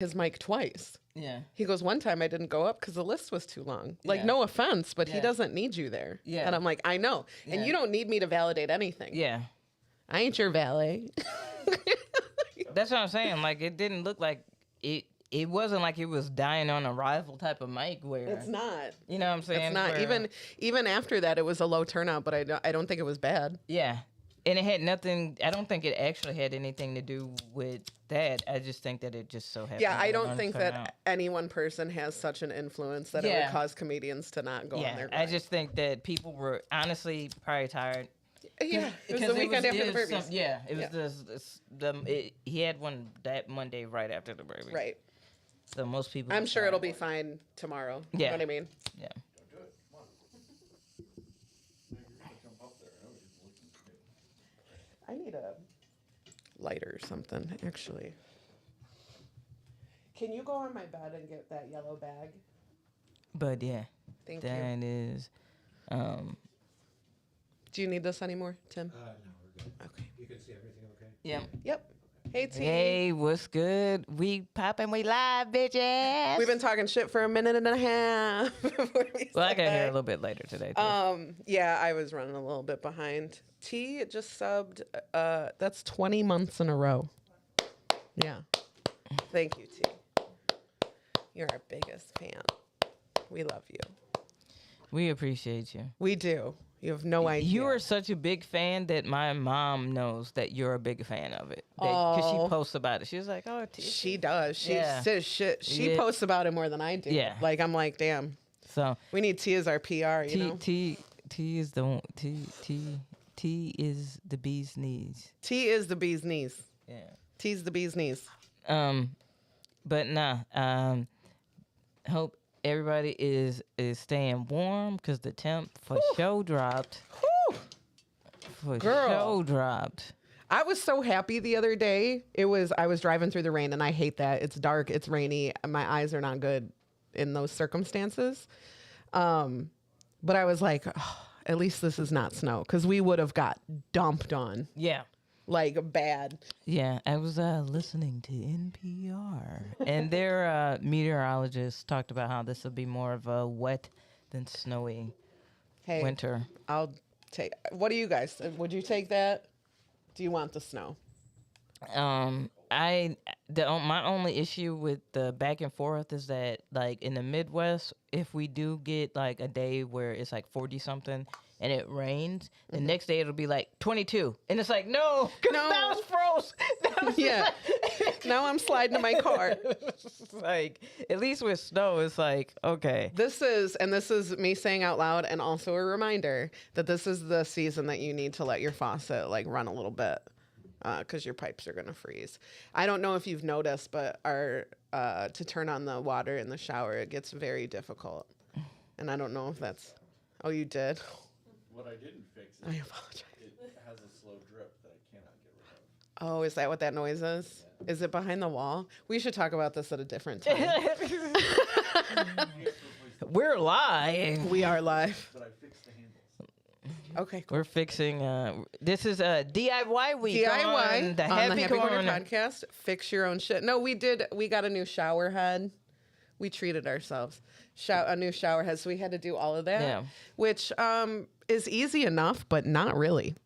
his mic twice. Yeah. He goes, one time I didn't go up because the list was too long. Like, Yeah. no offense, but he Yeah. doesn't need you there. Yeah. And I'm like, I know. And Yeah. you don't need me to validate anything. Yeah. I ain't your valet. That's what I'm saying. Like, it didn't look like it. It wasn't like it was dying on arrival type of mic where It's not. You know what I'm saying? It's not. Where- Even after that, it was a low turnout, but I don't think it was bad. Yeah. And it had nothing. I don't think it actually had anything to do with that. I just think that it just so happened. Yeah, I to don't think turn that out. any one person has such an influence that it Yeah. would cause comedians to not go on Yeah, their I grind. just think that people were honestly probably tired. Yeah, it was Because the weekend after the it was Burbies. yeah, it was Yeah. he had one that Monday right after the Burbies. Right. So most people. I'm were sure tired. it'll be fine tomorrow. You Yeah. know what I mean? Yeah. I need a lighter or something, actually. Can you go on my bed and get that yellow bag? But yeah, Thank you. that is. Do you need this anymore, Tim? No, we're good. Okay. You can see everything okay? Yeah. Yep. Hey, T. Hey, what's good? We popping, we live, bitches. We've been talking shit for a minute and a half. Well, I got here a little bit later today. Too. Yeah, I was running a little bit behind. T just subbed. That's 20 months in a row. Yeah. Thank you, T. You're our biggest fan. We love you. We appreciate you. We do. You have no idea. You are such a big fan that my mom knows that you're a big fan of it. Because she posts about it. She was like, "Oh, She does. She Yeah. says shit. She Yeah. posts about it more than I do. Yeah. Like, I'm like, damn. So We need T as our PR, you know? T is the one- T is the bee's knees. T is the bee's knees. Yeah. T's the bee's knees. But nah. Hope everybody is staying warm because the temp for show dropped. For Girl. show dropped. I was so happy the other day. I was driving through the rain, and I hate that. It's dark, it's rainy, and my eyes are not good in those circumstances. But I was like, oh, at least this is not snow, because we would have got dumped on, Yeah. like bad. Yeah, I was listening to NPR, and their meteorologist talked about how this will be more of a wet than snowy Hey, winter. I'll take. What do you guys? Would you take that? Do you want the snow? My only issue with the back and forth is that, like, in the Midwest, if we do get like a day where it's like 40 something and it rains, the next day it'll be like 22, and it's like no, No. that was froze. That was Yeah. Now I'm sliding to my car. like, at least with snow, it's like okay. This is me saying out loud, and also a reminder that this is the season that you need to let your faucet like run a little bit, because your pipes are gonna freeze. I don't know if you've noticed, but to turn on the water in the shower, it gets very difficult, and I don't know if that's. Oh, you did. What I didn't fix I is apologize. it has a slow drip that I cannot get rid of. Oh, is that what that noise is? Is it behind the wall? We should talk about this at a different time. We're live. We are live. But I fixed the handles. Okay, cool. We're fixing. This is a DIY week. DIY on the Happy Corner Corner. podcast. Fix your own shit. No, we did. We got a new shower head. We treated ourselves. A new shower head. So we had to do all of that, Yeah. which is easy enough, but not really.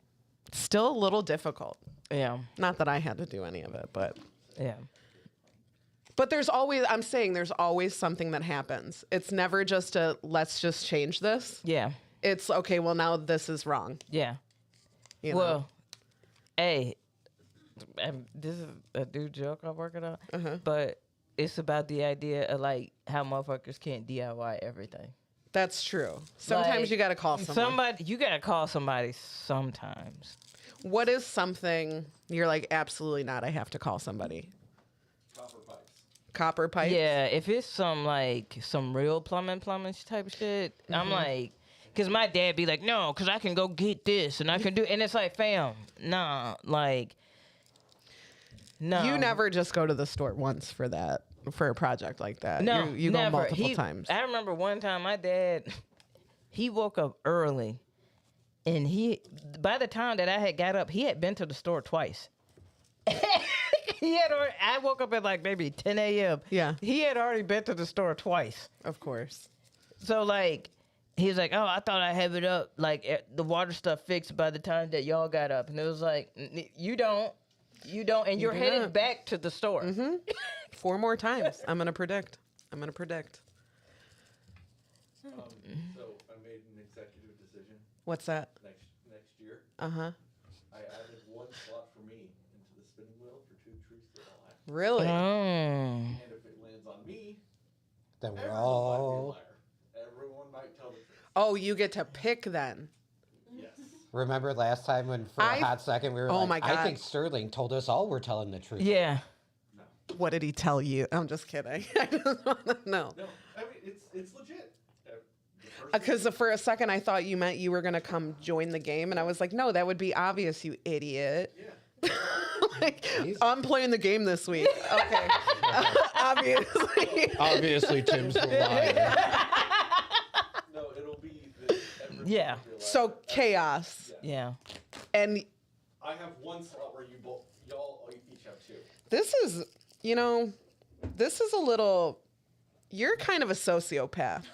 Still a little difficult. Yeah, Not that I had to do any of it, but yeah. there's always. I'm saying there's always something that happens. It's never just a let's just change this. Yeah, It's okay. Well, now this is wrong. yeah. You know? Well, hey, this is a new joke I'm working on, but it's about the idea of like how motherfuckers can't DIY everything. That's true. Sometimes Like, you got to call someone. You gotta call somebody sometimes. What is something you're like, absolutely not, I have to call somebody? Copper pipes. Copper pipe? Yeah, if it's some real plumbing type of shit, I'm like, cause my dad be like, no, cause I can go get this and I can do, and it's like, fam, nah, like, no. You never just go to the store once for that, for a project like that. No, you never. go multiple times. I remember one time my dad, he woke up early, and by the time that I had got up, he had been to the store twice. I woke up at like maybe 10 a.m. Yeah. He had already been to the store twice. Of course. So like, he's like, oh, I thought I have it up, like the water stuff fixed by the time that y'all got up. And it was like, you don't, and you're do headed not. back to the store. 4 more times. I'm gonna predict. So I made an executive decision What's that? next year. Uh-huh. I added 1 slot for me into the spinning wheel for 2 truths or a lie. Really? And if it lands on me, Then we're everyone all. might be a liar. Everyone might tell the truth. Oh, you get to pick then. Yes. Remember last time when for a hot second we were Oh like, my I God. think Sterling told us all we're telling the truth. Yeah. What did he tell you? I'm just kidding. I just want to know. No, I mean it's legit. Because for a second I thought you meant you were gonna come join the game, and I was like, no, that would be obvious, you idiot. Yeah. Like, I'm playing the game this week. Okay. Obviously. Obviously, Tim's the liar. No, it'll be that everyone Yeah. will be a liar. So chaos. Yeah. And I have 1 slot where y'all each have 2. this is, this is a little, you're kind of a sociopath.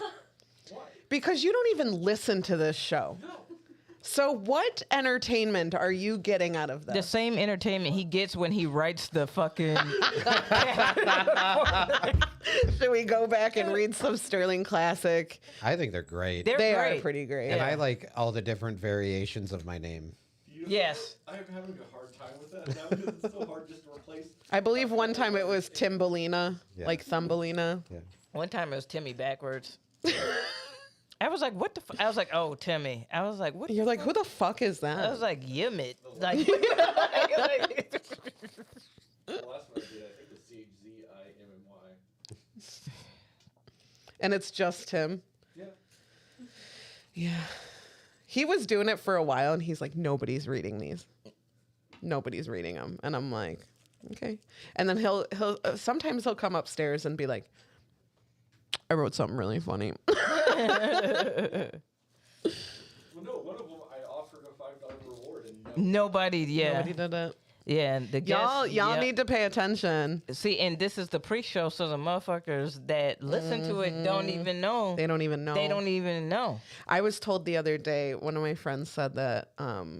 Why? Because you don't even listen to this show. No. So what entertainment are you getting out of The this? same entertainment he gets when he writes the fucking. Should we go back and read some Sterling Classic? I think they're great. They're They great. are pretty great. And I like all the different variations of my name. Yes. I'm having a hard time with that now because it's so hard just to replace. I believe one time it was Timbolina, Yeah. like Thumbelina. Yeah. One time it was Timmy backwards. I was like, what the I was like, oh, Timmy. I was like, what You're the like, fuck? who the fuck is that? I was like, Yimit. Like, The last one I did, I think, was CHZIMMY. And it's just him. Yeah. Yeah. He was doing it for a while, and he's like, nobody's reading these. Nobody's reading them. And I'm like, okay. And then he'll sometimes he'll come upstairs and be like, I wrote something really funny. Well, no, one of them I offered a $5 reward and nobody, yeah. Nobody did it. Yeah, and the guests, Y'all yeah. need to pay attention. See, and this is the pre-show, so the motherfuckers that listen to it don't even know. They don't even know. They don't even know. I was told the other day, one of my friends said that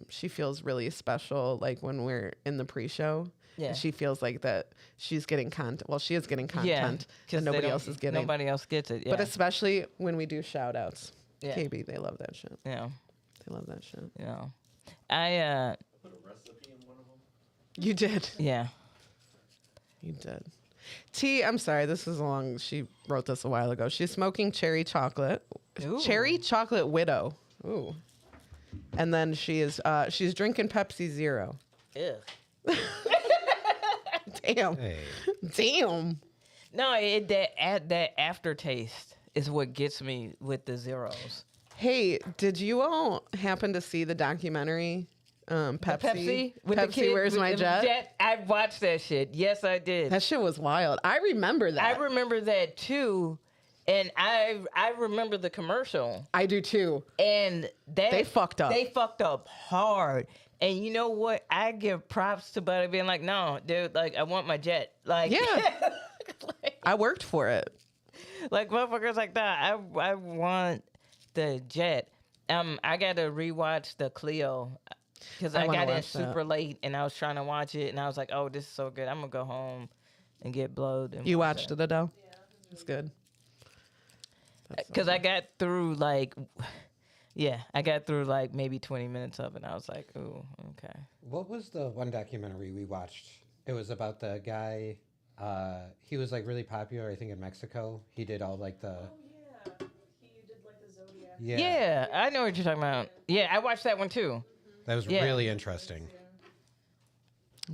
she feels really special, like when we're in the pre-show. Yeah. She feels like that she's getting content. Well, she is getting content that 'cause nobody they else don't- is getting. Nobody else gets it. Yeah. But especially when we do shout outs. Yeah. KB, they love that shit. yeah, They love that shit. yeah. I put a recipe in one of them. You did. yeah. You did. T, I'm sorry, this is long. She wrote this a while ago. She's smoking cherry chocolate. Ooh. Cherry chocolate widow. Ooh. And then she's drinking Pepsi Zero. Ugh. Damn. Hey. Damn. No, that aftertaste is what gets me with the zeros. Hey, did you all happen to see the documentary? Pepsi. Pepsi with Pepsi, the kid, Where's with My the Jet? I watched that shit. Yes, I did. That shit was wild. I remember that. I remember that too, and I remember the commercial. I do too. And that They fucked up. They fucked up hard. And you know what? I give props to Buddy being like, no, dude, like I want my jet. Like Yeah. I worked for it. like motherfuckers like that. I want the jet. I gotta rewatch the Clio because I I wanna got in watch that. super late and I was trying to watch it and I was like, oh, this is so good. I'm gonna go home and get blowed. And You watched it, Adele? Yeah. It's good. Because I got through like, yeah, I got through like maybe 20 minutes of it. And I was like, ooh, okay. What was the one documentary we watched? It was about the guy. He was like really popular, I think, in Mexico. He did all like the. Yeah, he did like the Zodiac. Yeah, I know what you're talking about. Yeah, I watched that one too. That was Yeah. really interesting.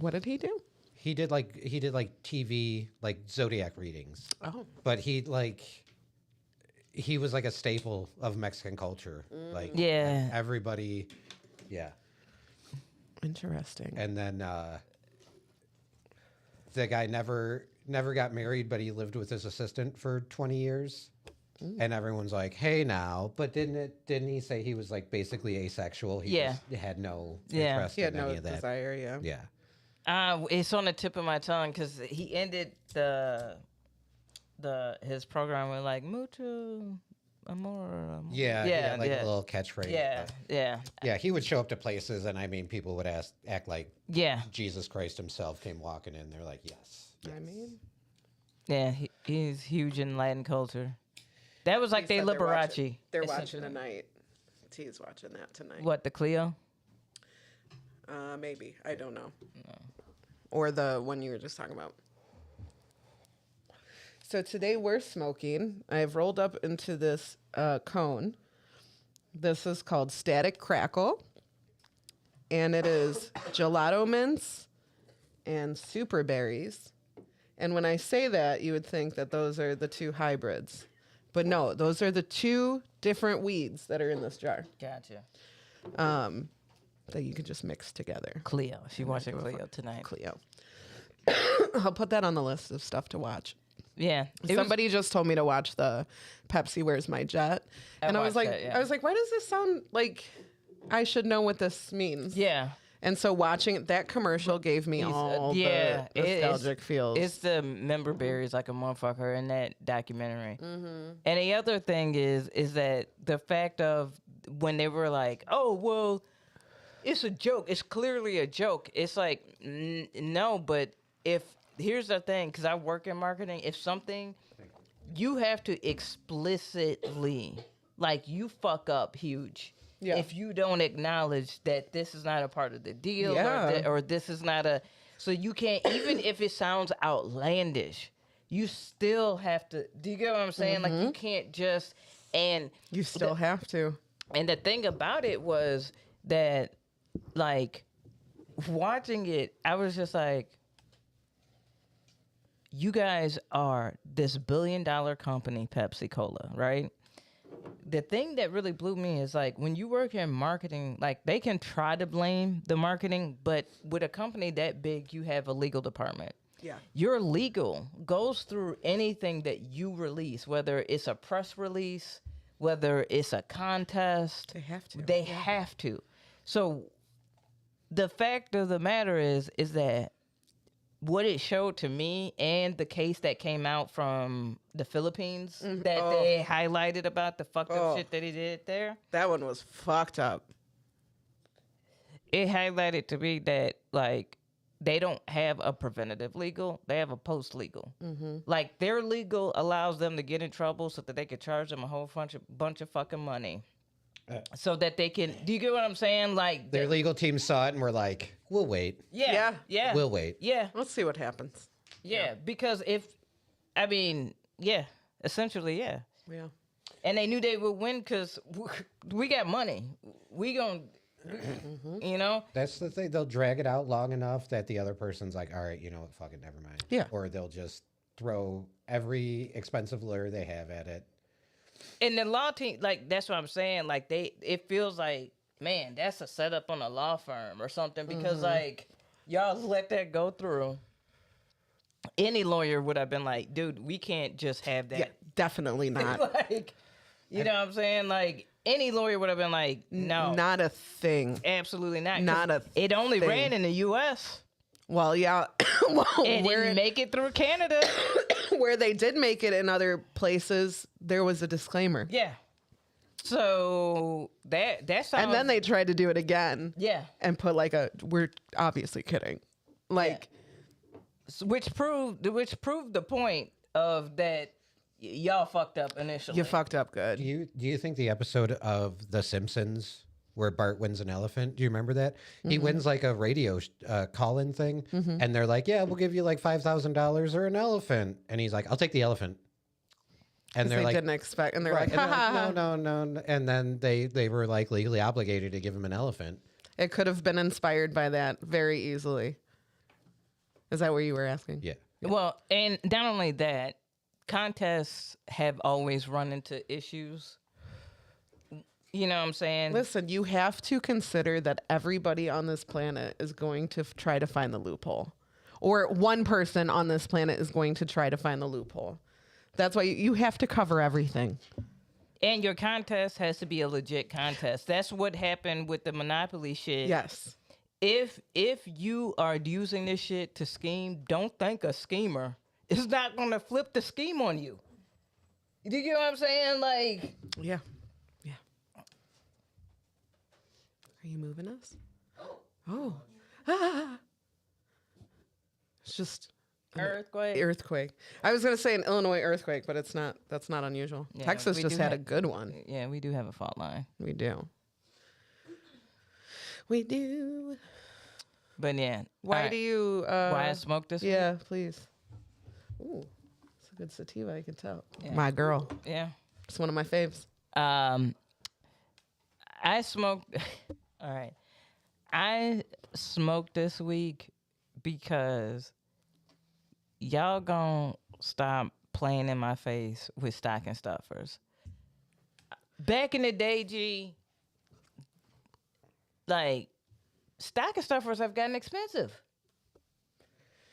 What did he do? He did like TV like zodiac readings, Oh. but he was like a staple of Mexican culture. Like Yeah. everybody, yeah. Interesting. And then the guy never got married, but he lived with his assistant for 20 years. And everyone's like, "Hey, now!" But didn't he say he was like basically asexual? He Yeah. just had no Yeah. interest He had in no any of that. desire, yeah. Yeah, It's on the tip of my tongue because he ended his program with like mucho amor. Yeah, yeah, like yeah. a little catchphrase. Yeah, yeah, Yeah, he would show up to places, and I mean, people would act like yeah, Jesus Christ himself came walking in. They're like, yes. I mean, yeah. He's huge in Latin culture. That was like he they said Liberace. They're watching essentially. tonight. T's watching that tonight. What, the Clio? Maybe. I don't know. No. Or the one you were just talking about. So today we're smoking. I've rolled up into this cone. This is called Static Crackle. And it is gelato mints and super berries. And when I say that, you would think that those are the two hybrids. But no, those are the two different weeds that are in this jar Gotcha. that you can just mix together. Cleo. She watching Cleo tonight. Cleo. I'll put that on the list of stuff to watch. Yeah. Somebody just told me to watch the Pepsi Where's My Jet. And I was watched like, that, yeah. I was like, why does this sound like I should know what this means? Yeah. And so watching that commercial gave me all the nostalgic feels. It's the member berries like a motherfucker in that documentary. Mm-hmm. And the other thing is that the fact of when they were like, oh, well, it's a joke. It's clearly a joke. It's like, no, but here's the thing, because I work in marketing, if something, you have to explicitly, like, you fuck up huge. Yeah. If you don't acknowledge that this is not a part of the deal or this is not so you can't, even if it sounds outlandish, you still have to, do you get what I'm saying? Mm-hmm. Like you can't just, and you still have to. And the thing about it was that like watching it, I was just like, you guys are this $1 billion company, Pepsi Cola, right? The thing that really blew me is like when you work in marketing, like they can try to blame the marketing, but with a company that big, you have a legal department. Yeah. Your legal goes through anything that you release, whether it's a press release, whether it's a contest. They have to. They have to. So the fact of the matter is that what it showed to me and the case that came out from the Philippines that they highlighted about the fucked up shit that he did there. That one was fucked up. It highlighted to me that, like, they don't have a preventative legal. They have a post-legal. Mm-hmm. Like, their legal allows them to get in trouble so that they could charge them a whole bunch of fucking money. So that they can, do you get what I'm saying? Like their legal team saw it and were like, we'll wait. Yeah. We'll wait. Yeah. Let's see what happens. Yeah. Because essentially, yeah. Yeah. And they knew they would win because we got money. We gonna, you know? That's the thing. They'll drag it out long enough that the other person's like, all right, you know what, fucking never mind. Yeah. Or they'll just throw every expensive lure they have at it. And the law team, like, that's what I'm saying. Like, it feels like, man, that's a setup on a law firm or something because, like, y'all let that go through. Any lawyer would have been like, dude, we can't just have that. Yeah, definitely not. Like, you know what I'm saying? Like, any lawyer would have been like, no. Not a thing. Absolutely not. Not a It only thing. ran in the U.S. Well, yeah. Well, It didn't make it through Canada. where they did make it in other places, there was a disclaimer. Yeah. So that's how. And then they tried to do it again. Yeah. And put like we're obviously kidding. Like, which proved the point of that y'all fucked up initially. you fucked up good. Do you think the episode of The Simpsons where Bart wins an elephant, do you remember that? He wins like a radio call-in thing, and they're like, yeah, we'll give you like $5,000 or an elephant. And he's like, I'll take the elephant. And they're they like, didn't expect, and they're right, like, ha ha ha. no. And then they were like legally obligated to give him an elephant. It could have been inspired by that very easily. Is that what you were asking? Yeah. Well, and not only that, contests have always run into issues. You know what I'm saying? Listen, you have to consider that everybody on this planet is going to try to find the loophole. Or one person on this planet is going to try to find the loophole. That's why you have to cover everything. And your contest has to be a legit contest. That's what happened with the Monopoly shit. Yes. if you are using this shit to scheme, don't think a schemer is not gonna flip the scheme on you. Do you get what I'm saying? Like, Yeah. Yeah. Are you moving us? Oh. Ah. It's just earthquake. earthquake. I was gonna say an Illinois earthquake, but it's not. That's not unusual. Yeah, Texas we just do had a have- good one. Yeah, we do have a fault line. We do. We do. But yeah. Why alright. do you? Why I smoked this? Yeah, please. Ooh, it's a good sativa. I can tell. Yeah. My girl. Week? Yeah. It's one of my faves. I smoked. All right. I smoked this week because y'all gonna stop playing in my face with stocking stuffers. Back in the day, G, like, stocking stuffers have gotten expensive.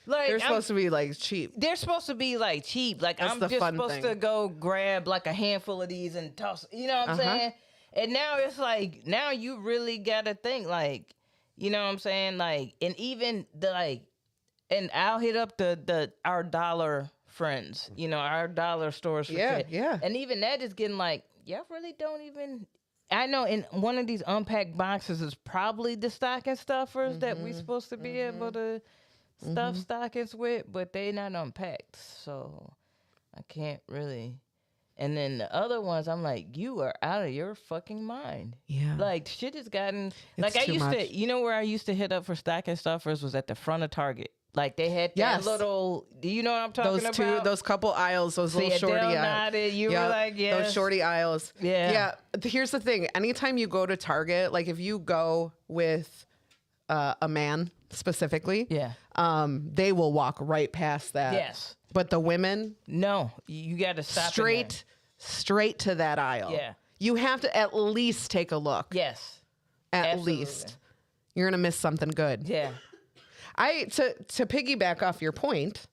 Like, They're supposed to be like cheap. they're supposed to be like cheap. Like, That's I'm the just fun supposed thing. to go grab like a handful of these and toss. You know what I'm saying? And now it's like, now you really gotta think, like, you know what I'm saying? Like, and even the like, and I'll hit up our dollar friends, you know, our dollar stores for Yeah, shit. yeah. And even that is getting like, y'all really don't even. I know in one of these unpacked boxes is probably the stocking stuffers that we supposed to be able to stuff stockings with, but they not unpacked, so I can't really. And then the other ones, I'm like, you are out of your fucking mind. Yeah. Like, shit has gotten It's like I too used much. to. You know where I used to hit up for stocking stuffers was at the front of Target. Like they had that Yes. little. Do you know what I'm talking about? those couple aisles, those little See, shorty Adele aisles. nodded. You were like, yes. Those shorty aisles. Yeah. Yeah. Here's the thing. Anytime you go to Target, like if you go with a man specifically, Yeah. they will walk right past that. Yes. But the women, No, you got to stop in there. straight to that aisle. Yeah. You have to at least take a look. Yes. At absolutely. least. You're gonna miss something good. Yeah. To piggyback off your point,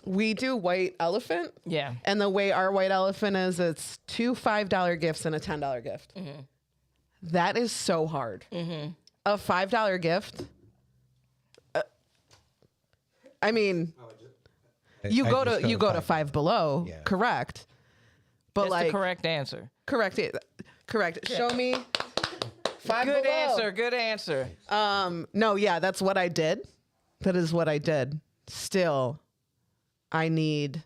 we do white elephant. Yeah. And the way our white elephant is, it's two $5 gifts and a $10 gift. Mm-hmm. That is so hard. A $5 gift. I mean, you go to Five Below, Yeah. correct? But That's like the correct answer. correct. Show me Five Good Below. answer. Good answer. No, yeah, that's what I did. That is what I did. Still, I need.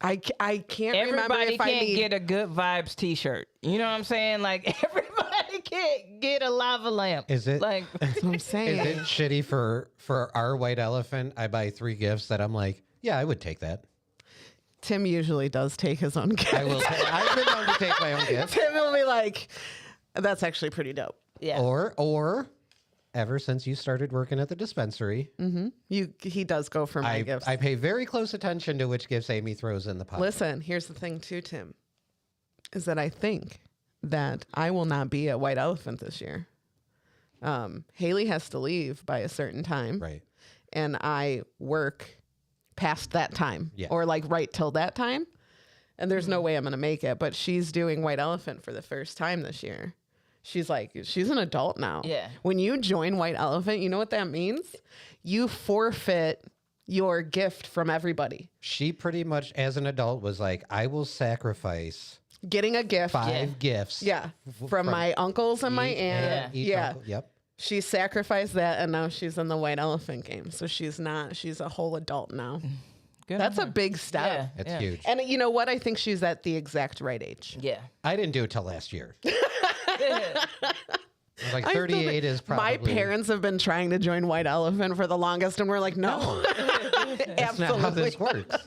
I can't remember Everybody if I can't need. get a good vibes T-shirt. You know what I'm saying? Like everybody can't get a lava lamp. Is it- like? That's what I'm Is saying. it shitty for our white elephant? I buy 3 gifts that I'm like, yeah, I would take that. Tim usually does take his own gift. I will. I've been known to take my own gift. Tim will be like, "That's actually pretty dope." Yeah. Or, ever since you started working at the dispensary, He does go for my gifts. I pay very close attention to which gifts Aimee throws in the pot. Listen, here's the thing too, Tim, is that I think that I will not be a white elephant this year. Haley has to leave by a certain time, Right. and I work past that time, Yeah. or like right till that time, and there's no way I'm gonna make it. But she's doing white elephant for the first time this year. She's an adult now. Yeah. When you join white elephant, you know what that means? You forfeit your gift from everybody. She pretty much, as an adult, was like, I will sacrifice Getting a gift. 5 gifts. Yeah, from my uncles and my each- aunt. each Yeah, uncle. Yep. she sacrificed that, and now she's in the white elephant game. So she's a whole adult now. Good That's on a her. big step. Yeah. It's yeah. huge. And you know what? I think she's at the exact right age. Yeah. I didn't do it till last year. I was like, I still 38 think- is probably. My parents have been trying to join white elephant for the longest, and we're like, no. That's not how Absolutely. this works.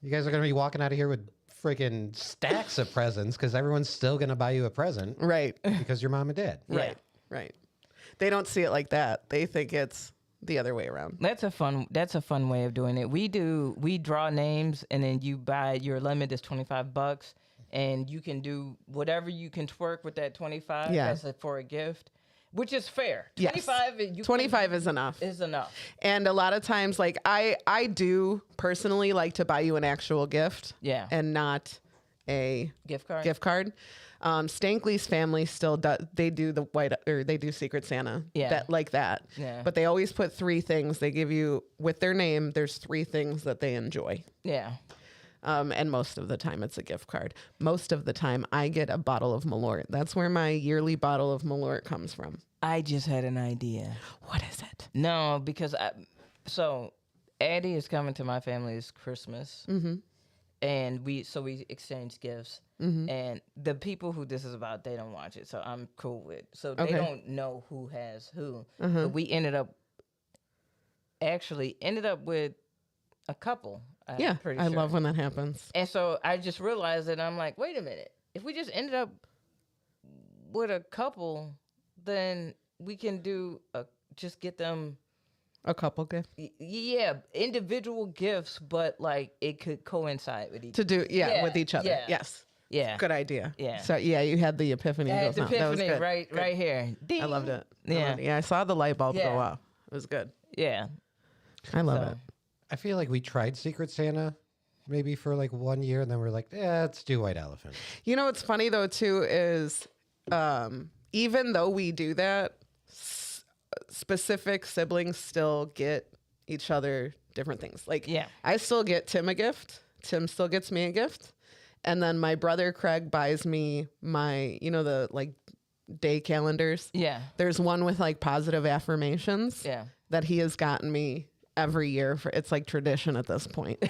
You guys are going to be walking out of here with freaking stacks of presents because everyone's still going to buy you a present Right. because your mom and dad. Yeah. Right. Right. They don't see it like that. They think it's the other way around. That's a fun way of doing it. We draw names and then you buy, your limit is $25 and you can do whatever you can twerk with that 25 Yeah. as for a gift, which is fair. Yes. 25 is enough. is enough. And a lot of times, like I do personally like to buy you an actual gift. Yeah. And not a Gift card. gift card. Stankley's family still does. They do the white, or they do Secret Santa. Yeah. That like that. Yeah. But they always put 3 things. They give you with their name. There's 3 things that they enjoy. Yeah. And most of the time it's a gift card. Most of the time I get a bottle of Malort. That's where my yearly bottle of Malort comes from. I just had an idea. What is it? No, because so Addie is coming to my family's Christmas, and we exchange gifts. And the people who this is about, they don't watch it, so I'm cool with. So they Okay. don't know who has who. But we ended up with a couple. I'm pretty I sure. love when that happens. And so I just realized that I'm like, wait a minute. If we just ended up with a couple, then we can just get them, A couple gift yeah, individual gifts, but like it could coincide with each to do, Yeah, with each other. yeah. Yes, Yeah. good idea. Yeah. So you had the epiphany. I had just the now. That was epiphany good. right Good. here. I loved it. Yeah. I saw the light bulb Yeah. go off. It was good. Yeah. I love So, it. I feel like we tried Secret Santa maybe for like 1 year, and then we're like, yeah, let's do White Elephant. You know what's funny though too is even though we do that, specific siblings still get each other different things. Like Yeah. I still get Tim a gift. Tim still gets me a gift. And then my brother Craig buys me my, the like day calendars. Yeah. There's one with like positive affirmations Yeah. that he has gotten me every year for it's like tradition at this point.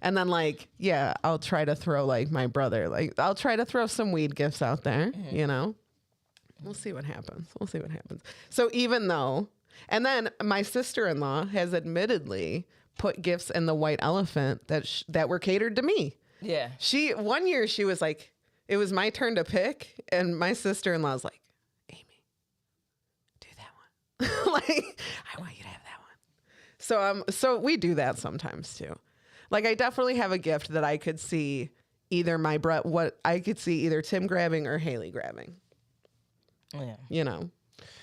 And then like, yeah, I'll try to throw like my brother, like I'll try to throw some weed gifts out there, We'll see what happens. So even though, and then my sister-in-law has admittedly put gifts in the white elephant that were catered to me. Yeah. One year she was like, it was my turn to pick, and my sister-in-law was like, Aimee, do that one. Like, I want you to have that one. So we do that sometimes too. Like I definitely have a gift that I could see either either Tim grabbing or Haley grabbing. Yeah.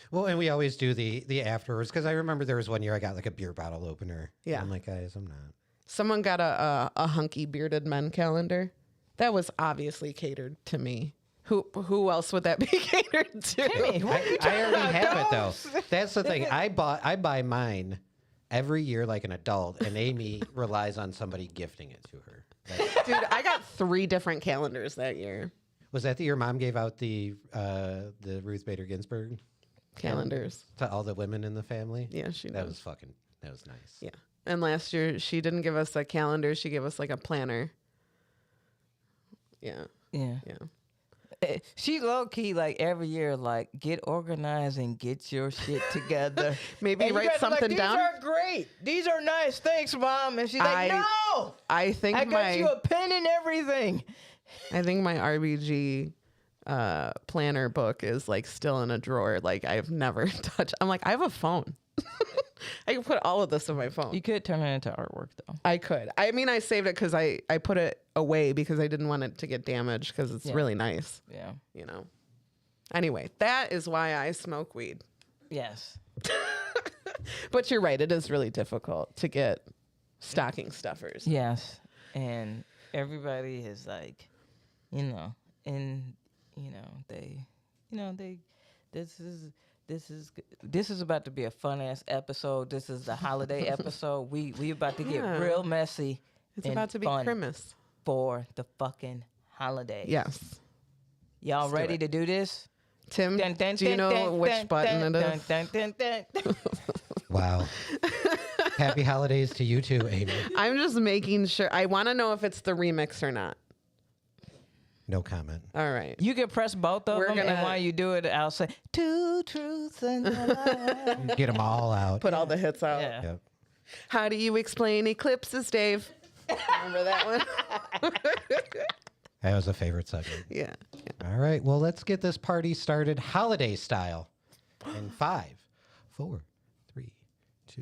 Well, and we always do the afterwards, because I remember there was one year I got like a beer bottle opener. Yeah. And I'm like, guys, I'm not. Someone got a hunky bearded men calendar. That was obviously catered to me. Who else would that be catered to? I already have it though. That's the thing. I buy mine every year like an adult, and Aimee relies on somebody gifting it to her. Like, Dude, I got 3 different calendars that year. was that the year Mom gave out the Ruth Bader Ginsburg Calendars. to all the women in the family? Yeah, she did. That was nice. Yeah. And last year she didn't give us a calendar, she gave us like a planner. Yeah. Yeah. Yeah. She low key like every year like get organized and get your shit together. Maybe And you write guys are like, something down. These are great. These are nice. Thanks, Mom. And she's like, no. I think I got you a pen and everything. I think my RBG planner book is like still in a drawer. Like I've never touched. I'm like, I have a phone. I can put all of this in my phone. You could turn it into artwork though. I could. I mean, I saved it because I put it away because I didn't want it to get damaged because it's really nice. Yeah. Anyway, that is why I smoke weed. Yes. But you're right. It is really difficult to get stocking stuffers. Yes. And everybody is like, this is about to be a fun ass episode. This is the holiday episode. We about to get real messy. It's and about to be fun Christmas. for the fucking holidays. Yes. Y'all do ready it. to do this? Tim, do you know which button it is? Wow. Happy holidays to you too, Aimee. I'm just making sure. I want to know if it's the remix or not. No comment. All right. You can press both of We're them, gonna- and while you do it, I'll say, 2 truths and a lie. Get them all out. Put all the hits out. Yeah. Yep. How do you explain eclipses, Dave? Remember that one? That was a favorite segment. Yeah. All right. Well, let's get this party started holiday style. In 5, 4, 3, 2.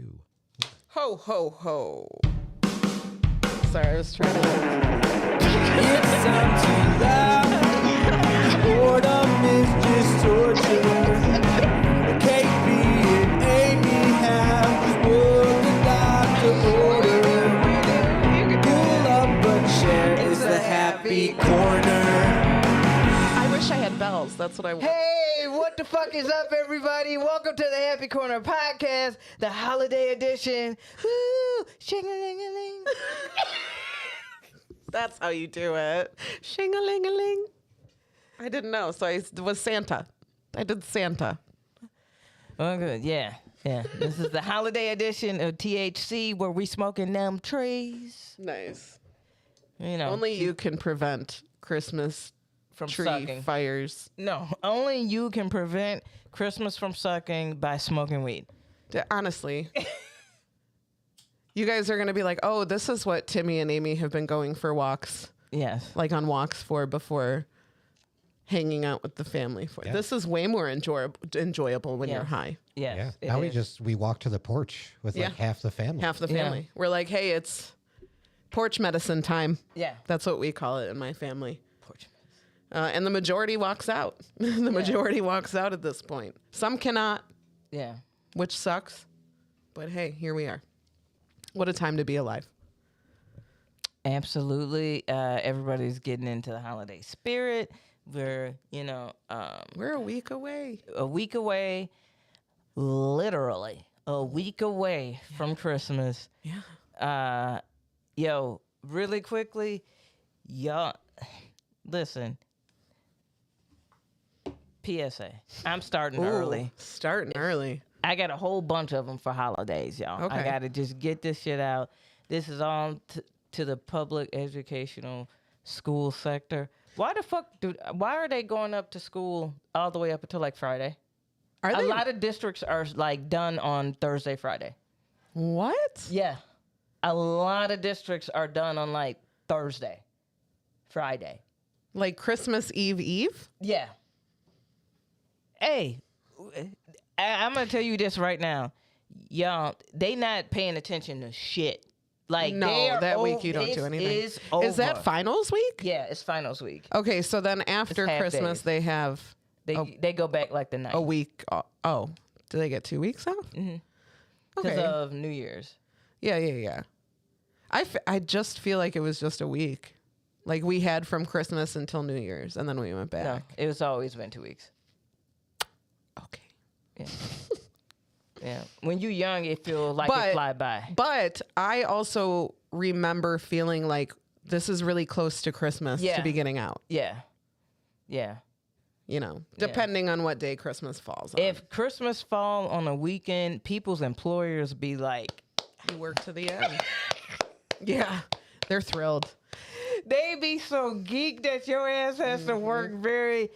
Ho, ho, ho. Sorry, I was trying to. It's time to laugh. Boredom is just torture. KB and Aimee have world and life to order. Pull up but share is the happy happy corner. I wish I had bells. That's what I want. Hey, what the fuck is up, everybody? Welcome to the Happy Corner podcast, the holiday edition. Woo! Shing-a-ling-a-ling. That's how you do it. Shing-a-ling-a-ling. I didn't know, so I was Santa. I did Santa. Oh, good. Yeah. This is the holiday edition of THC where we smoking them trees. Nice. You know, Only you can prevent Christmas from tree sucking. fires. No, only you can prevent Christmas from sucking by smoking weed. Honestly. You guys are going to be like, oh, this is what Timmy and Aimee have been going for walks, Yes. like on walks for before hanging out with the family for. Yeah. This is way more enjoyable when Yeah. you're high. Yes. Yeah. it Now is. we walk to the porch with like Yeah. half the family. Half the Yeah. family. We're like, hey, it's porch medicine time. Yeah. That's what we call it in my family. Porch. And the majority walks out. The majority walks out at this point. Some cannot, Yeah. which sucks. But hey, here we are. What a time to be alive. Absolutely. Everybody's getting into the holiday spirit. We're, We're a week away. a week away, literally a week away from Christmas. Yeah. Yo, really quickly, y'all, listen. PSA. I'm starting early. Starting early. I got a whole bunch of them for holidays, y'all. I Okay. got to just get this shit out. This is all to the public educational school sector. Why the fuck why are they going up to school all the way up until like Friday? Are A they? lot of districts are like done on Thursday, Friday. What? Yeah. A lot of districts are done on like Thursday, Friday. Like Christmas Eve? Yeah. Hey, I'm going to tell you this right now. Y'all, they not paying attention to shit. Like, No, they are that week you don't this do anything. Is that over. finals week? Yeah, it's finals week. Okay, so then after half Christmas, days. they have They go back like the night a week. Oh, do they get 2 weeks off? because Okay. of New Year's. Yeah. I just feel like it was just a week. Like we had from Christmas until New Year's, and then we went No, back. it was always been 2 weeks. Okay. Yeah. Yeah. When you're young, it feels like But- it fly by. But I also remember feeling like this is really close to Christmas Yeah. to be getting out, Yeah. Yeah. you know, depending on what day Christmas falls on. If Christmas fall on a weekend, people's employers be like, you work to the end. Yeah, they're thrilled. they be so geeked that your ass has to work very,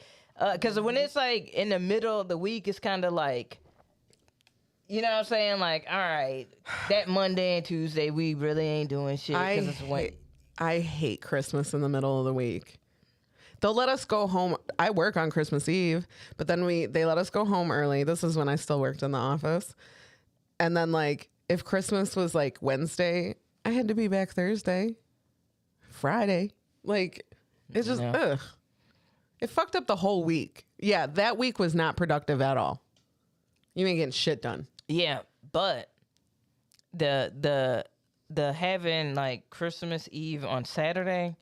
because when it's like in the middle of the week, it's kind of like, you know what I'm saying? Like, all right, that Monday and Tuesday, we really ain't doing shit. 'Cause it's I hate Christmas in the middle of the week. They'll let us go home. I work on Christmas Eve, but then they let us go home early. This is when I still worked in the office. And then like if Christmas was like Wednesday, I had to be back Thursday, Friday. Like it's just ugh. It fucked up the whole week. Yeah, that week was not productive at all. You ain't getting shit done. Yeah, but the having like Christmas Eve on Saturday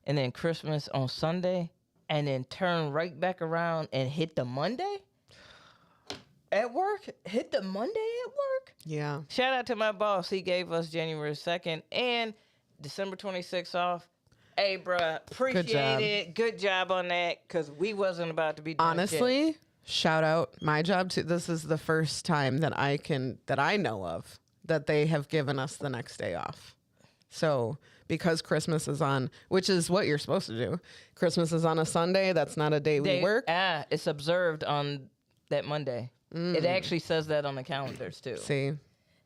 and then Christmas on Sunday and then turn right back around and hit the Monday at work. Hit the Monday at work. Yeah. Shout out to my boss. He gave us January 2nd and December 26th off. Hey, bruh, appreciate job. it. Good job on that because we wasn't about to be doing shit. Honestly, shout out my job too. This is the first time that I know of that they have given us the next day off. So because Christmas is on, which is what you're supposed to do. Christmas is on a Sunday. That's not a day we work. It's observed on that Monday. It actually says that on the calendars too. See,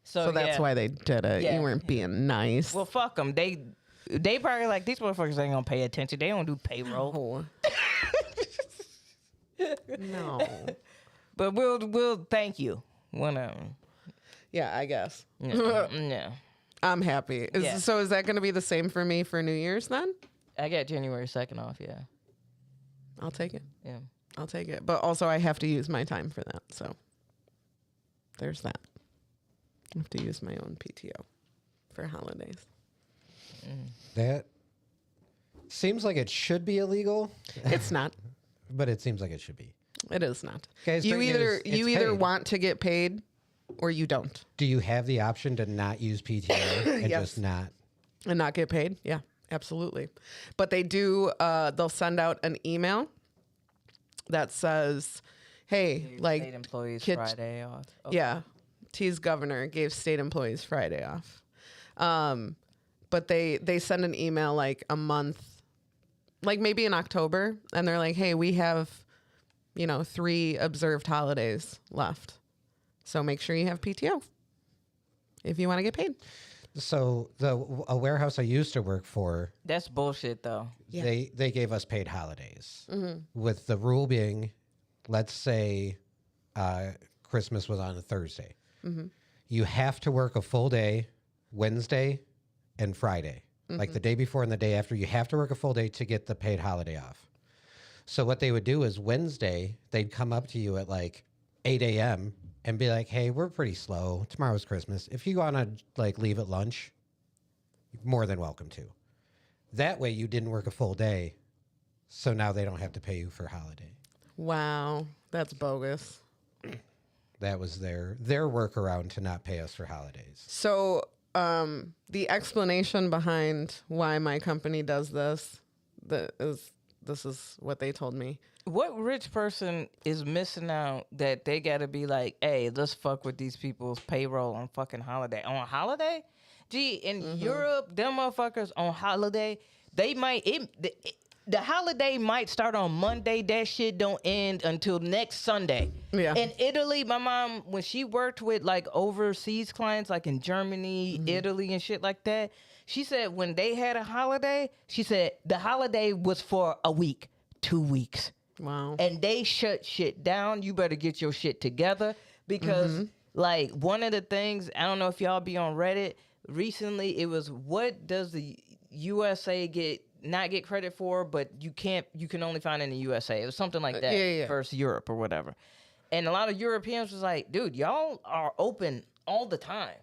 So, so that's yeah. why they did it. Yeah. You weren't being nice. Well, fuck them. They probably like these motherfuckers ain't gonna pay attention. They don't do payroll. No. But we'll thank you. Whatever. Yeah, I guess. Yeah. I'm happy. Yeah. So is that going to be the same for me for New Year's then? I got January 2nd off. Yeah. I'll take it. Yeah. I'll take it. But also, I have to use my time for that. So there's that. I have to use my own PTO for holidays. That Seems like it should be illegal, It's not. but it seems like it should be. It is not. Guys, you great either news. you It's either paid. want to get paid or you don't, Do you have the option to not use PTO and Yes. just not? and not get paid. Yeah, absolutely. But they do. They'll send out an email that says, "Hey, like, State employees kids- Friday off. Okay. yeah, T's governor gave state employees Friday off." But they send an email like a month, like maybe in October, and they're like, "Hey, we have, 3 observed holidays left, so make sure you have PTO if you want to get paid." So a warehouse I used to work for, That's bullshit, though. Yeah. they gave us paid holidays, with the rule being, let's say Christmas was on a Thursday. You have to work a full day, Wednesday and Friday, like the day before and the day after. You have to work a full day to get the paid holiday off. So what they would do is Wednesday, they'd come up to you at like 8 a.m. and be like, "Hey, we're pretty slow. Tomorrow's Christmas. If you want to like leave at lunch, you're more than welcome to." That way you didn't work a full day. So now they don't have to pay you for holiday. Wow, that's bogus. That was their workaround to not pay us for holidays. So the explanation behind why my company does this, this is what they told me. What rich person is missing out that they got to be like, hey, let's fuck with these people's payroll on fucking holiday? On holiday? Gee, in Europe, them motherfuckers on holiday, they might, the holiday might start on Monday. That shit don't end until next Sunday. Yeah. In Italy, my mom, when she worked with like overseas clients, like in Germany, Italy, and shit like that, she said when they had a holiday, she said the holiday was for a week, 2 weeks. Wow. And they shut shit down. You better get your shit together because, like, one of the things, I don't know if y'all be on Reddit, recently it was, what does the USA not get credit for, but you can only find in the USA. It was something like that yeah. versus Europe or whatever. And a lot of Europeans was like, dude, y'all are open all the time.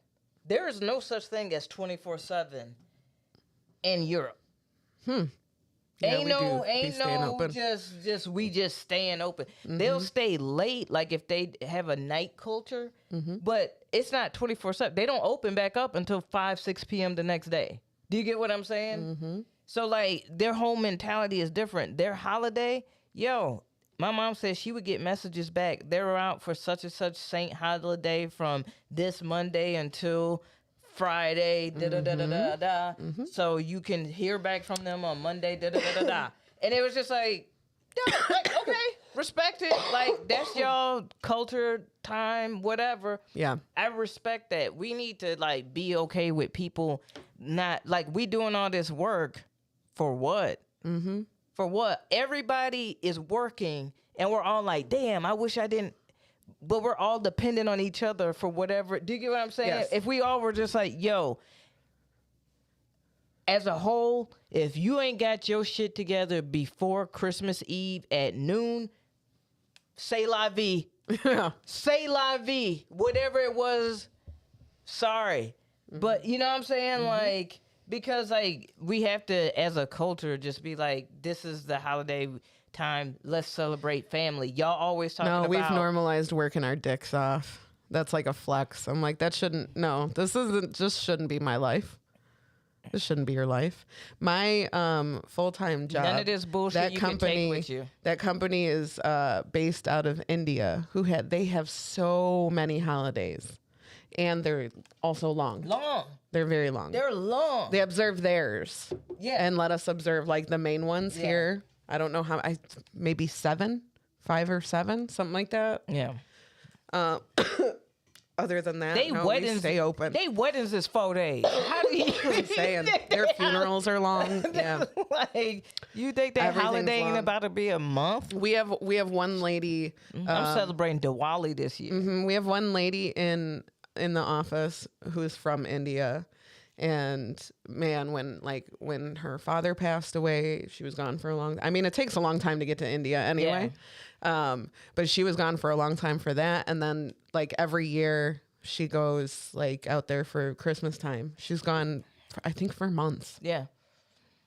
There is no such thing as 24/7 in Europe. Yeah, we do be staying open. We just staying open. They'll stay late, like if they have a night culture, but it's not 24/7. They don't open back up until 5-6 p.m. the next day. Do you get what I'm saying? So like their whole mentality is different. Their holiday, my mom said she would get messages back. They're out for such and such saint holiday from this Monday until Friday, da-da-da-da-da-da. So you can hear back from them on Monday, da-da-da-da-da. And it was just like, like, okay, respect it. Like, that's y'all culture, time, whatever. Yeah. I respect that. We need to, like, be okay with people not, like, we doing all this work for what? For what? Everybody is working, and we're all like, damn, I wish I didn't. But we're all dependent on each other for whatever. Do you get what I'm saying? Yes. If we all were just like, yo, as a whole, if you ain't got your shit together before Christmas Eve at noon, say la vie. Yeah. Say la vie. Whatever it was, sorry. But you know what I'm saying? Like, because like we have to, as a culture, just be like, this is the holiday time. Let's celebrate family. Y'all always talking No, about. we've normalized working our dicks off. That's like a flex. I'm like, this shouldn't be my life. This shouldn't be your life. My full-time job. None of this bullshit you can take with you. That company is based out of India. They have so many holidays, and they're also long. They're very long. They're long. They observe theirs. Yeah. And let us observe like the main ones here. I don't know how. Maybe 7, 5 or 7, something like that. Yeah. Other than that, They no, weddings we stay open. They weddings is 4 days. How do you I'm saying their funerals are long. Yeah, like you think that Everything's holiday ain't long. about to be a month? we have one lady. I'm celebrating Diwali this year. We have one lady in the office who's from India, and man, when her father passed away, she was gone for a long. I mean, it takes a long time to get to India anyway. But she was gone for a long time for that, and then like every year she goes like out there for Christmas time. She's gone, I think, for months. Yeah.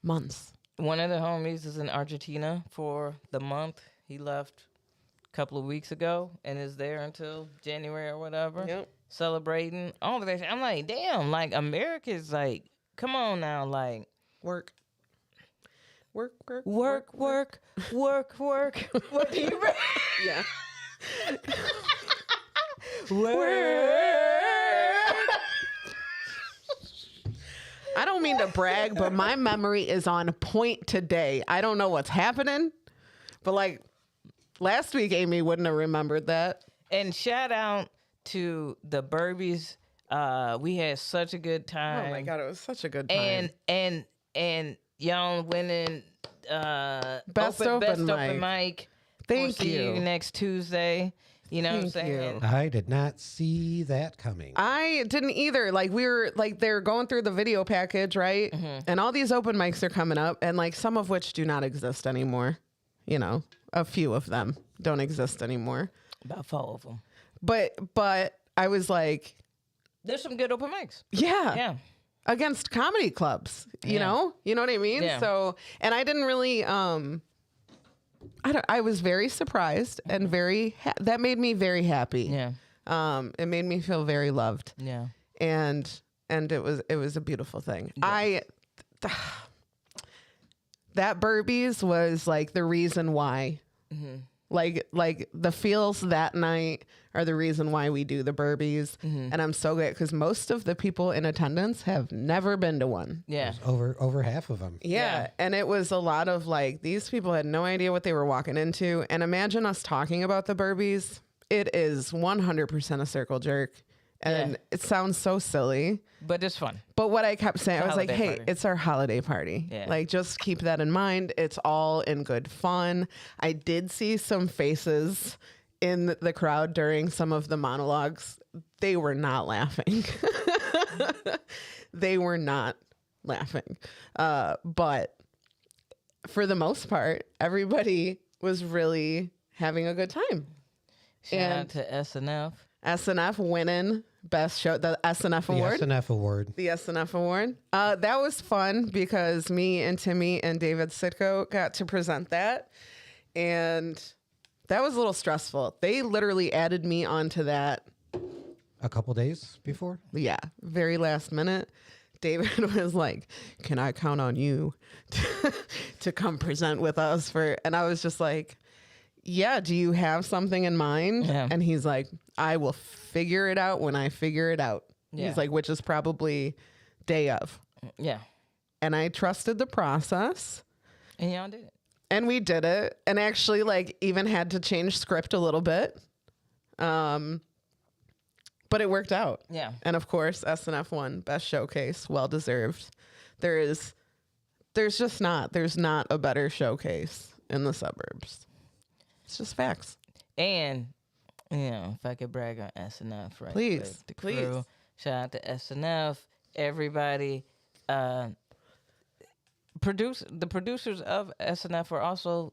Months. one of the homies is in Argentina for the month. He left a couple of weeks ago and is there until January or whatever. Yep. Celebrating all of that. I'm like, damn, like America's like, come on now, like Work. Work. work. What do you Yeah. I don't mean to brag, but my memory is on point today. I don't know what's happening, but like last week, Aimee wouldn't have remembered that. And shout out to the Burbies. We had such a good time. Oh my God, it was such a good time. And y'all winning Best open mic. Thank We'll see you you. next Tuesday. You know what I'm Thank saying? you. I did not see that coming. I didn't either. Like we were like they're going through the video package, right? And all these open mics are coming up, and like some of which do not exist anymore. You know, a few of them don't exist anymore. About 4 of them. But I was like, There's some good open mics. yeah. Yeah. Against comedy clubs, you Yeah. know what I mean? Yeah. So, and I didn't really, I was very surprised and very, that made me very happy. Yeah. It made me feel very loved, Yeah. and it was a beautiful thing. That Burbies was like the reason why, like the feels that night are the reason why we do the Burbies. And I'm so glad because most of the people in attendance have never been to one. Yeah. Over half of them. Yeah. And it was a lot of like, these people had no idea what they were walking into. And imagine us talking about the Burbies. It is 100% a circle jerk. And Yeah. it sounds so silly. But it's fun. But what I kept saying, It's I a was like, holiday hey, party. it's our holiday party. Yeah. Like, just keep that in mind. It's all in good fun. I did see some faces in the crowd during some of the monologues. They were not laughing. They were not laughing. But for the most part, everybody was really having a good time. Shout And- out to SNF. SNF winning best show, the SNF The award. SNF award. The SNF award. That was fun because me and Timmy and David Sitko got to present that. And that was a little stressful. They literally added me onto that. A couple days before. Yeah, very last minute. David was like, "Can I count on you to come present with us for?" And I was just like, "Yeah, do you have something in mind?" Yeah. And he's like, "I will figure it out when I figure it out." Yeah. He's like, which is probably day of. Yeah. And I trusted the process. And y'all did it. And we did it, and actually, like, even had to change script a little bit. But it worked out. Yeah. And of course, SNF won best showcase, well deserved. There's not a better showcase in the suburbs. It's just facts. And, you know, if I could brag on SNF, right? Please, quick, the please. crew. Shout out to SNF, everybody. The producers of SNF are also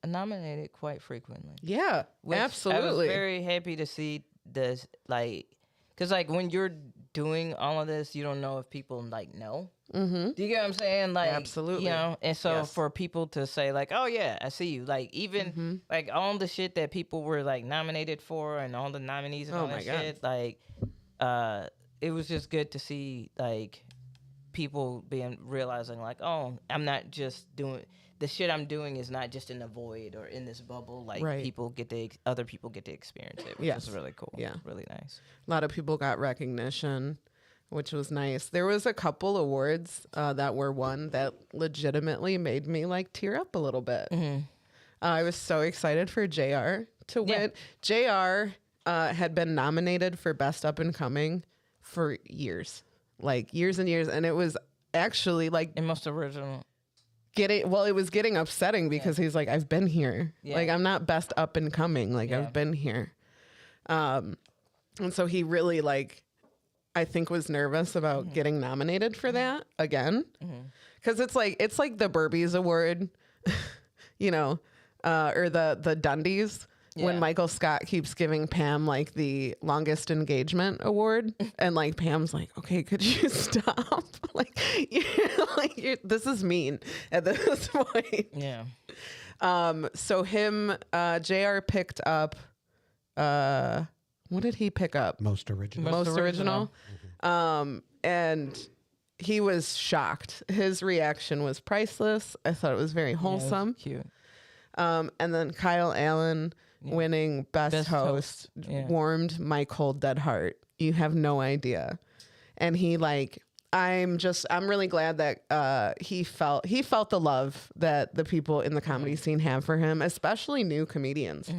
nominated quite frequently. Yeah, Which absolutely. I was very happy to see this, like, because, like, when you're doing all of this, you don't know if people, like, know. Mm-hmm. Do you get what I'm saying? Like, Absolutely. You know, and so Yes. for people to say, like, oh, yeah, I see you. Like, even, like, all the shit that people were, like, nominated for and all the nominees and Oh all my that God. shit, like, it was just good to see, like, people realizing, like, oh, I'm not just doing... The shit I'm doing is not just in the void or in this bubble. Like, Right. other people get to experience it, which Yes. is really cool. Yeah. Really nice. A lot of people got recognition, which was nice. There was a couple awards that were won that legitimately made me like tear up a little bit. I was so excited for JR to win. JR had been nominated for Best Up and Coming for years, like years and years. And it was actually like And most original. it was getting upsetting because he's like, I've been here. Yeah. Like, I'm not best up and coming. Like, Yeah. I've been here. And so he really, like, I think was nervous about getting nominated for that again. Because it's like the Burbies Award, you know, or the Dundies. when Yeah. Michael Scott keeps giving Pam like the longest engagement award, and like Pam's like, "Okay, could you stop? Like, this is mean at this point." Yeah. So him, Jr. picked up. What did he pick up? Most original. Most Most original. And he was shocked. His reaction was priceless. I thought it was very Yeah, it was wholesome. cute. And then Kyle Allen winning best Best host host, yeah. warmed my cold dead heart. You have no idea. And he like, I'm really glad that he felt the love that the people in the comedy scene have for him, especially new comedians.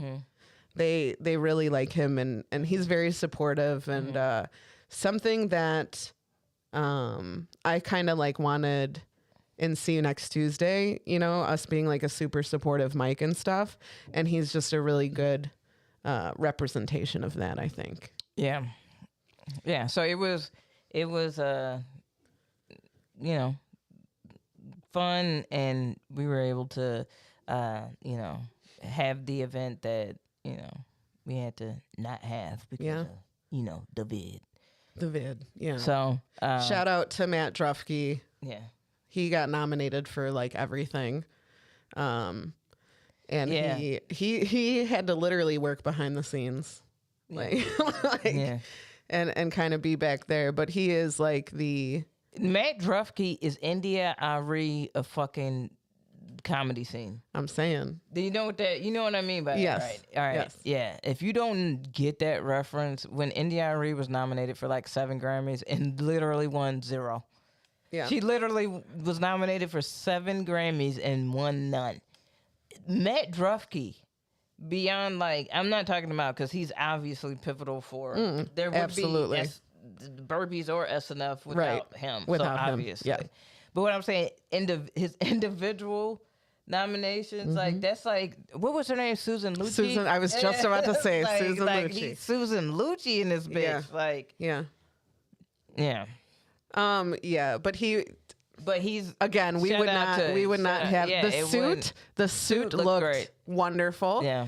They really like him, and he's very supportive, and something that I kind of like wanted in See You Next Tuesday, you know, us being like a super supportive Mike and stuff, and he's just a really good representation of that, I think. Yeah. Yeah. So it was you know, fun, and we were able to you know, have the event that, you know, we had to not have because Yeah. of, you know, the vid. The vid, yeah. So Shout out to Matt Drufke. yeah. He got nominated for like everything. And Yeah. he had to literally work behind the scenes. Like, Yeah. and kind of be back there. But he is like Matt Drufke is India Ari of fucking comedy scene. I'm saying. Do you know what that? You know what I mean by Yes. that, right? All right. Yes. Yeah. If you don't get that reference, when India Ari was nominated for like 7 Grammys and literally won 0. Yeah. She literally was nominated for 7 Grammys and won none. Matt Drufke, beyond like, I'm not talking about because he's obviously pivotal for there would absolutely. be Burpees or SNF without Right. him. Without so him, obviously. yeah. But what I'm saying, his individual nominations, like that's like, what was her name? Susan Lucci. Susan, I was just about to say Susan Lucci. He's Susan Lucci in this bitch. Yeah. Like, Yeah. yeah. Yeah, but he's again, we shout would out not to- we would not shout- have yeah, the it suit. wouldn't- The suit looked looked great. wonderful. Yeah.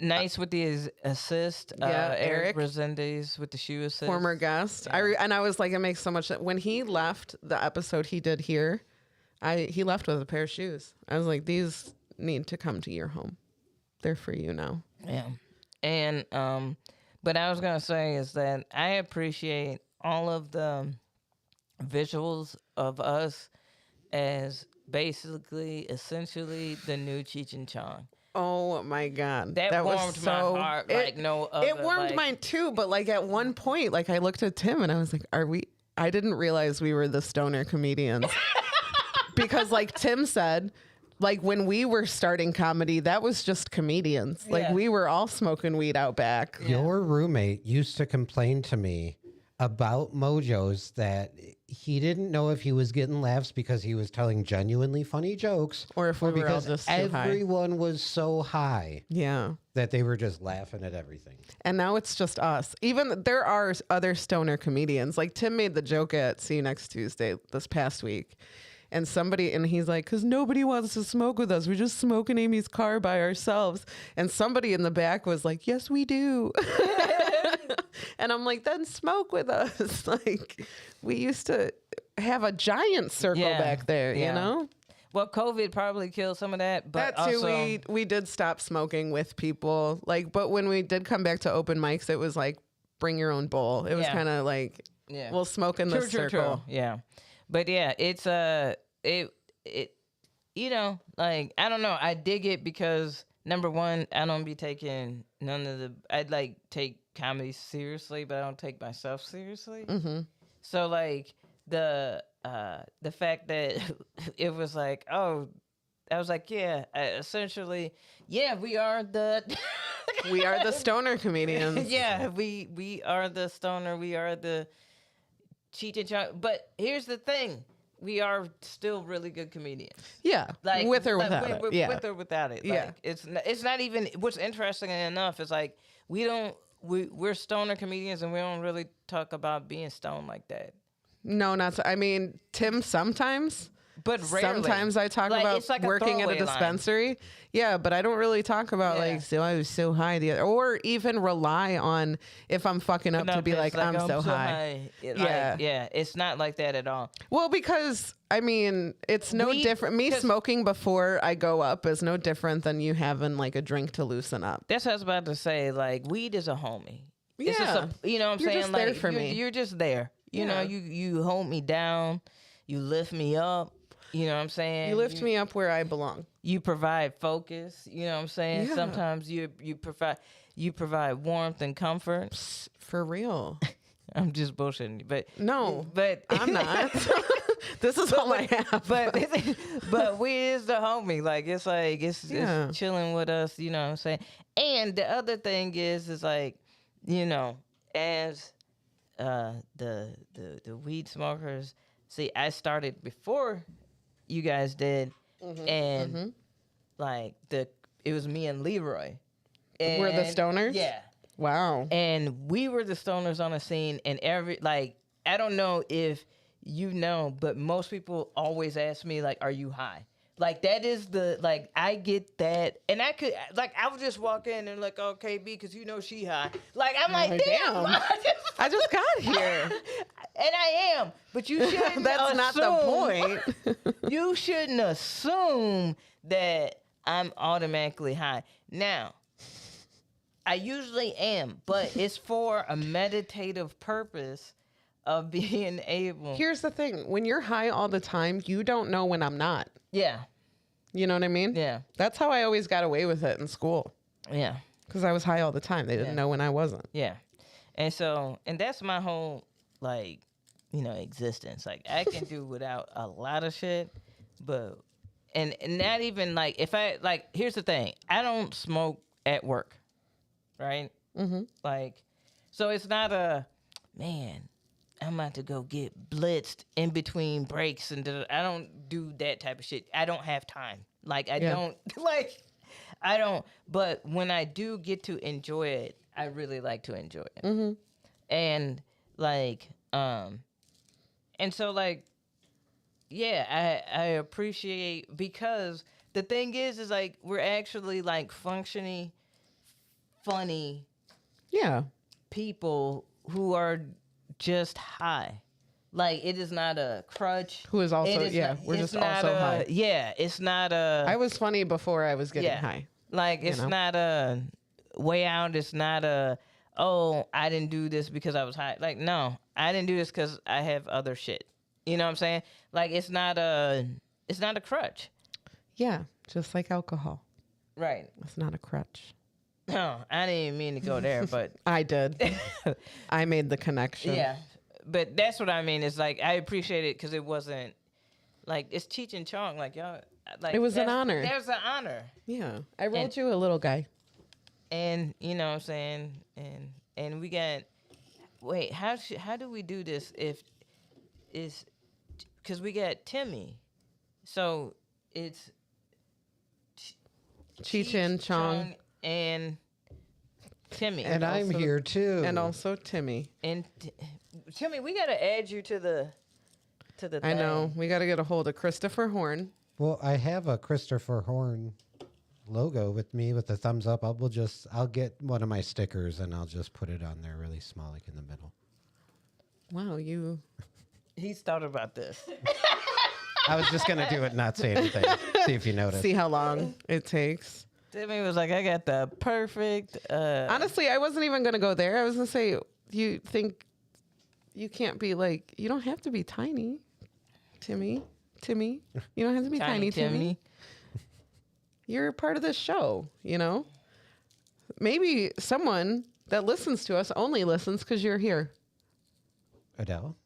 Nice with the assist. Yeah, Eric Eric. Resendez with the shoe assist. Former guest. And I was like, it makes so much sense. When he left the episode he did here, he left with a pair of shoes. I was like, these need to come to your home. They're for you now. Yeah. And but I was gonna say is that I appreciate all of the visuals of us as basically essentially the new Cheech and Chong. Oh my God. That was warmed so, my heart like no other. It warmed like, mine too, but like at one point, like I looked at Tim and I was like, I didn't realize we were the stoner comedians. Because like Tim said, like when we were starting comedy, that was just comedians. Like Yeah. we were all smoking weed out back. Your roommate used to complain to me about Mojo's that he didn't know if he was getting laughs because he was telling genuinely funny jokes Or if we were all because just too high. everyone was so high Yeah. that they were just laughing at everything. And now it's just us. Even there are other stoner comedians. Like Tim made the joke at See You Next Tuesday this past week. And he's like, because nobody wants to smoke with us. We just smoke in Amy's car by ourselves. And somebody in the back was like, yes, we do. And I'm like, then smoke with us. Like, we used to have a giant circle Yeah, back there, yeah. you know? Well, COVID probably killed some of that, but That too, also we did stop smoking with people. Like, but when we did come back to open mics, it was like, bring your own bowl. It was Yeah. kind of like, yeah. we'll smoke in the circle. Yeah, but yeah, it's it you know, like I don't know, I dig it because number one, I don't be taking none of the. I'd like take comedy seriously, but I don't take myself seriously. Mm-hmm. So like the fact that it was like, oh, I was like, yeah, essentially, yeah, we are the. We are the stoner comedians. Yeah, we are the stoner. We are the Cheech and Chong. But here's the thing: we are still really good comedians. Yeah. Like with or like, without it. Yeah. with or without it. Yeah. Like, it's not even. What's interesting enough is like we're stoner comedians and we don't really talk about being stoned like that. No, not so. I mean, Tim sometimes, But rarely. Sometimes I talk Like, about it's like a working at a throwaway line. dispensary. Yeah, but I don't really talk about Yeah. like, so I was so high the other, or even rely on if I'm fucking up No, to be it's like, I'm so high. Yeah. Yeah, it's not like that at all. Well, because I mean, it's no Weed- different. Me 'cause- smoking before I go up is no different than you having like a drink to loosen up. That's what I was about to say. Like, weed is a homie. It's just Yeah. you know what I'm You're saying? just Like, there for you're, me. you're just there. You know, Yeah. you hold me down, you lift me up. You know what I'm saying? You lift me up where I belong. You provide focus. You know what I'm saying? Yeah. Sometimes you provide warmth and comfort. For real. I'm just bullshitting you, but No, but I'm not. This is all I have. but weed is the homie. Like it's Yeah. it's chilling with us. You know what I'm saying? And the other thing is like, you know, as the weed smokers. See, I started before you guys did, and like it was me and Leroy. We're the And- stoners? Yeah. Wow. And we were the stoners on the scene, and I don't know if you know, but most people always ask me like, "Are you high?" Like that is I get that, and I would just walk in and like, "Okay, B, because you know she high." Like I'm like, Damn. damn. I just got here. And I am, but you shouldn't. That's not the assume- point. You shouldn't assume that I'm automatically high. Now, I usually am, but it's for a meditative purpose of being able. Here's the thing. When you're high all the time, you don't know when I'm not. Yeah, You know what I mean? yeah, That's how I always got away with it in school. yeah, Because I was high all the time. They didn't Yeah. know when I wasn't. yeah. And that's my whole existence. Like I can do without a lot of shit, but and not even like if I like. Here's the thing. I don't smoke at work, right? Mm-hmm. Like, so it's not a man. I'm about to go get blitzed in between breaks, and I don't do that type of shit. I don't have time. Like I Yeah. don't like. I don't. But when I do get to enjoy it, I really like to enjoy it. Mm-hmm. And like, and so like, yeah, I appreciate because the thing is like we're actually like functioning, funny Yeah. people who are just high. Like it is not a crutch. Who is also, It is yeah, not- we're it's just not also a- high. Yeah, it's not a. I was funny before I was getting Yeah. high. Like it's know? not a way out. It's not a I didn't do this because I was high. Like no, I didn't do this because I have other shit. You know what I'm saying? Like it's not a crutch. Yeah. Just like alcohol. Right. It's not a crutch. No, I didn't even mean to go there, but I did. I made the connection. yeah. But that's what I mean. It's like I appreciate it because it wasn't like it's Cheech and Chong. Like y'all, like It was an that's- honor. There's an honor. Yeah. I rolled you a little guy. And you know what I'm saying, and we got. Wait, how do we do this? If is because we got Timmy, so it's Cheech and Chong. and Timmy, And I'm also- here too. And also Timmy. and Timmy. We gotta add you to the I know. thing. We got to get a hold of Christopher Horn. Well, I have a Christopher Horn logo with me with the thumbs up. I'll get one of my stickers and I'll just put it on there really small, like in the middle. Wow, you. He's thought about this. I was just gonna do it, and not say anything. See if you notice. See how long it takes. Timmy was like, I got the perfect. Honestly, I wasn't even going to go there. I was going to say, you think you can't be like, you don't have to be tiny, Timmy. You don't have to be tiny, Timmy. You're a part of this show, you know? Maybe someone that listens to us only listens because you're here. Adele.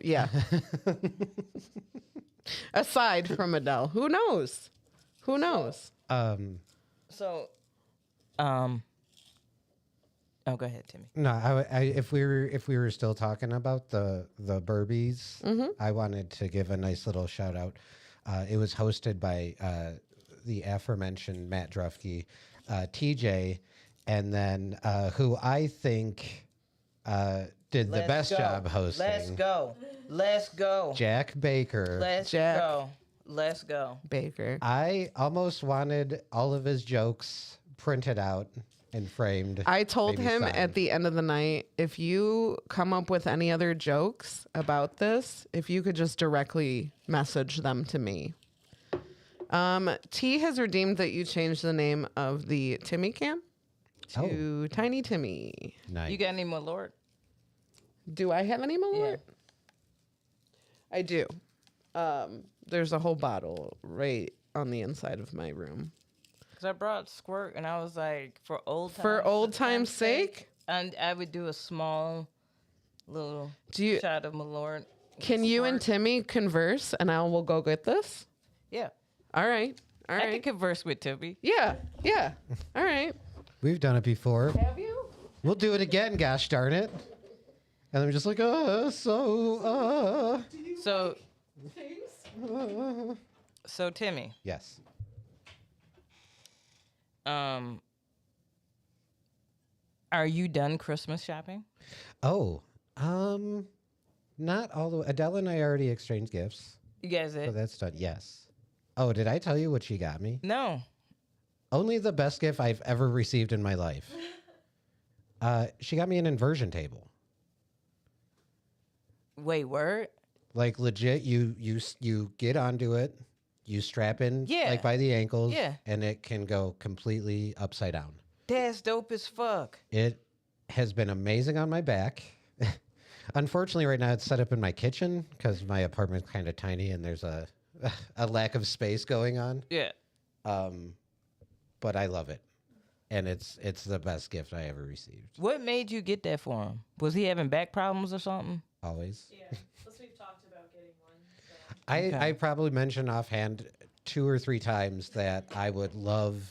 Yeah. Aside from Adele. Who knows? Who knows? So, oh, go ahead, Timmy. No, if we were still talking about the Burbies, I wanted to give a nice little shout out. It was hosted by the aforementioned Matt Drufke, TJ, and then who I think did the Let's best go. job hosting. Let's go. Let's go. Jack Baker. Let's Jack. go. Let's go. Baker. I almost wanted all of his jokes printed out and framed. I told maybe him signed. at the end of the night, if you come up with any other jokes about this, if you could just directly message them to me. T has redeemed that you changed the name of the Timmy can to Tiny Timmy. Nice. You got any more, Lord? Do I have any more? Yeah. I do. There's a whole bottle right on the inside of my room. Because I brought Squirt, and I was like, for old time's sake? and I would do a small little Do you? shot of Malort. Can you and Squirt. Timmy converse, and I will go get this? Yeah. All right. All I can right. converse with Timmy. Yeah. Yeah. All right. We've done it before. Have you? We'll do it again, gosh darn it. And I'm just like, So Timmy, yes. are you done Christmas shopping? Oh, not all the way. Adele and I already exchanged gifts, You guys so did? that's done. Yes. Oh, did I tell you what she got me? No. Only the best gift I've ever received in my life. She got me an inversion table. Wait, word? Like legit, you get onto it, you strap in Yeah. like by the ankles, Yeah. and it can go completely upside down. That's dope as fuck. It has been amazing on my back. Unfortunately, right now it's set up in my kitchen because my apartment's kind of tiny and there's a lack of space going on. Yeah. But I love it, and it's the best gift I ever received. What made you get that for him? Was he having back problems or something? Always. Yeah, plus we've talked about getting one. So. Okay. I probably mentioned offhand 2 or 3 times that I would love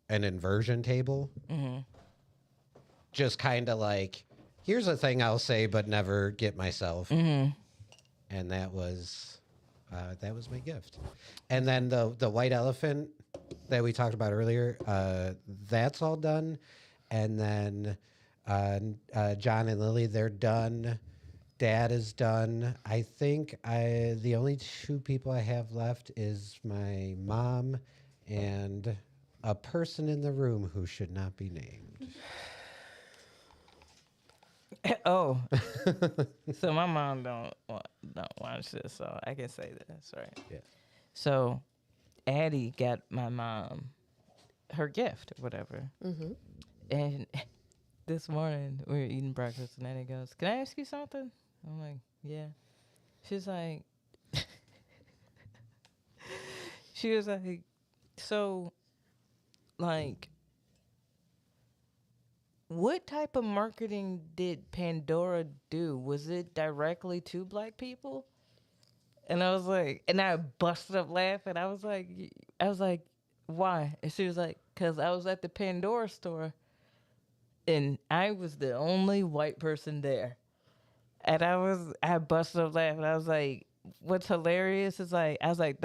an inversion table. Mm-hmm. Just kind of like, here's a thing I'll say but never get myself. Mm-hmm. And that was my gift. And then the white elephant that we talked about earlier, that's all done. And then John and Lily, they're done. Dad is done. I think the only 2 people I have left is my mom and a person in the room who should not be named. Oh. So my mom don't watch this, so I can say this, right? Yeah. So Addie got my mom her gift, whatever. Mm-hmm. And this morning we were eating breakfast, and Addie goes, "Can I ask you something?" I'm like, "Yeah." She's like, she was like, "So, like, what type of marketing did Pandora do? Was it directly to Black people?" And I was like, and I busted up laughing. I was like, "Why?" And she was like, "'Cause I was at the Pandora store, and I was the only white person there." And I busted up laughing. I was like, "What's hilarious is like," I was like,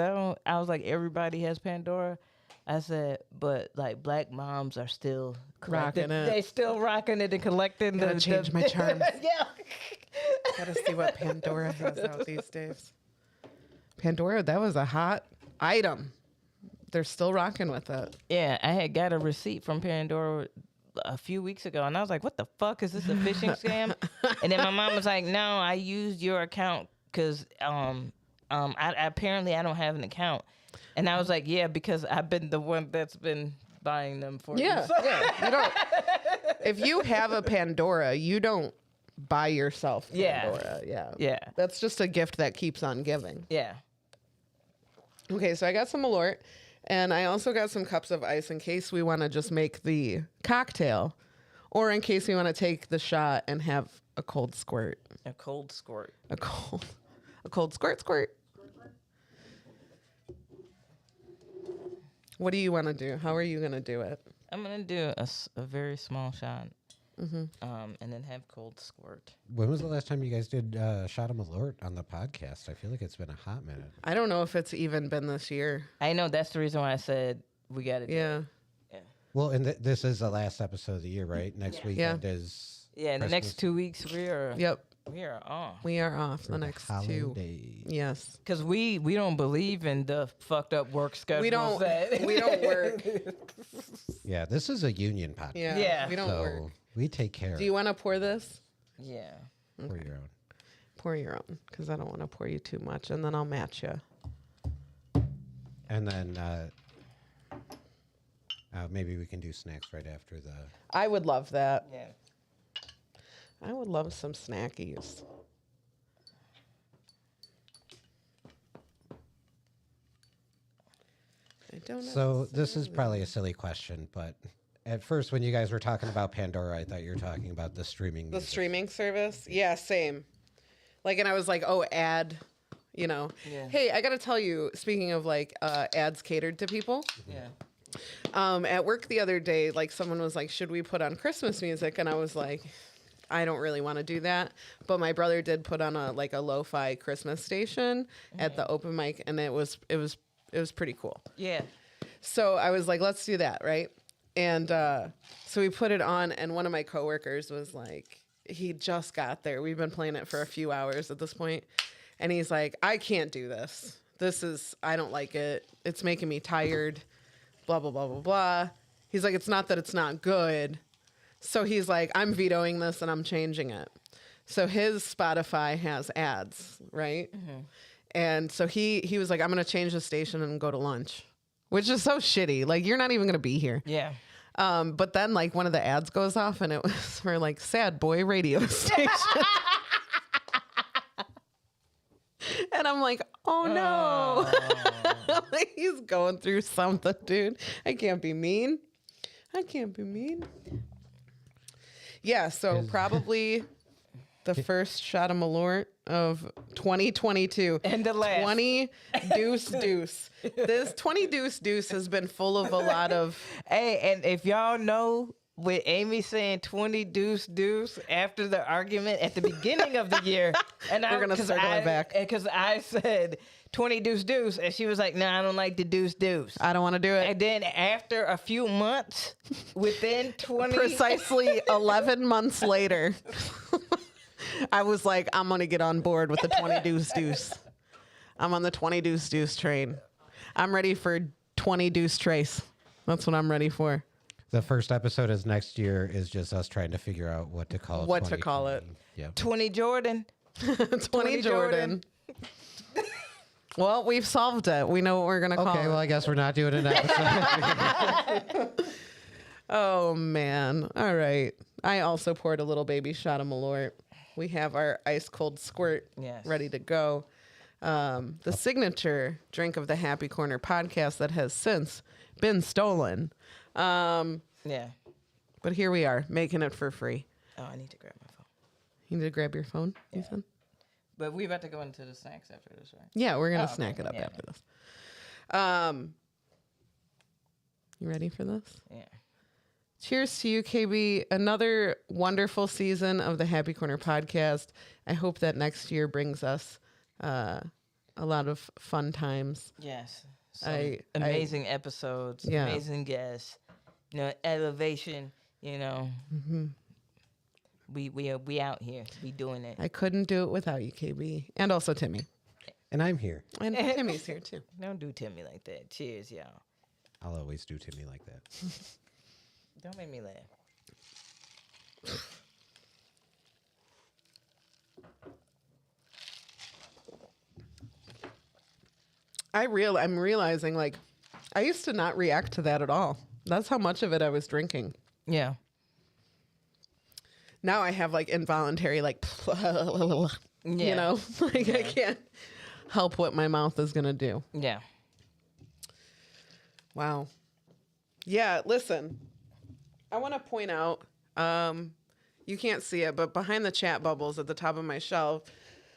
"Everybody has Pandora." I said, "But like Black moms are still Rocking it. They still rocking it and collecting Gotta change my charms. Yeah. Gotta see what Pandora has out these days. Pandora, that was a hot item. They're still rocking with it. Yeah, I had got a receipt from Pandora a few weeks ago, and I was like, "What the fuck is this, a phishing scam?" And then my mom was like, "No, I used your account because apparently I don't have an account." And I was like, "Yeah, because I've been the one that's been buying them for you." Yeah, yeah. You don't. If you have a Pandora, you don't buy yourself Yeah. Pandora. Yeah. Yeah. That's just a gift that keeps on giving. Yeah. Okay, so I got some Malort, and I also got some cups of ice in case we want to just make the cocktail, or in case we want to take the shot and have a cold squirt. A cold squirt. A cold squirt. What do you want to do? How are you going to do it? I'm gonna do a very small shot, and then have cold squirt. When was the last time you guys did Shot of Malort on the podcast? I feel like it's been a hot minute. I don't know if it's even been this year. I know that's the reason why I said we got to do Yeah. it. Well, and this is the last episode of the year, right? Next weekend is Yeah, in the Christmas. next 2 weeks we are off. We are off the next 2. Holidays. Yes. Cause we don't believe in the fucked up work schedule. We don't work. Yeah, this is a union podcast. Yeah. Yeah. We don't so work. we take care Do you want to pour this? Yeah. for your own. Pour your own, because I don't want to pour you too much, and then I'll match you. And then maybe we can do snacks right after the. I would love that. Yeah. I would love some snackies. I don't know. So this is probably a silly question, but at first when you guys were talking about Pandora, I thought you were talking about the streaming. The music. streaming service? Yeah, same. Like, and I was like, oh, ad, you know. Yeah. Hey, I got to tell you, speaking of like ads catered to people, Yeah. at work the other day, like someone was like, should we put on Christmas music? And I was like, I don't really want to do that. But my brother did put on a lo-fi Christmas station at the open mic, and it was pretty cool. Yeah. So I was like, let's do that, right? And so we put it on, and one of my coworkers was like, he just got there. We've been playing it for a few hours at this point, and he's like, I can't do this. I don't like it. It's making me tired, blah, blah, blah, blah, blah. He's like, it's not that it's not good. So he's like, I'm vetoing this and I'm changing it. So his Spotify has ads, right? Mm-hmm. And so he was like, I'm going to change the station and go to lunch, which is so shitty. Like, you're not even going to be here. Yeah. But then like one of the ads goes off and it was for like Sad Boy radio station. And I'm like, oh no. Like, he's going through something, dude. I can't be mean. Yeah, so probably the first shot of Malort of 2022. And the last. 20 deuce. This 20 deuce has been full of a lot of... Hey, and if y'all know, with Aimee saying 20 deuce after the argument at the beginning of the year, and We're gonna circle it back. Because I said 20 deuce, and she was like, "No, I don't like the deuce." I don't want to do it. And then after a few months, within 20, Precisely 11 months later, I was like, I'm going to get on board with the 20 deuce. I'm on the 20 deuce train. I'm ready for 20 deuce trace. That's what I'm ready for. The first episode is next year is just us trying to figure out what to call it. What to call it. Yeah. 20 Jordan. 20 Jordan. Well, we've solved it. We know what we're going to call Okay, it. well, I guess we're not doing an episode. Oh, man. All right. I also poured a little baby shot of Malort. We have our ice cold squirt ready to go. The signature drink of the Happy Corner podcast that has since been stolen. Yeah. But here we are, making it for free. Oh, I need to grab my phone. You need to grab your phone, Ethan? But we about to go into the snacks after this, right? Yeah, we're going to Oh, snack okay. it up Yeah. after this. You ready for this? Yeah. Cheers to you, KB. Another wonderful season of the Happy Corner podcast. I hope that next year brings us a lot of fun times. Yes. Amazing episodes, Yeah. amazing guests, elevation, We out here. We doing it. I couldn't do it without you, KB. And also Timmy. And I'm here. And Timmy's here too. Don't do Timmy like that. Cheers, y'all. I'll always do Timmy like that. Don't make me laugh. I'm realizing, like, I used to not react to that at all. That's how much of it I was drinking. Yeah. Now I have like involuntary, like, Yeah. like I can't help what my mouth is gonna do. Yeah. Wow. Yeah, listen, I want to point out, you can't see it, but behind the chat bubbles at the top of my shelf,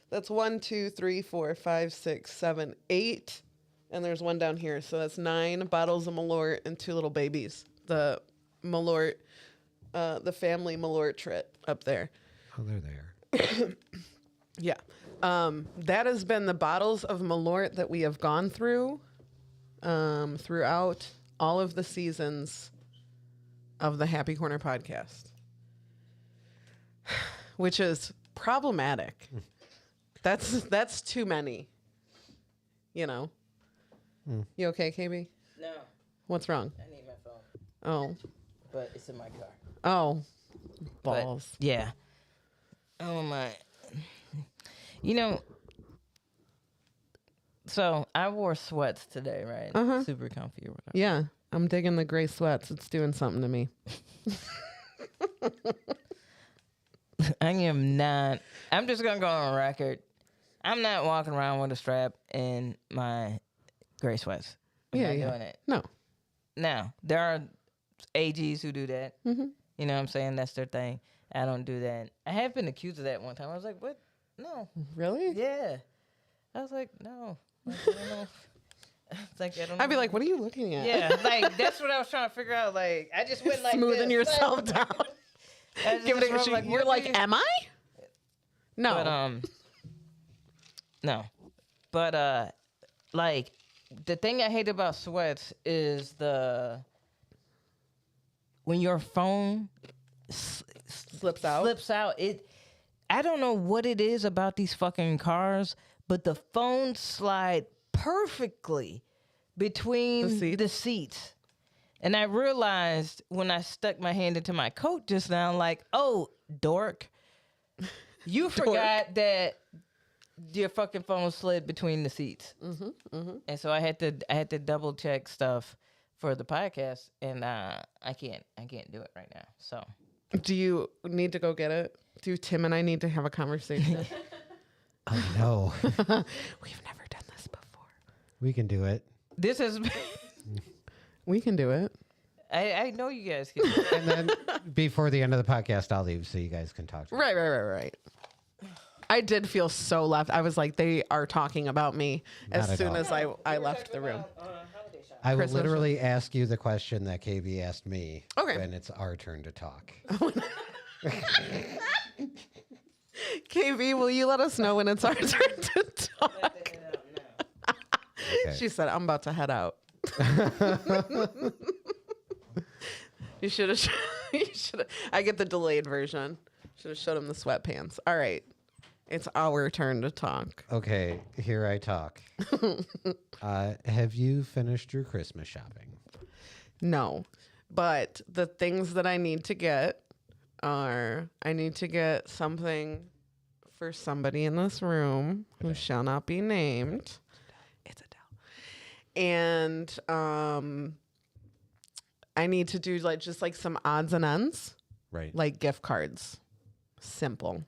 that's 1, 2, 3, 4, 5, 6, 7, 8. And there's one down here. So that's 9 bottles of Malort and 2 little babies. The Malort, the family Malort trit up there. Oh, they're there. Yeah. That has been the bottles of Malort that we have gone through throughout all of the seasons of the Happy Corner podcast. which is problematic. That's too many. You know. You okay, KB? No, What's wrong? I need my phone, Oh. but it's in my car. Oh. But, Balls. yeah. Oh my. You know. So I wore sweats today, right? Super comfy or whatever. Yeah. I'm digging the gray sweats. It's doing something to me. I am not. I'm just gonna go on record. I'm not walking around with a strap in my gray sweats. I'm not doing it. No. Now there are AGs who do that. Mm-hmm. You know what I'm saying? That's their thing. I don't do that. I have been accused of that one time. I was like, what? No. Really? Yeah. I was like, no. Like, I don't know. It's like, I don't know. I'd be like, what are you looking at? Yeah, like that's what I was trying to figure out. Like I just went like Smoothing this. yourself down. I just Give it a wrote, like, you're what like, do you- am I? No. But no. But like the thing I hate about sweats is when your phone Slips out. slips out. I don't know what it is about these fucking cars, but the phones slide perfectly between The the seats. And I realized when I stuck my hand into my coat just now, like, oh, dork, you forgot that your fucking phone slid between the seats. And so I had to double check stuff for the podcast, and I can't do it right now. So Do you need to go get it? Do Tim and I need to have a conversation? Oh no. We've never done this before. We can do it. this has been, We can do it. I know you guys can. Do it. And then before the end of the podcast, I'll leave so you guys can talk. Right. I did feel so left. I was like, they are talking about me Not as at soon all. as I left the room. I will Christmas literally ask you the question that KB asked me Okay. when it's our turn to talk. KB, will you let us know when it's our turn to talk? Okay. She said, I'm about to head out. You should have. I get the delayed version. Should have showed him the sweatpants. All right. It's our turn to talk. Okay, here I talk. Have you finished your Christmas shopping? No. But the things that I need to get are I need to get something for somebody in this room who shall not be named. It's Adele. And I need to do just some odds and ends, Right. like gift cards. Simple.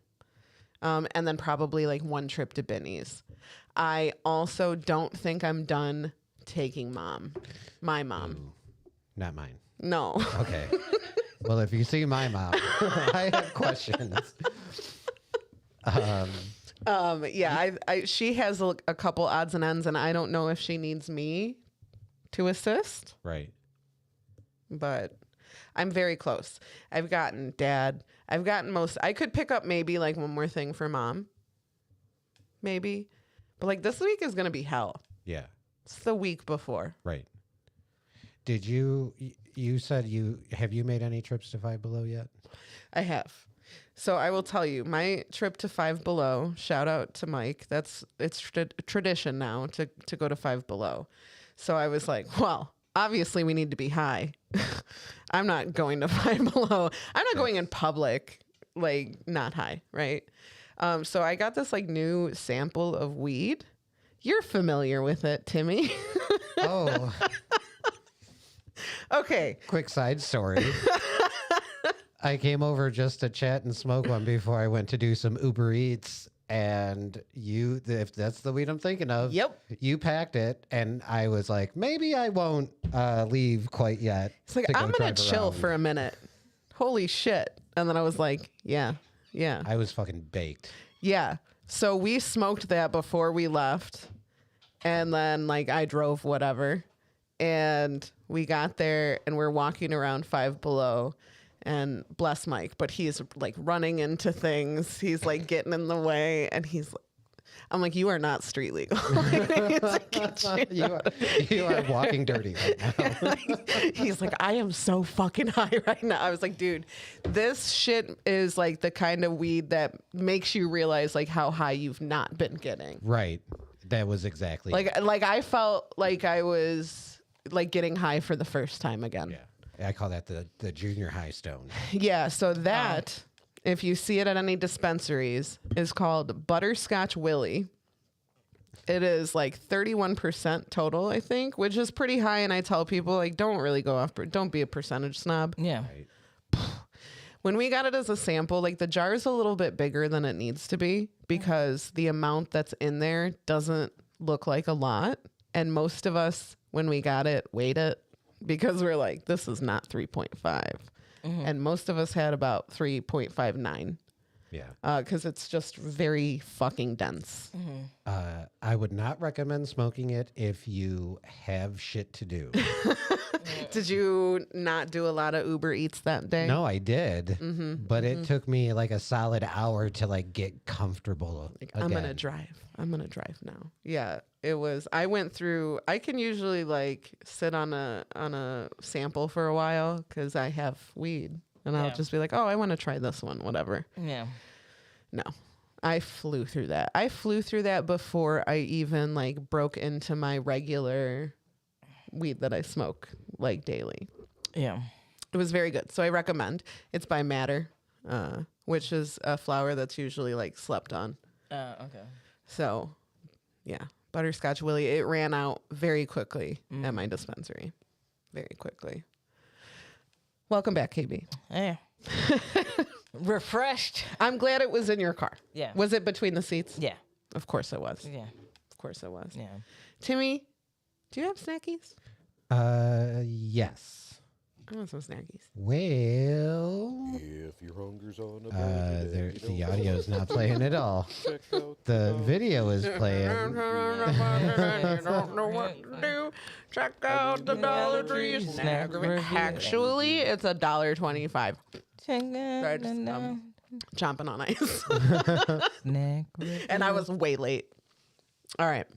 And then probably one trip to Binny's. I also don't think I'm done taking my mom. Ooh, not mine. No. Okay. Well, if you see my mom, I have questions. Yeah, she has a couple odds and ends, and I don't know if she needs me to assist, Right. but I'm very close. I've gotten dad. I've gotten most. I could pick up maybe one more thing for mom. Maybe. But this week is going to be hell. Yeah. It's the week before. Right. Did you said have you made any trips to Five Below yet? I have. So I will tell you, my trip to Five Below, shout out to Mike. It's tradition now to go to Five Below. So I was like, well, obviously we need to be high. I'm not going to Five Below. I'm not going in public, not high, right? So I got this new sample of weed. You're familiar with it, Timmy. Oh, Okay. quick side story. I came over just to chat and smoke one before I went to do some Uber Eats. And if that's the weed I'm thinking of, Yep. You packed it, and I was like, maybe I won't leave quite yet. It's like, to go I'm going drive to chill around. for a minute. Holy shit. And then I was like, yeah. I was fucking baked. Yeah. So we smoked that before we left. And then I drove whatever. And we got there and we're walking around Five Below. And bless Mike, but he's running into things. He's getting in the way. And he's I'm like, you are not street legal. It's like, get you- you are walking dirty right now. He's like, I am so fucking high right now. I was like, dude, this shit is like the kind of weed that makes you realize like how high you've not been getting. Right. That was exactly Like I felt like I was like getting high for the first time again. Yeah. I call that the junior high stone. Yeah, so that, if you see it at any dispensaries, is called Butterscotch Willie. It is like 31% total, I think, which is pretty high. And I tell people, like, don't really go off, don't be a percentage snob. Yeah. Right. When we got it as a sample, like the jar is a little bit bigger than it needs to be because the amount that's in there doesn't look like a lot. And most of us, when we got it, weighed it because we're like, this is not 3.5. And most of us had about 3.59 Yeah. because it's just very fucking dense. I would not recommend smoking it if you have shit to do. Did you not do a lot of Uber Eats that day? No, I did, but it took me like a solid hour to like get comfortable. I'm gonna again. drive. I'm gonna drive now. Yeah, it was. I went through. I can usually like sit on a sample for a while because I have weed, and I'll Yeah. just be like, oh, I want to try this one, whatever. Yeah. No, I flew through that. I flew through that before I even like broke into my regular weed that I smoke like daily. Yeah. It was very good. So I recommend. It's by Matter, which is a flower that's usually like slept on. Okay. So, yeah, Butterscotch Willie. It ran out very quickly at my dispensary. Very quickly. Welcome back, KB. Yeah. Refreshed. I'm glad it was in your car. Yeah. Was it between the seats? Yeah. Of course it was. Yeah. Of course it was. Yeah. Timmy, do you have snackies? Yes. I want some snackies. Well, If your hunger's on a the audio is not playing at all. check out The video is playing. You don't know what to do. Check out the Dollar Tree snack. Actually, it's $1.25. I just, chomping on ice. Snack. And I was way late. All right.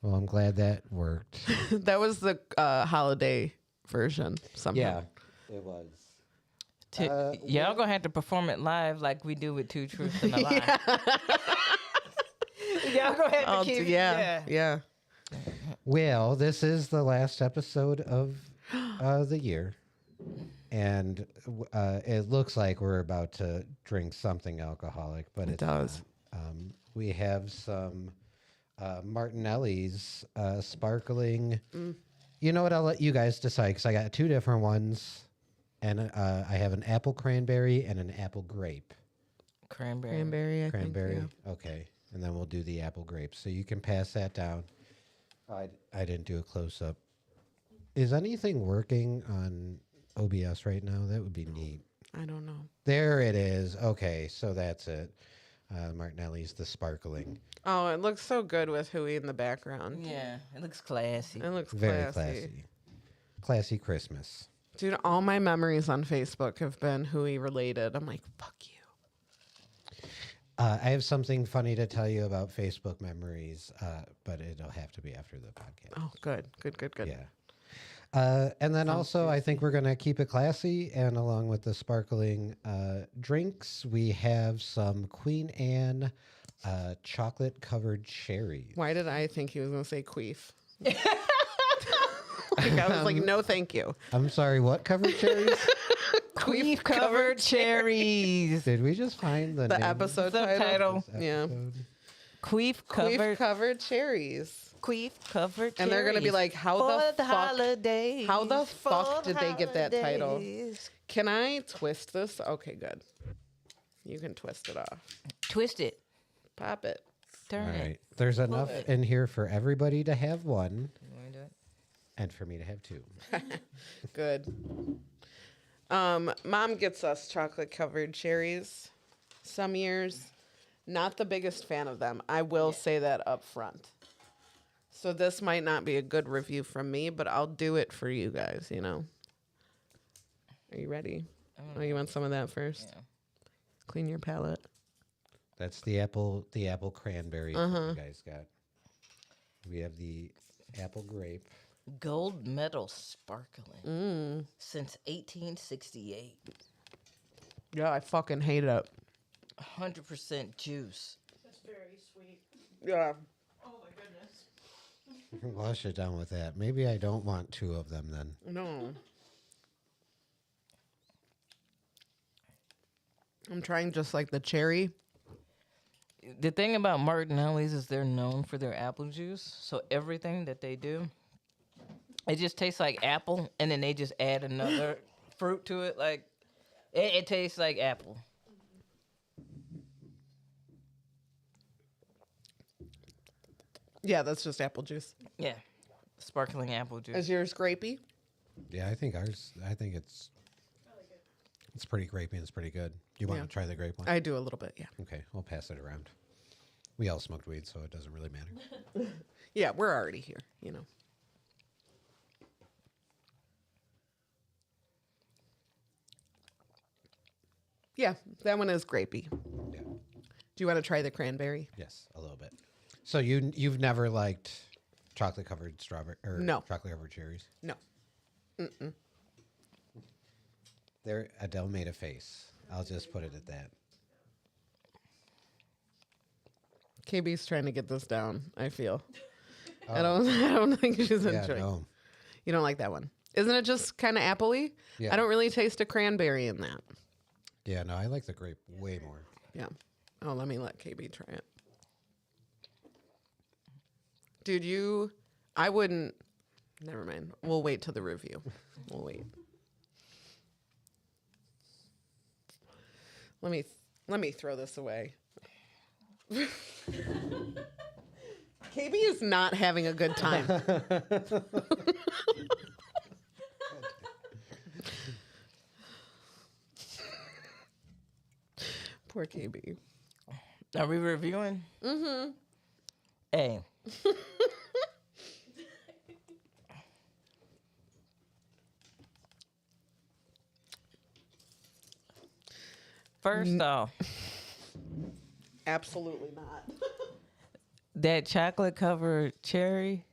Well, I'm glad that worked. That was the holiday version somehow. it was. Y'all gonna have to perform it live like we do with Two Truths and a Lie. Y'all gonna have to keep Yeah. Well, this is the last episode of the year. And it looks like we're about to drink something alcoholic, but it does. We have some Martinelli's sparkling. You know what? I'll let you guys decide because I got two different ones. And I have an apple cranberry and an apple grape. Cranberry. Cranberry, I Cranberry. think. Okay. And then we'll do the apple grape. So you can pass that down. I didn't do a close up. Is anything working on OBS right now? That would be neat. Yeah. I don't know. There it is. Okay, so that's it. Martinelli's the sparkling. Oh, it looks so good with Huey in the background. Yeah, it looks classy. It looks Very classy. classy. Classy Christmas. Dude, all my memories on Facebook have been Huey related. I'm like, fuck you. I have something funny to tell you about Facebook memories, but it'll have to be after the podcast. Oh, good. Good. Yeah. And then also, I think we're going to keep it classy. And along with the sparkling drinks, we have some Queen Anne chocolate covered cherries. Why did I think he was going to say queef? I was like, no, thank you. I'm sorry, what covered cherries? Queef covered cherries. Did we just find the The name episode Subtitle. of this Yeah. episode? Queef Queef covered. covered cherries. Queef covered. And they're gonna be cherries like, how for the fuck- holidays. how the for fuck did they get that title? holidays. Can I twist this? Okay, good. You can twist it off. Twist it. Pop it. Turn All it. right. There's enough it. in here for everybody to have one You wanna do it? and for me to have two. Good. Mom gets us chocolate covered cherries some years. Not the biggest fan of them. I will say that up front. So this might not be a good review from me, but I'll do it for you guys, you know. Are you ready? Oh, you want some of that first? Yeah. Clean your palate. That's the apple cranberry that you guys got. We have the apple grape. Gold medal sparkling since 1868. Yeah, I fucking hate it. 100% juice. That's very sweet. Yeah. Oh my goodness. Wash it down with that. Maybe I don't want 2 of them then. No. I'm trying just like the cherry. The thing about Martinelli's is they're known for their apple juice. So everything that they do, it just tastes like apple, and then they just add another fruit to it. Like it tastes like apple. Yeah, that's just apple juice. Yeah, sparkling apple juice. Is yours grapey? Yeah, I think it's it's pretty grapey and it's pretty good. Do you want Yeah. to try the grape one? I do a little bit, yeah. Okay, we'll pass it around. We all smoked weed, so it doesn't really matter. Yeah, we're already here, you know. Yeah, that one is grapey. Yeah. Do you want to try the cranberry? Yes, a little bit. So you've never liked chocolate covered strawberry or No. chocolate covered cherries? No. There, Adele made a face. I'll just put it at that. KB's trying to get this down, I feel. I don't think she's Yeah, enjoying. no. You don't like that one. Isn't it just kind of appley? Yeah. I don't really taste a cranberry in that. Yeah, no, I like the grape way more. Yeah. Oh, let me let KB try it. Dude, I wouldn't. Never mind. We'll wait till the review. We'll wait. Let me throw this away. KB is not having a good time. Poor KB. Are we reviewing? Mm-hmm. Hey. First off, Absolutely not. that chocolate covered cherry,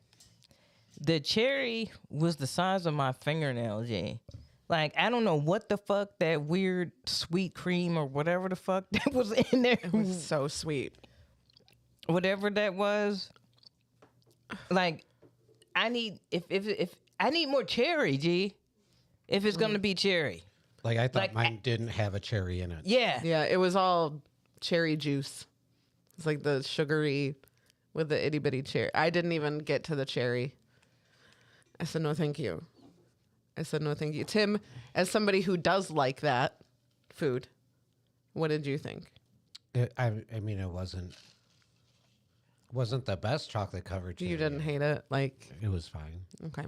the cherry was the size of my fingernail, G. Like, I don't know what the fuck that weird sweet cream or whatever the fuck that was in there. It was so sweet. Whatever that was. Like, I need if I need more cherry, G. If it's gonna be cherry. Like I thought Like, mine didn't have a cherry in it. Yeah. Yeah, it was all cherry juice. It's like the sugary with the itty bitty cherry. I didn't even get to the cherry. I said no, thank you. Tim, as somebody who does like that food, what did you think? I mean, it wasn't the best chocolate covered cherry. You didn't hate it, like It was fine. okay.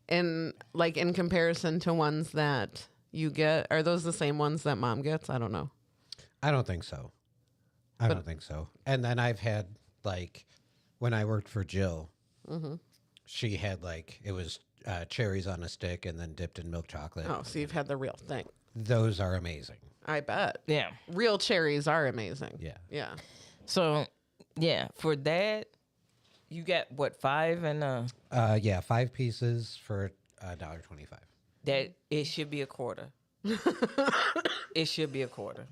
And like in comparison to ones that you get, are those the same ones that Mom gets? I don't know. I don't think so. I don't think so. And then I've had like when I worked for Jill, she had like it was cherries on a stick and then dipped in milk chocolate. Oh, so you've had the real thing. Those are amazing. I bet. Yeah. Real cherries are amazing. Yeah. Yeah. So, yeah, for that, you got what, 5 and Yeah, 5 pieces for $1.25. that it should be a quarter. It should be a quarter.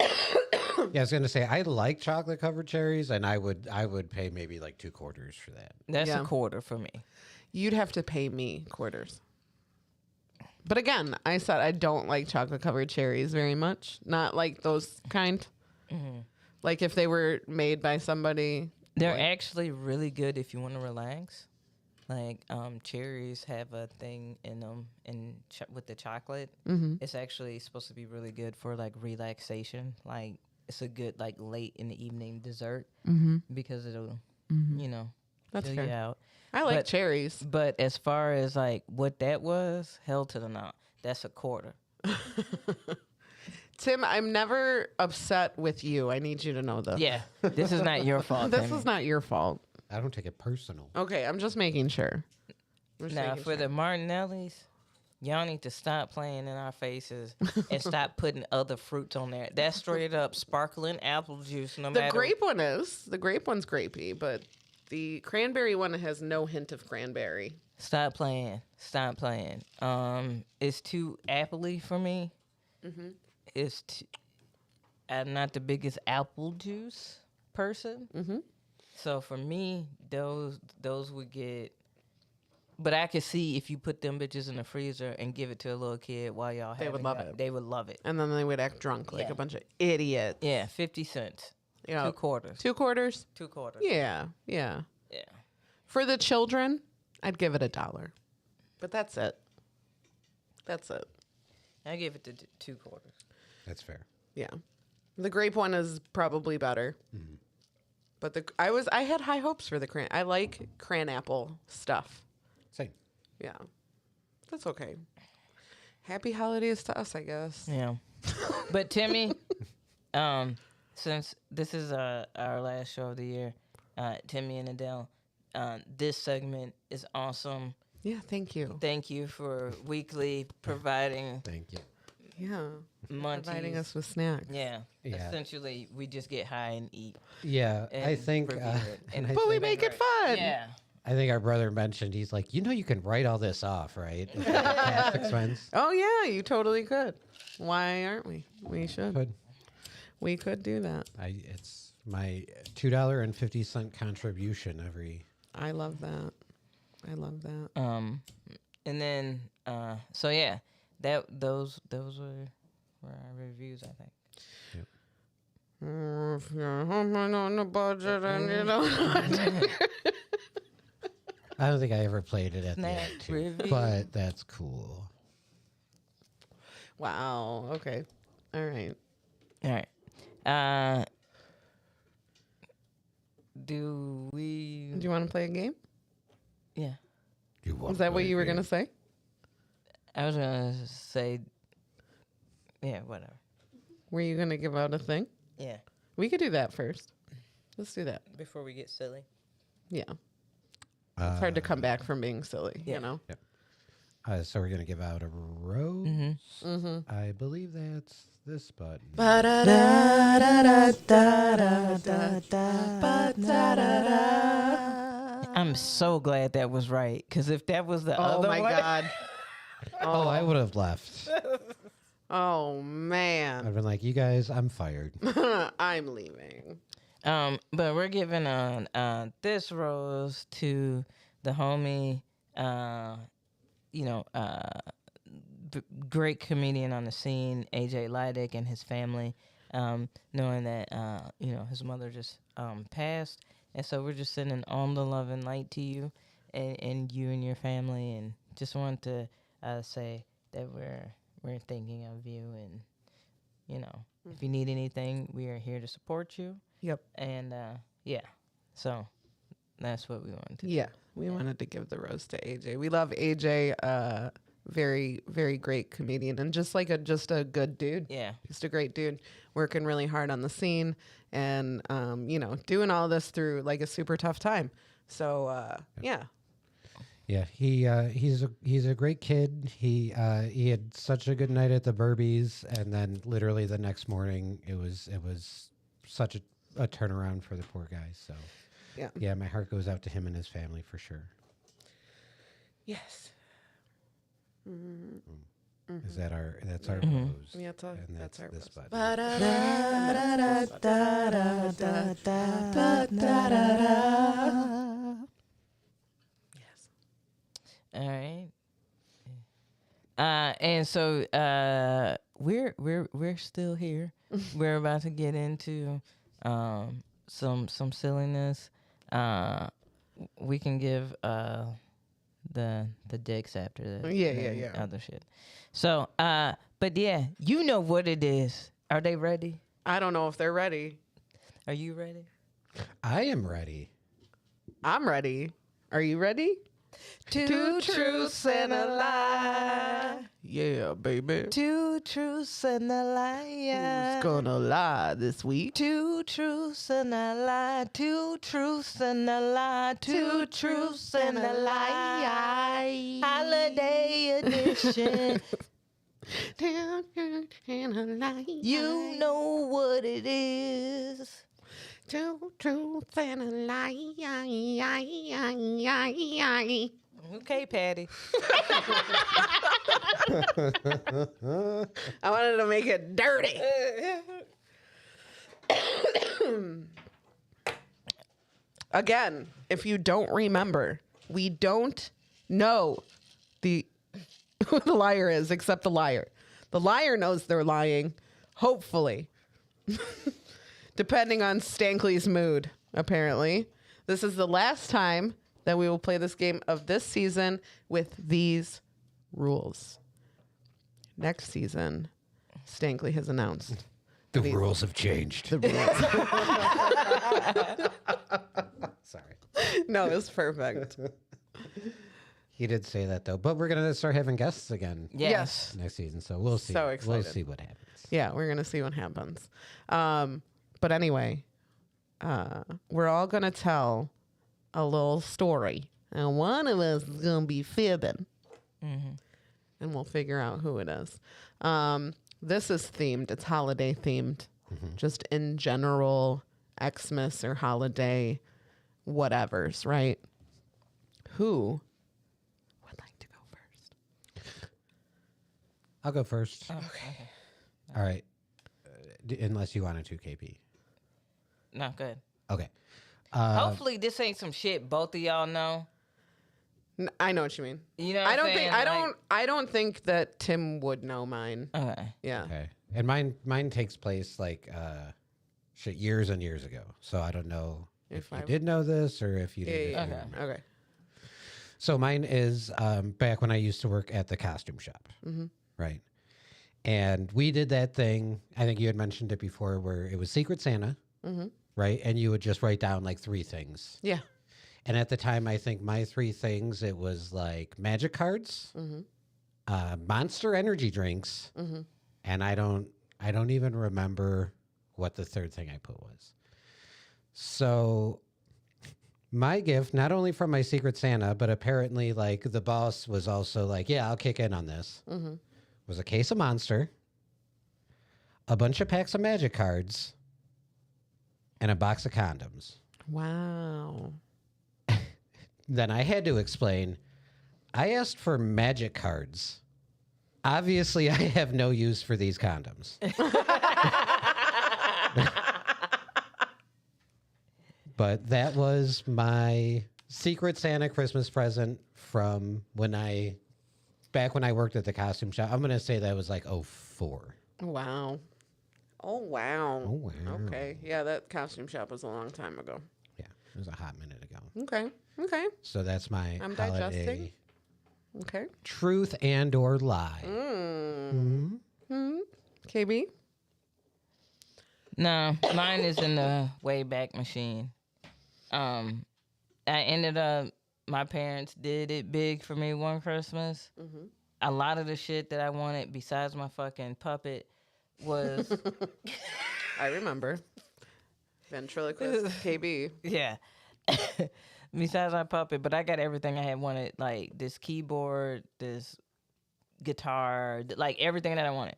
Yeah, I was gonna say I like chocolate covered cherries, and I would pay maybe like 2 quarters for that. That's Yeah. a quarter for me. You'd have to pay me quarters. But again, I said I don't like chocolate covered cherries very much. Not like those kind. Like if they were made by somebody. They're actually really good if you want to relax. Like cherries have a thing in them, and with the chocolate, it's actually supposed to be really good for like relaxation. Like it's a good like late in the evening dessert because it'll, you know, That's chill fair. you out. I like But- cherries. But as far as like what that was, hell to the no. That's a quarter. Tim, I'm never upset with you. I need you to know this. Yeah, this is not your fault. This Tammy. is not your fault. I don't take it personal. Okay, I'm just making sure. I'm just Now making for sure. the Martinellis, y'all need to stop playing in our faces and stop putting other fruits on there. That's straight up sparkling apple juice. No The matter. grape one is. The grape one's grapey, but the cranberry one has no hint of cranberry. Stop playing. Stop playing. It's too appley for me. It's too, I'm not the biggest apple juice person. So for me, those would get. But I could see if you put them bitches in the freezer and give it to a little kid while y'all They would love it. They would love it. And then they would act drunk like Yeah. a bunch of idiots. Yeah, 50 cents. You know, 2 quarters. 2 quarters? 2 quarters. Yeah, yeah. Yeah. For the children, I'd give it $1. But that's it. That's it. I give it to 2 quarters. That's fair. Yeah. The grape one is probably better. But I had high hopes for the cran. I like cran apple stuff. Same. Yeah. That's okay. Happy holidays to us, I guess. Yeah. But Timmy, since this is our last show of the year, Timmy and Adele, this segment is awesome. Yeah, thank you. Thank you for weekly providing Thank you. Yeah. Providing munchies. us with snacks. Yeah. Yeah. Essentially, we just get high and eat. Yeah, I And think. review it. And I But we think- make it fun. Yeah. I think our brother mentioned he's like, you know, you can write all this off, right? It's like a past expense. Oh, yeah, you totally could. Why aren't we? We should. Could. We could do that. It's my $2.50 contribution every. I love that. I love that. And then so yeah, those were our reviews, I think. If you're on the budget and you don't. I don't think I ever played it at the Snack end, too, review. but that's cool. Wow. Okay. All right. All right. Do we? Do you want to play a game? Yeah. Is that what you were gonna say? I was gonna say. Yeah. Whatever. Were you gonna give out a thing? Yeah. We could do that first. Let's do that. Before we get silly. Yeah. It's hard to come back from being silly. Yeah. You know. So we're gonna give out a rose. Mm-hmm. I believe that's this button. I'm so glad that was right, because if that was the Oh other my one, God. Oh, I would have left. Oh man. I've been like, you guys, I'm fired. I'm leaving. but we're giving this rose to the homie, great comedian on the scene, AJ Lydick, and his family, knowing that his mother just passed, and so we're just sending all the love and light to you, and you and your family, and just want to say that we're thinking of you, and if you need anything, we are here to support you. Yep. And so that's what we wanted to do. Yeah. We wanted to give the rose to AJ. We love AJ. Very, very great comedian, and just a good dude. Yeah. Just a great dude, working really hard on the scene, and doing all this through like a super tough time. So yeah. Yeah, he's a great kid. He had such a good night at the Burbies, and then literally the next morning it was such a turnaround for the poor guy. So yeah, my heart goes out to him and his family for sure. Yes. Is that that's our Mm-hmm. rose? Yeah, and that's our this rose. button. Yes. All right. And so we're still here. We're about to get into some silliness. We can give the dicks after the Yeah. other shit. So but yeah, you know what it is. Are they ready? I don't know if they're ready. Are you ready? I am ready. I'm ready. Are you ready? Two truths and a lie. Yeah, baby. Two truths and a lie. Who's gonna lie this week? Two truths and a lie. Two truths and a lie. Two truths and a lie. Holiday definition. Down in a lie. You know what it is. Two truths and a lie. Okay, Patty. I wanted to make it dirty. Again, if you don't remember, we don't know who the liar is except the liar. The liar knows they're lying, hopefully. Depending on Stankley's mood, apparently. This is the last time that we will play this game of this season with these rules. Next season, Stankley has announced. The rules have changed. The rules. Sorry. No, it's perfect. He did say that though, but we're gonna start having guests again Yes. next season, so we'll see. So We'll excited. see what happens. Yeah, we're going to see what happens. But anyway, we're all going to tell a little story. And one of us is going to be fibbing. And we'll figure out who it is. This is themed. It's holiday themed. Just in general, Xmas or holiday, whatevers, right? Who would like to go first? I'll go first. Okay. All right. Unless you wanted to, KP. No, good. Okay. Hopefully this ain't some shit both of y'all know. I know what you mean. You know what I I'm don't saying? think I don't think that Tim would know mine. Okay. Yeah. Okay. And mine takes place like shit years and years ago. So I don't know if you did know this or if you didn't. Yeah. Okay. So mine is back when I used to work at the costume shop. Right. And we did that thing. I think you had mentioned it before where it was Secret Santa. Right. And you would just write down like 3 things. Yeah. And at the time, I think my 3 things, it was like magic cards, Monster energy drinks, and I don't even remember what the 3rd thing I put was. So my gift, not only from my Secret Santa, but apparently like the boss was also like, yeah, I'll kick in on this, was a case of Monster, a bunch of packs of magic cards, and a box of condoms. Wow. Then I had to explain, I asked for magic cards. Obviously, I have no use for these condoms. But that was my Secret Santa Christmas present from back when I worked at the costume shop. I'm going to say that was like 04. Wow. Oh wow. Oh, wow. Okay. Yeah, that costume shop was a long time ago. Yeah, it was a hot minute ago. Okay. Okay. So that's my I'm holiday digesting. Okay. truth and or lie. KB. No, mine is in the Wayback Machine. I ended up, my parents did it big for me one Christmas. A lot of the shit that I wanted besides my fucking puppet was, I remember. Ventriloquist KB. yeah, besides my puppet, but I got everything I had wanted, like this keyboard, this guitar, like everything that I wanted.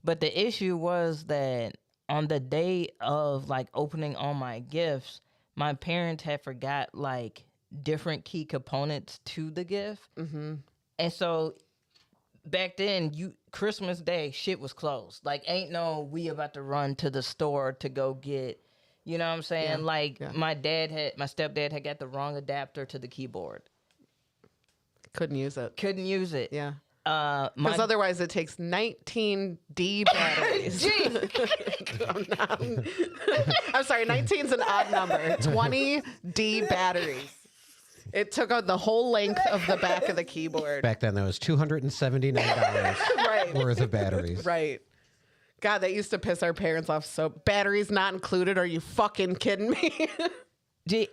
But the issue was that on the day of like opening all my gifts, my parents had forgot like different key components to the gift. And so back then, Christmas Day, shit was closed. Like, ain't no we about to run to the store to go get, you know what I'm saying? Yeah, Like, yeah. my stepdad had got the wrong adapter to the keyboard. Couldn't use it. Couldn't use it. Yeah. My Because otherwise it takes 19 D batteries. I'm sorry, 19's an odd number. 20 D batteries. It took out the whole length of the back of the keyboard. Back then, that was $279 Right. worth of batteries. Right. God, that used to piss our parents off. So batteries not included. Are you fucking kidding me?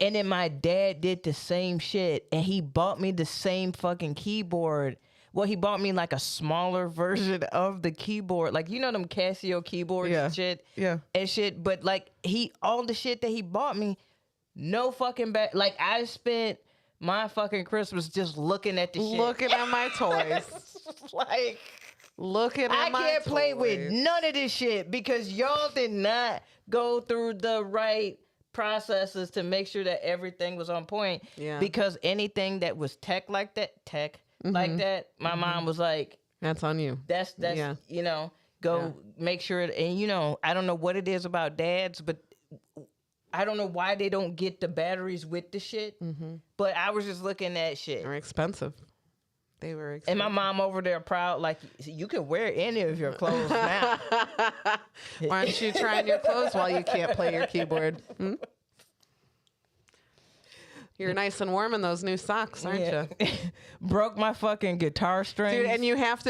And then my dad did the same shit, and he bought me the same fucking keyboard. Well, he bought me like a smaller version of the keyboard, like you know them Casio keyboards Yeah. and shit, Yeah. and shit. But like all the shit that he bought me, no fucking back. Like I spent my fucking Christmas just looking at the shit. Looking at my toys. Like, Looking at I my can't play with toys. none of this shit because y'all did not go through the right processes to make sure that everything was on point. Yeah. Because anything that was tech like that, like that, my mom was like, That's on you. that's Yeah. you know, go make sure it, and you know, I don't know what it is about dads, but I don't know why they don't get the batteries with the shit. But I was just looking at shit. They're expensive. They were And expensive. my mom over there proud, like, you can wear any of your clothes now. Why aren't you trying your clothes while you can't play your keyboard? Hmm? You're nice and warm in those new socks, aren't you? Broke my fucking guitar strings. Dude, and you have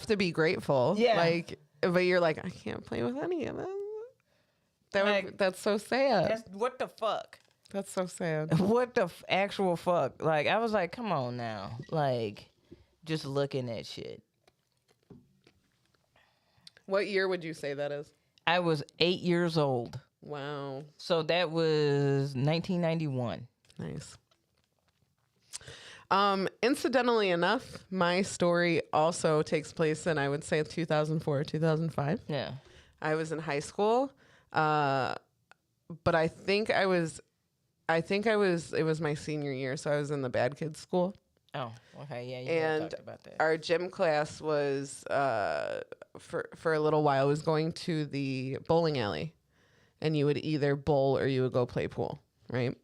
to be grateful. Yeah. Like, but you're like, I can't play with any of them. That's so sad. what the fuck? That's so sad. What the actual fuck? Like, I was like, come on now. Like, just looking at shit. What year would you say that is? I was 8 years old. Wow. So that was 1991. Nice. Incidentally enough, my story also takes place in, I would say, 2004, 2005. Yeah. I was in high school, but I think it was my senior year, so I was in the bad kids school. Oh, okay. Yeah, you And talked about that. our gym class was, for a little while, was going to the bowling alley, and you would either bowl or you would go play pool, right?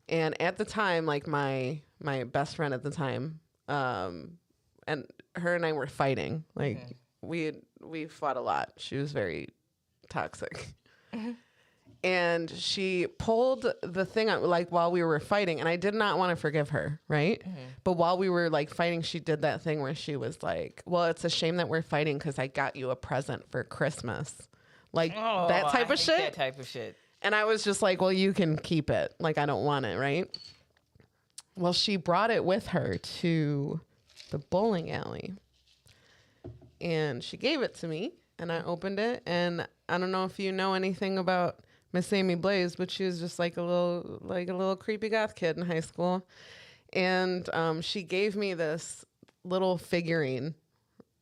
And at the time, like my best friend at the time, and her and I were fighting. Like we fought a lot. She was very toxic. And she pulled the thing out like while we were fighting, and I did not want to forgive her, right? But while we were like fighting, she did that thing where she was like, "Well, it's a shame that we're fighting because I got you a present for Christmas," like that I type of hate shit. That type of shit. And I was just like, well, you can keep it. Like, I don't want it, right? Well, she brought it with her to the bowling alley. And she gave it to me, and I opened it. And I don't know if you know anything about Miss Aimee Blaze, but she was just like a little creepy goth kid in high school. And she gave me this little figurine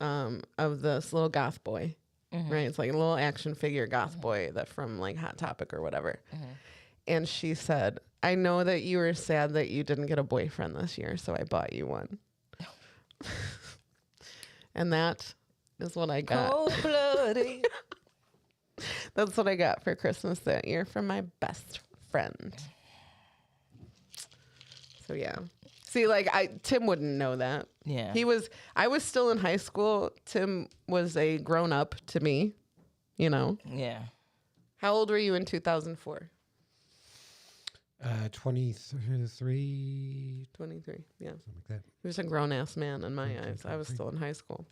of this little goth boy. Right, it's like a little action figure goth boy that from like Hot Topic or whatever. And she said, "I know that you were sad that you didn't get a boyfriend this year, so I bought you one." And that is what I got. Cold-blooded. That's what I got for Christmas that year from my best friend. So yeah. See, like Tim wouldn't know that. Yeah. I was still in high school. Tim was a grown up to me, you know. Yeah. How old were you in 2004? 23, 23. Yeah. something like that. He was a grown ass man in my eyes. I was still in high school.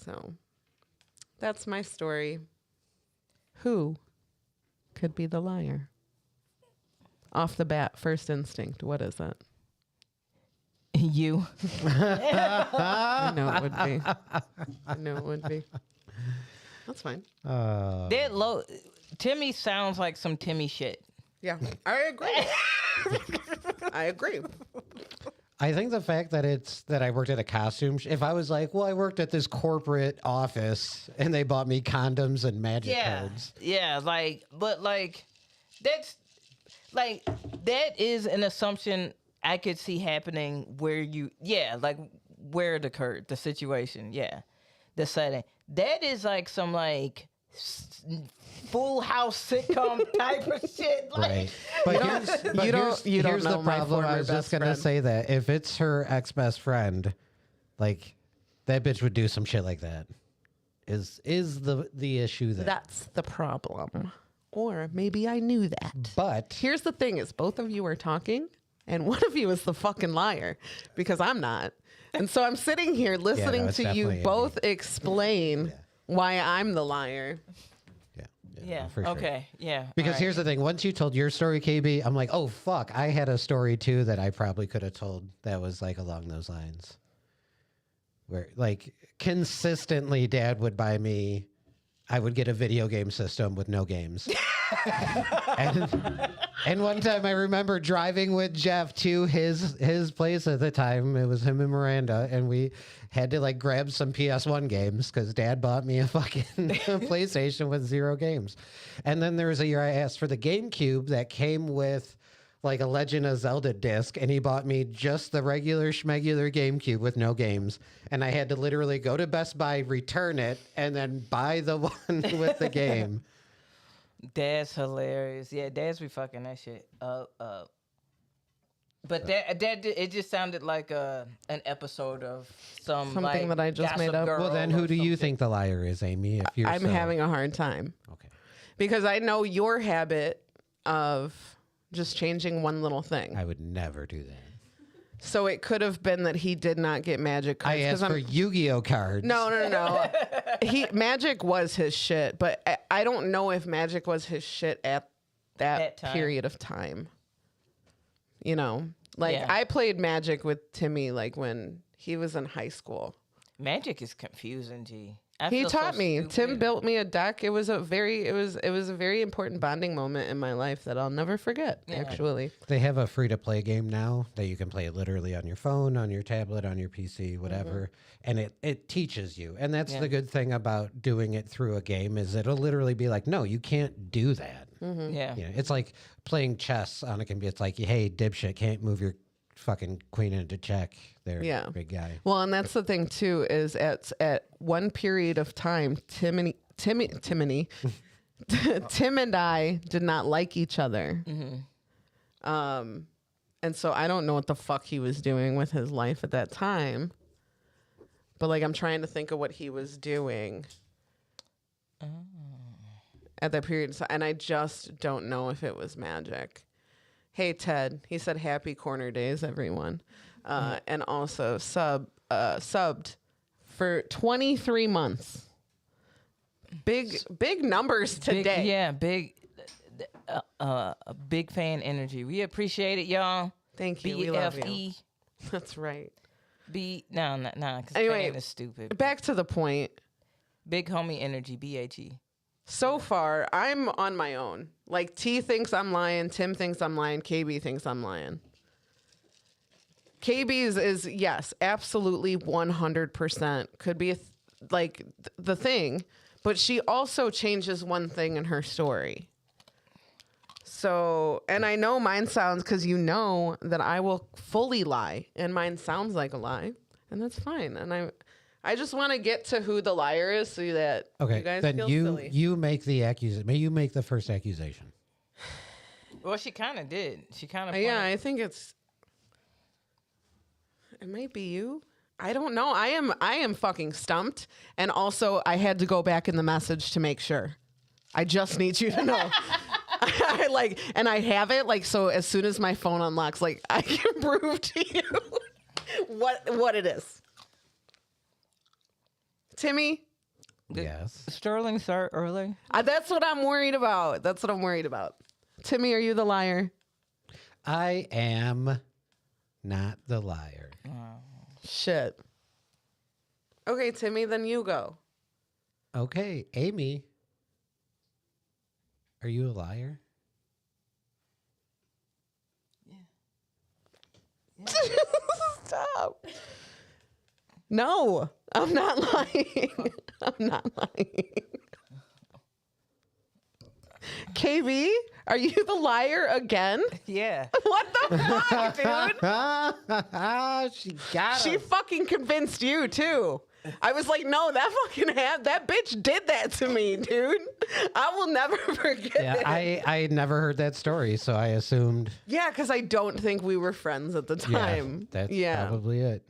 So that's my story. Who could be the liar? Off the bat, first instinct, what is it? You. I know it would be. I know it would be. That's fine. That low. Timmy sounds like some Timmy shit. Yeah, I agree. I agree. I think the fact that I worked at a costume, if I was like, well, I worked at this corporate office and they bought me condoms and magic cards. Yeah, like, but like, that's like, that is an assumption I could see happening where where it occurred, the situation, the setting. That is like some like Full House sitcom type of shit. Like, Right. But here's know the my problem. I former was just best going to friend. say that if it's her ex-best friend, like, that bitch would do some shit like that. Is the issue there? That's the problem. Or maybe I knew that. But Here's the thing is both of you are talking and one of you is the fucking liar because I'm not. And so I'm sitting here listening it's to you definitely both explain why I'm the liar. yeah, for sure. okay, yeah. Because alright. here's the thing. Once you told your story, KB, I'm like, oh, fuck. I had a story, too, that I probably could have told that was, like, along those lines. Where, like, consistently, Dad would buy me... I would get a video game system with no games. And one time I remember driving with Jeff to his place at the time. It was him and Miranda, and we had to like grab some PS1 games because Dad bought me a fucking PlayStation with 0 games. And then there was a year I asked for the GameCube that came with like a Legend of Zelda disc, and he bought me just the regular schmegular GameCube with no games. And I had to literally go to Best Buy, return it, and then buy the one with the game. Dad's hilarious. Yeah, Dad's be fucking that shit up. But that it just sounded like an episode of something like, that I just made up. Well, then who do you think the liar is, Aimee? If you're I'm having a hard time. Okay. Because I know your habit of just changing one little thing. I would never do that. So it could have been that he did not get Magic cards. I asked for Yu-Gi-Oh cards. No. Magic was his shit, but I don't know if Magic was his shit at that period of time. You know, I played Magic with Timmy like when he was in high school. Magic is confusing, G. He taught me. Tim built me a deck. It was a very important bonding moment in my life that I'll never forget. Yeah. Actually, they have a free-to-play game now that you can play literally on your phone, on your tablet, on your PC, whatever, and it teaches you. And that's the good thing about doing it through a game is it'll literally be like, no, you can't do that. Yeah, you know, it's like playing chess on a computer. It's like, hey, dipshit, can't move your fucking queen into check there, big guy. Well, and that's the thing too, is at one period of time, Tim and I did not like each other. And so I don't know what the fuck he was doing with his life at that time. But like I'm trying to think of what he was doing at that period. And I just don't know if it was Magic. Hey, Ted. He said happy corner days, everyone. And also subbed for 23 months. Big numbers today. Big fan energy. We appreciate it, y'all. Thank you. We love you. That's right. No, because anyway, fan is stupid. Back to the point. Big homie energy, BHE. So far, I'm on my own. Like, T thinks I'm lying. Tim thinks I'm lying. KB thinks I'm lying. KB is yes, absolutely 100% could be the thing, but she also changes one thing in her story. So, and I know mine sounds, because you know that I will fully lie, and mine sounds like a lie, and that's fine. And I just want to get to who the liar is so that you guys then feel silly. You make the accusation. May you make the first accusation. Well, she kind of did. She kind of. Yeah, I think it might be you. I don't know. I am fucking stumped. And also, I had to go back in the message to make sure. I just need you to know. And I have it. So as soon as my phone unlocks, I can prove to you what it is. Timmy? Yes. Sterling start early? That's what I'm worried about. Timmy, are you the liar? I am not the liar. Shit. Okay, Timmy, then you go. Okay, Aimee. Are you a liar? Yeah. Stop. No, I'm not lying. KB, are you the liar again? Yeah. What the fuck, dude? She got She him. fucking convinced you too. I was like, no, that bitch did that to me, dude. I will never forget it. I never heard that story, so I assumed. Yeah, because I don't think we were friends at the time. That's probably it.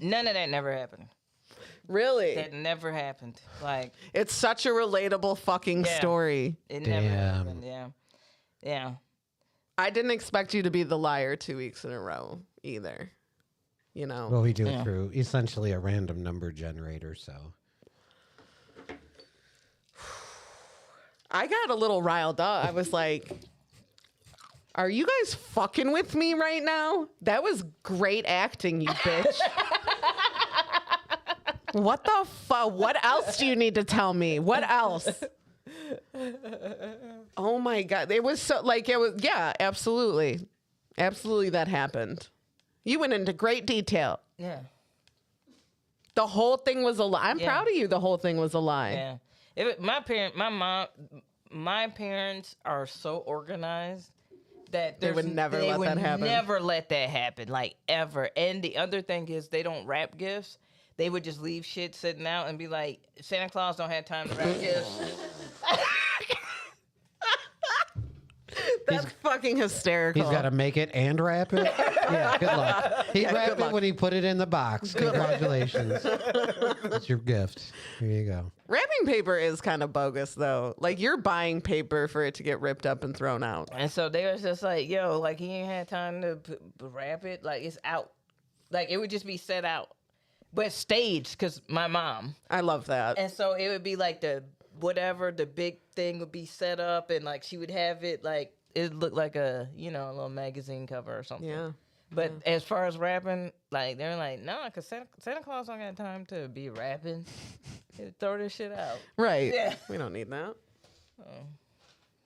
None of that never happened. Really? That never happened. It's such a relatable fucking story. It never happened. Yeah. I didn't expect you to be the liar 2 weeks in a row either. You know? Well, we do it through essentially a random number generator, so. I got a little riled up. I was like, are you guys fucking with me right now? That was great acting, you bitch. What the fuck? What else do you need to tell me? What else? Oh my God. It was so like, it was, yeah, absolutely. Absolutely. That happened. You went into great detail. Yeah. The whole thing was a lie. I'm Yeah. proud of you. The whole thing was a lie. Yeah. My parents are so organized that They would never let that happen. Never let that happen, like ever. And the other thing is they don't wrap gifts. They would just leave shit sitting out and be like, Santa Claus don't have time to wrap gifts. That's fucking hysterical. He's got to make it and wrap it. Yeah, good luck. He wrapped it when he put it in the box. Congratulations. That's your gift. Here you go. Wrapping paper is kind of bogus, though. Like, you're buying paper for it to get ripped up and thrown out. And so they was just like, yo, like he ain't had time to wrap it. Like it's out. Like it would just be set out. But staged, because my mom. I love that. And so it would be like the big thing would be set up and like she would have it like, it looked like a, a little magazine cover or something. Yeah. But as far as rapping, like they're like, nah, because Santa Claus don't got time to be rapping. He'll throw this shit out. Right. Yeah. We don't need that. Oh.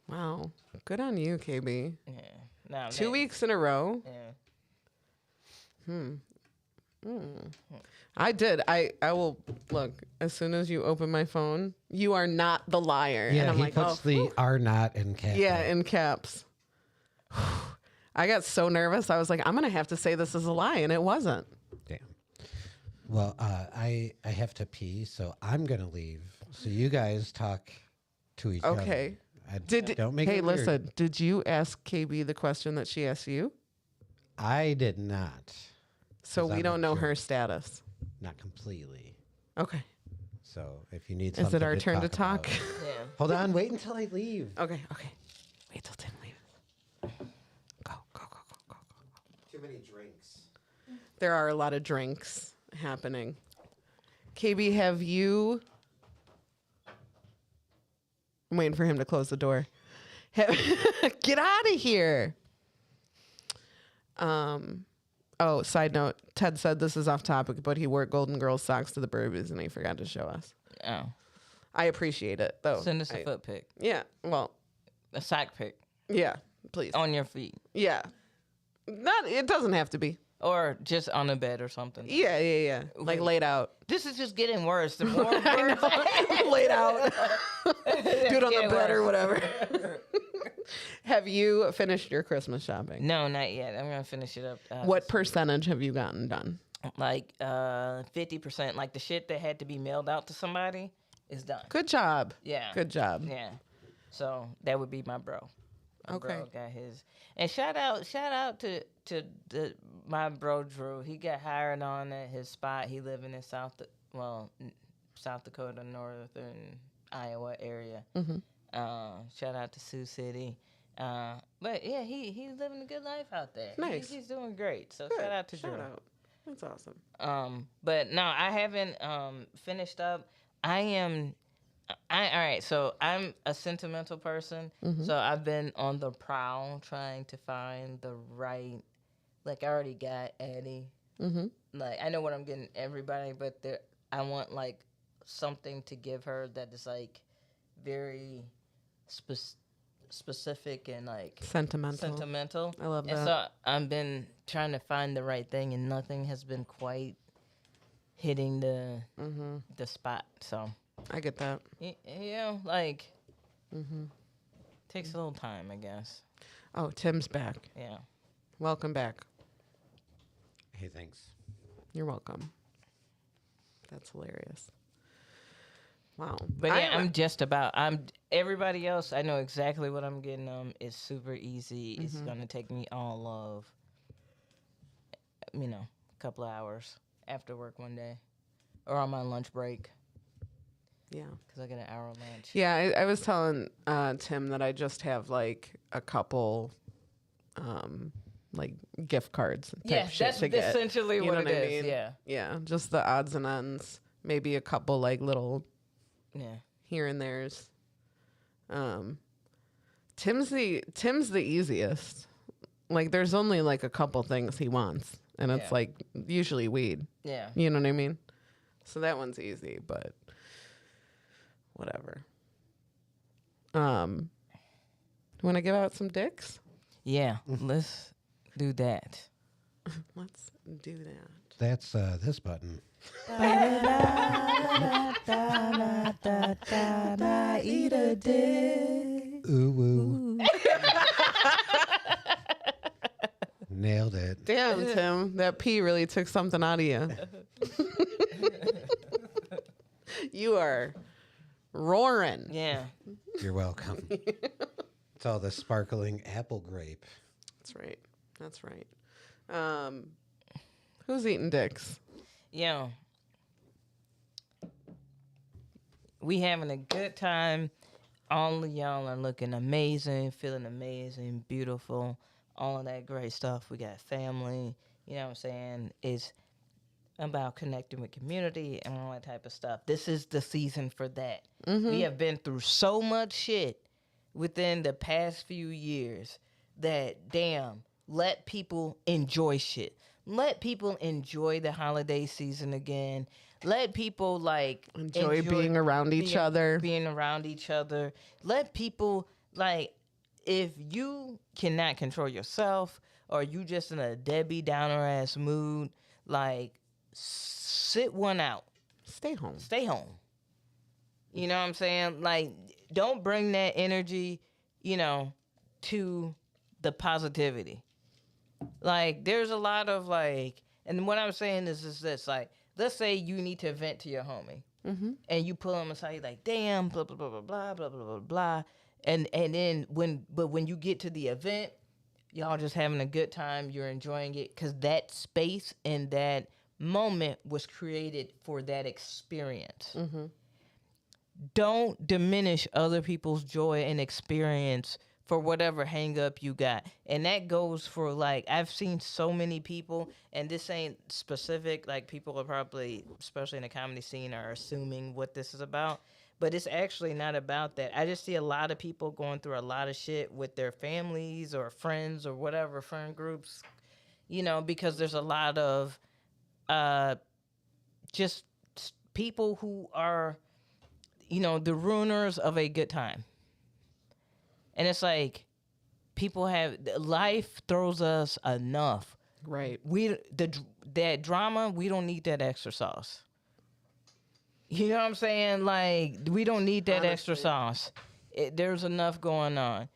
Wow. Good on you, KB. Yeah. Nah, 2 weeks in a row. Yeah. I did. I will look as soon as you open my phone. You are not the liar. Yeah, and I'm he like, puts oh, the "are not" in caps. yeah, in caps. I got so nervous. I was like, I'm gonna have to say this is a lie, and it wasn't. Damn. Well, I have to pee, so I'm gonna leave. So you guys talk to each other. Okay. Don't make Hey, it weird. listen. Did you ask KB the question that she asked you? I did not. So 'Cause we I'm don't a know jerk. her status. Not completely. Okay. So if you need Is something it our turn to talk? about- Yeah. Hold on, wait until I leave. Okay. Wait till Tim leaves. Go. Too many drinks. There are a lot of drinks happening. KB, have you... I'm waiting for him to close the door. Get out of here. Oh, side note. Ted said this is off topic, but he wore Golden Girls socks to the Burbies and he forgot to show us. Oh. I appreciate it, though. Send us a foot pic. Yeah. Well, A sock pic yeah. Please. on your feet. Yeah. It doesn't have to be. Or just on a bed or something. Yeah. Like laid out. This is just getting worse. The more words Laid out. Do it on the getting bed or worse. whatever. Have you finished your Christmas shopping? No, not yet. I'm gonna finish it up. What percentage have you gotten done? Like 50%. Like the shit that had to be mailed out to somebody is done. Good job. Yeah. Good job. Yeah. So that would be my bro. My Okay. bro got his. And shout out to my bro Drew. He got hired on at his spot. He living in South Dakota, northern Iowa area. Mm-hmm. Shout out to Sioux City. But yeah, he's living a good life out there. Nice. He's doing great. So Good. shout out to Drew. Shout out. That's awesome. But no, I haven't finished up. All right, so I'm a sentimental person. Mm-hmm. So I've been on the prowl trying to find the right, like I already got Addie. Mm-hmm. Like I know what I'm getting everybody, but I want like something to give her that is like very specific and like Sentimental. I love and that. so I've been trying to find the right thing, and nothing has been quite hitting the spot. So I get that. like takes a little time, I guess. Oh, Tim's back. Yeah. Welcome back. Hey, thanks. You're welcome. That's hilarious. Wow. But yeah, I'm everybody else. I know exactly what I'm getting. It's super easy. It's gonna take me all of, a couple of hours after work one day, or on my lunch break. Yeah. Because I get an hour lunch. Yeah, I was telling Tim that I just have like a couple like gift cards type Yeah, shit that's to get. essentially You what know it what I is. mean? Yeah. Yeah, just the odds and ends. Maybe a couple like little Yeah. here and there's. Tim's the easiest. Like there's only like a couple things he wants, and it's Yeah. like usually weed. Yeah. You know what I mean? So that one's easy, but whatever. Want to give out some dicks? Yeah, let's do that. Let's do that. That's this button. Eat a dick. Ooh woo. Nailed it. Damn, Tim, that pee really took something out of you. You are roaring. Yeah. You're welcome. It's all the sparkling apple grape. That's right. That's right. Who's eating dicks? Yeah. We having a good time. All of y'all are looking amazing, feeling amazing, beautiful, all of that great stuff. We got family, you know what I'm saying? It's about connecting with community and all that type of stuff. This is the season for that. We have been through so much shit within the past few years that, damn, let people enjoy shit. Let people enjoy the holiday season again. Let people like Enjoy being around each other. Being around each other. Let people like, if you cannot control yourself or you just in a Debbie Downer ass mood, like sit one out. Stay home. Stay home. You know what I'm saying? Like, don't bring that energy, you know, to the positivity. Like, there's a lot of like, and what I'm saying is this, like, let's say you need to vent to your homie, and you pull him aside, you're like, damn, blah blah blah blah blah blah blah blah blah, and then when you get to the event, y'all just having a good time, you're enjoying it, because that space and that moment was created for that experience. Don't diminish other people's joy and experience for whatever hang up you got. And that goes for, like, I've seen so many people, and this ain't specific, like, people are probably, especially in the comedy scene, are assuming what this is about, but it's actually not about that. I just see a lot of people going through a lot of shit with their families or friends or whatever, friend groups, you know, because there's a lot of just people who are, you know, the ruiners of a good time. And it's like, people have, life throws us enough. Right. That drama, we don't need that extra sauce. You know what I'm saying? Like, we don't need that extra sauce. There's enough going on.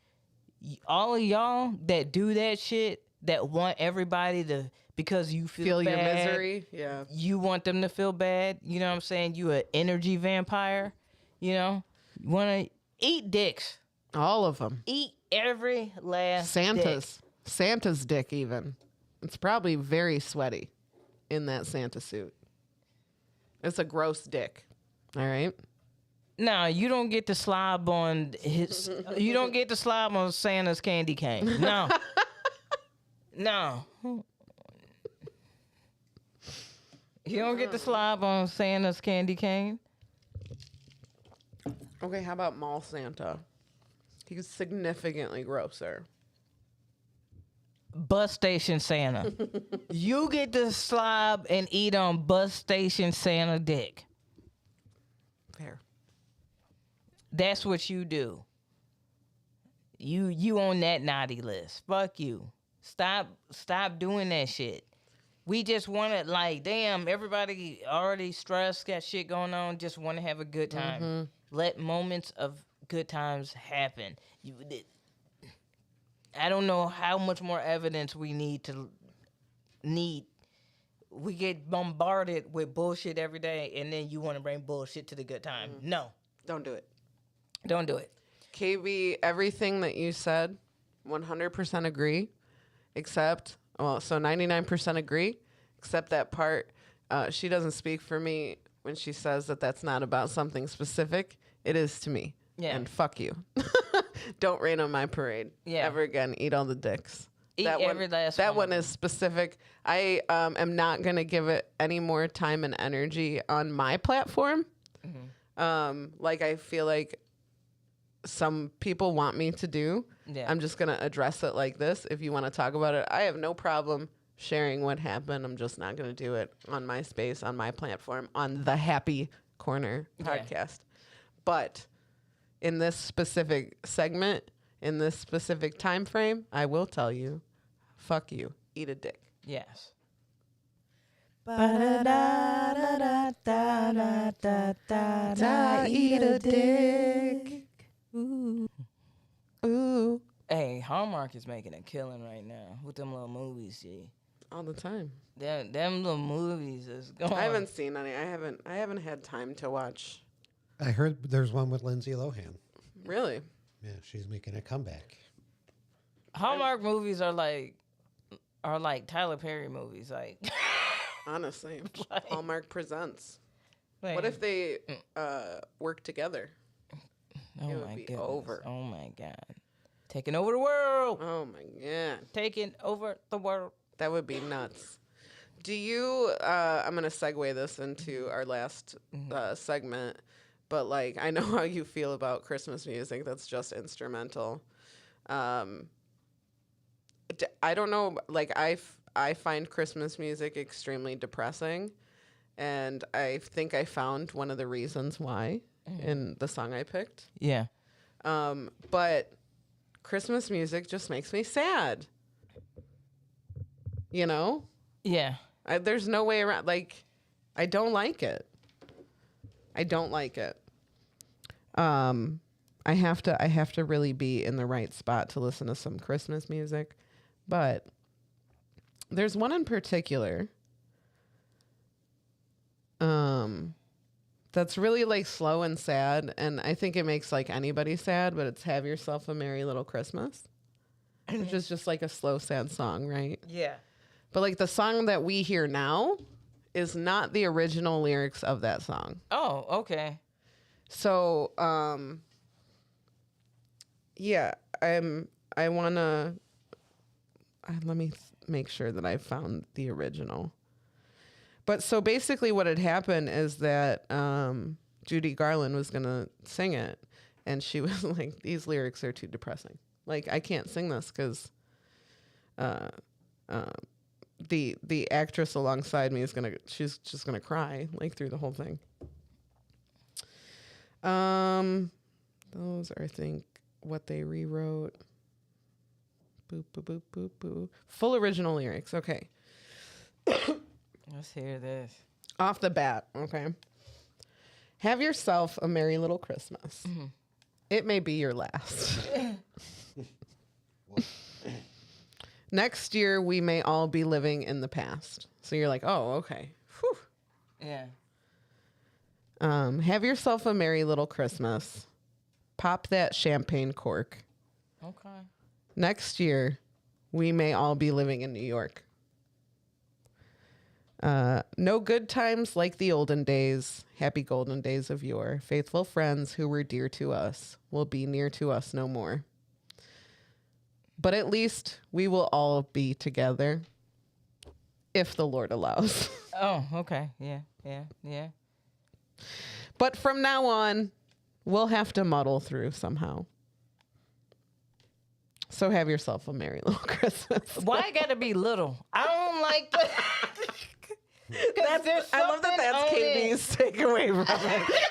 All of y'all that do that shit, that want everybody to, because you feel Feel your bad, misery. Yeah. you want them to feel bad. You know what I'm saying? You an energy vampire. You know? You want to eat dicks. All of them. Eat every last Santa's. dick. Santa's dick even. It's probably very sweaty in that Santa suit. It's a gross dick. All right? No, you don't get to slob on his. You don't get to slob on Santa's candy cane. No. No. You don't get to slob on Santa's candy cane. Okay, how about Mall Santa? He's significantly grosser. Bus station Santa. You get to slob and eat on bus station Santa dick. Fair. That's what you do. You on that naughty list. Fuck you. Stop doing that shit. We just want to, like, damn, everybody already stressed, got shit going on, just want to have a good time. Let moments of good times happen. I don't know how much more evidence we need. We get bombarded with bullshit every day, and then you want to bring bullshit to the good time. No. Don't do it. Don't do it. KB, everything that you said, 100% agree, except, well, so 99% agree, except that part. She doesn't speak for me when she says that that's not about something specific. It is to me. Yeah. And fuck you. Don't rain on my parade. Yeah. Ever again. Eat all the dicks. Eat that every last That one. one is specific. I am not going to give it any more time and energy on my platform. Like I feel like some people want me to do. Yeah. I'm just going to address it like this. If you want to talk about it, I have no problem sharing what happened. I'm just not going to do it on my space, on my platform, on the Happy Corner podcast. But in this specific segment, in this specific time frame, I will tell you, fuck you, eat a dick. Yes. Eat a dick. Ooh. Hey, Hallmark is making a killing right now with them little movies. See, All the time. them little movies is going. I haven't seen any. I haven't had time to watch. I heard there's one with Lindsay Lohan. Really? Yeah, she's making a comeback. Hallmark movies are like Tyler Perry movies. Like, Honestly. Like- Hallmark presents. like, What if they work together? Oh it would my be goodness. over. Oh my god, taking over the world. Oh my god. Taking over the world. That would be nuts. Do you I'm going to segue this into our last segment, but like I know how you feel about Christmas music that's just instrumental. I don't know, like I find Christmas music extremely depressing, and I think I found one of the reasons why in the song I picked. Yeah. But Christmas music just makes me sad. You know? Yeah. There's no way around. Like, I don't like it. I don't like it. I have to really be in the right spot to listen to some Christmas music. But there's one in particular that's really like slow and sad, and I think it makes like anybody sad, but it's Have Yourself a Merry Little Christmas, which is just like a slow, sad song, right? Yeah. But like the song that we hear now is not the original lyrics of that song. Oh, okay. So, yeah, I want to, let me make sure that I found the original. But so basically what had happened is that Judy Garland was going to sing it. And she was like, these lyrics are too depressing. Like, I can't sing this because the actress alongside me she's just going to cry like through the whole thing. Those are, I think, what they rewrote. Boop, boop, boop, boop, boop. Full original lyrics. Okay. Let's hear this. Off the bat, okay. Have yourself a merry little Christmas. Mm-hmm. It may be your last. Next year, we may all be living in the past. So you're like, oh, okay. Whew. Yeah. Have yourself a merry little Christmas. Pop that champagne cork. Okay. Next year, we may all be living in New York. No good times like the olden days, happy golden days of yore. Faithful friends who were dear to us will be near to us no more. But at least we will all be together if the Lord allows. Oh, okay. Yeah. But from now on, we'll have to muddle through somehow. So have yourself a merry little Christmas. Why I gotta be little? I don't like that. I love that that's KB's takeaway from it.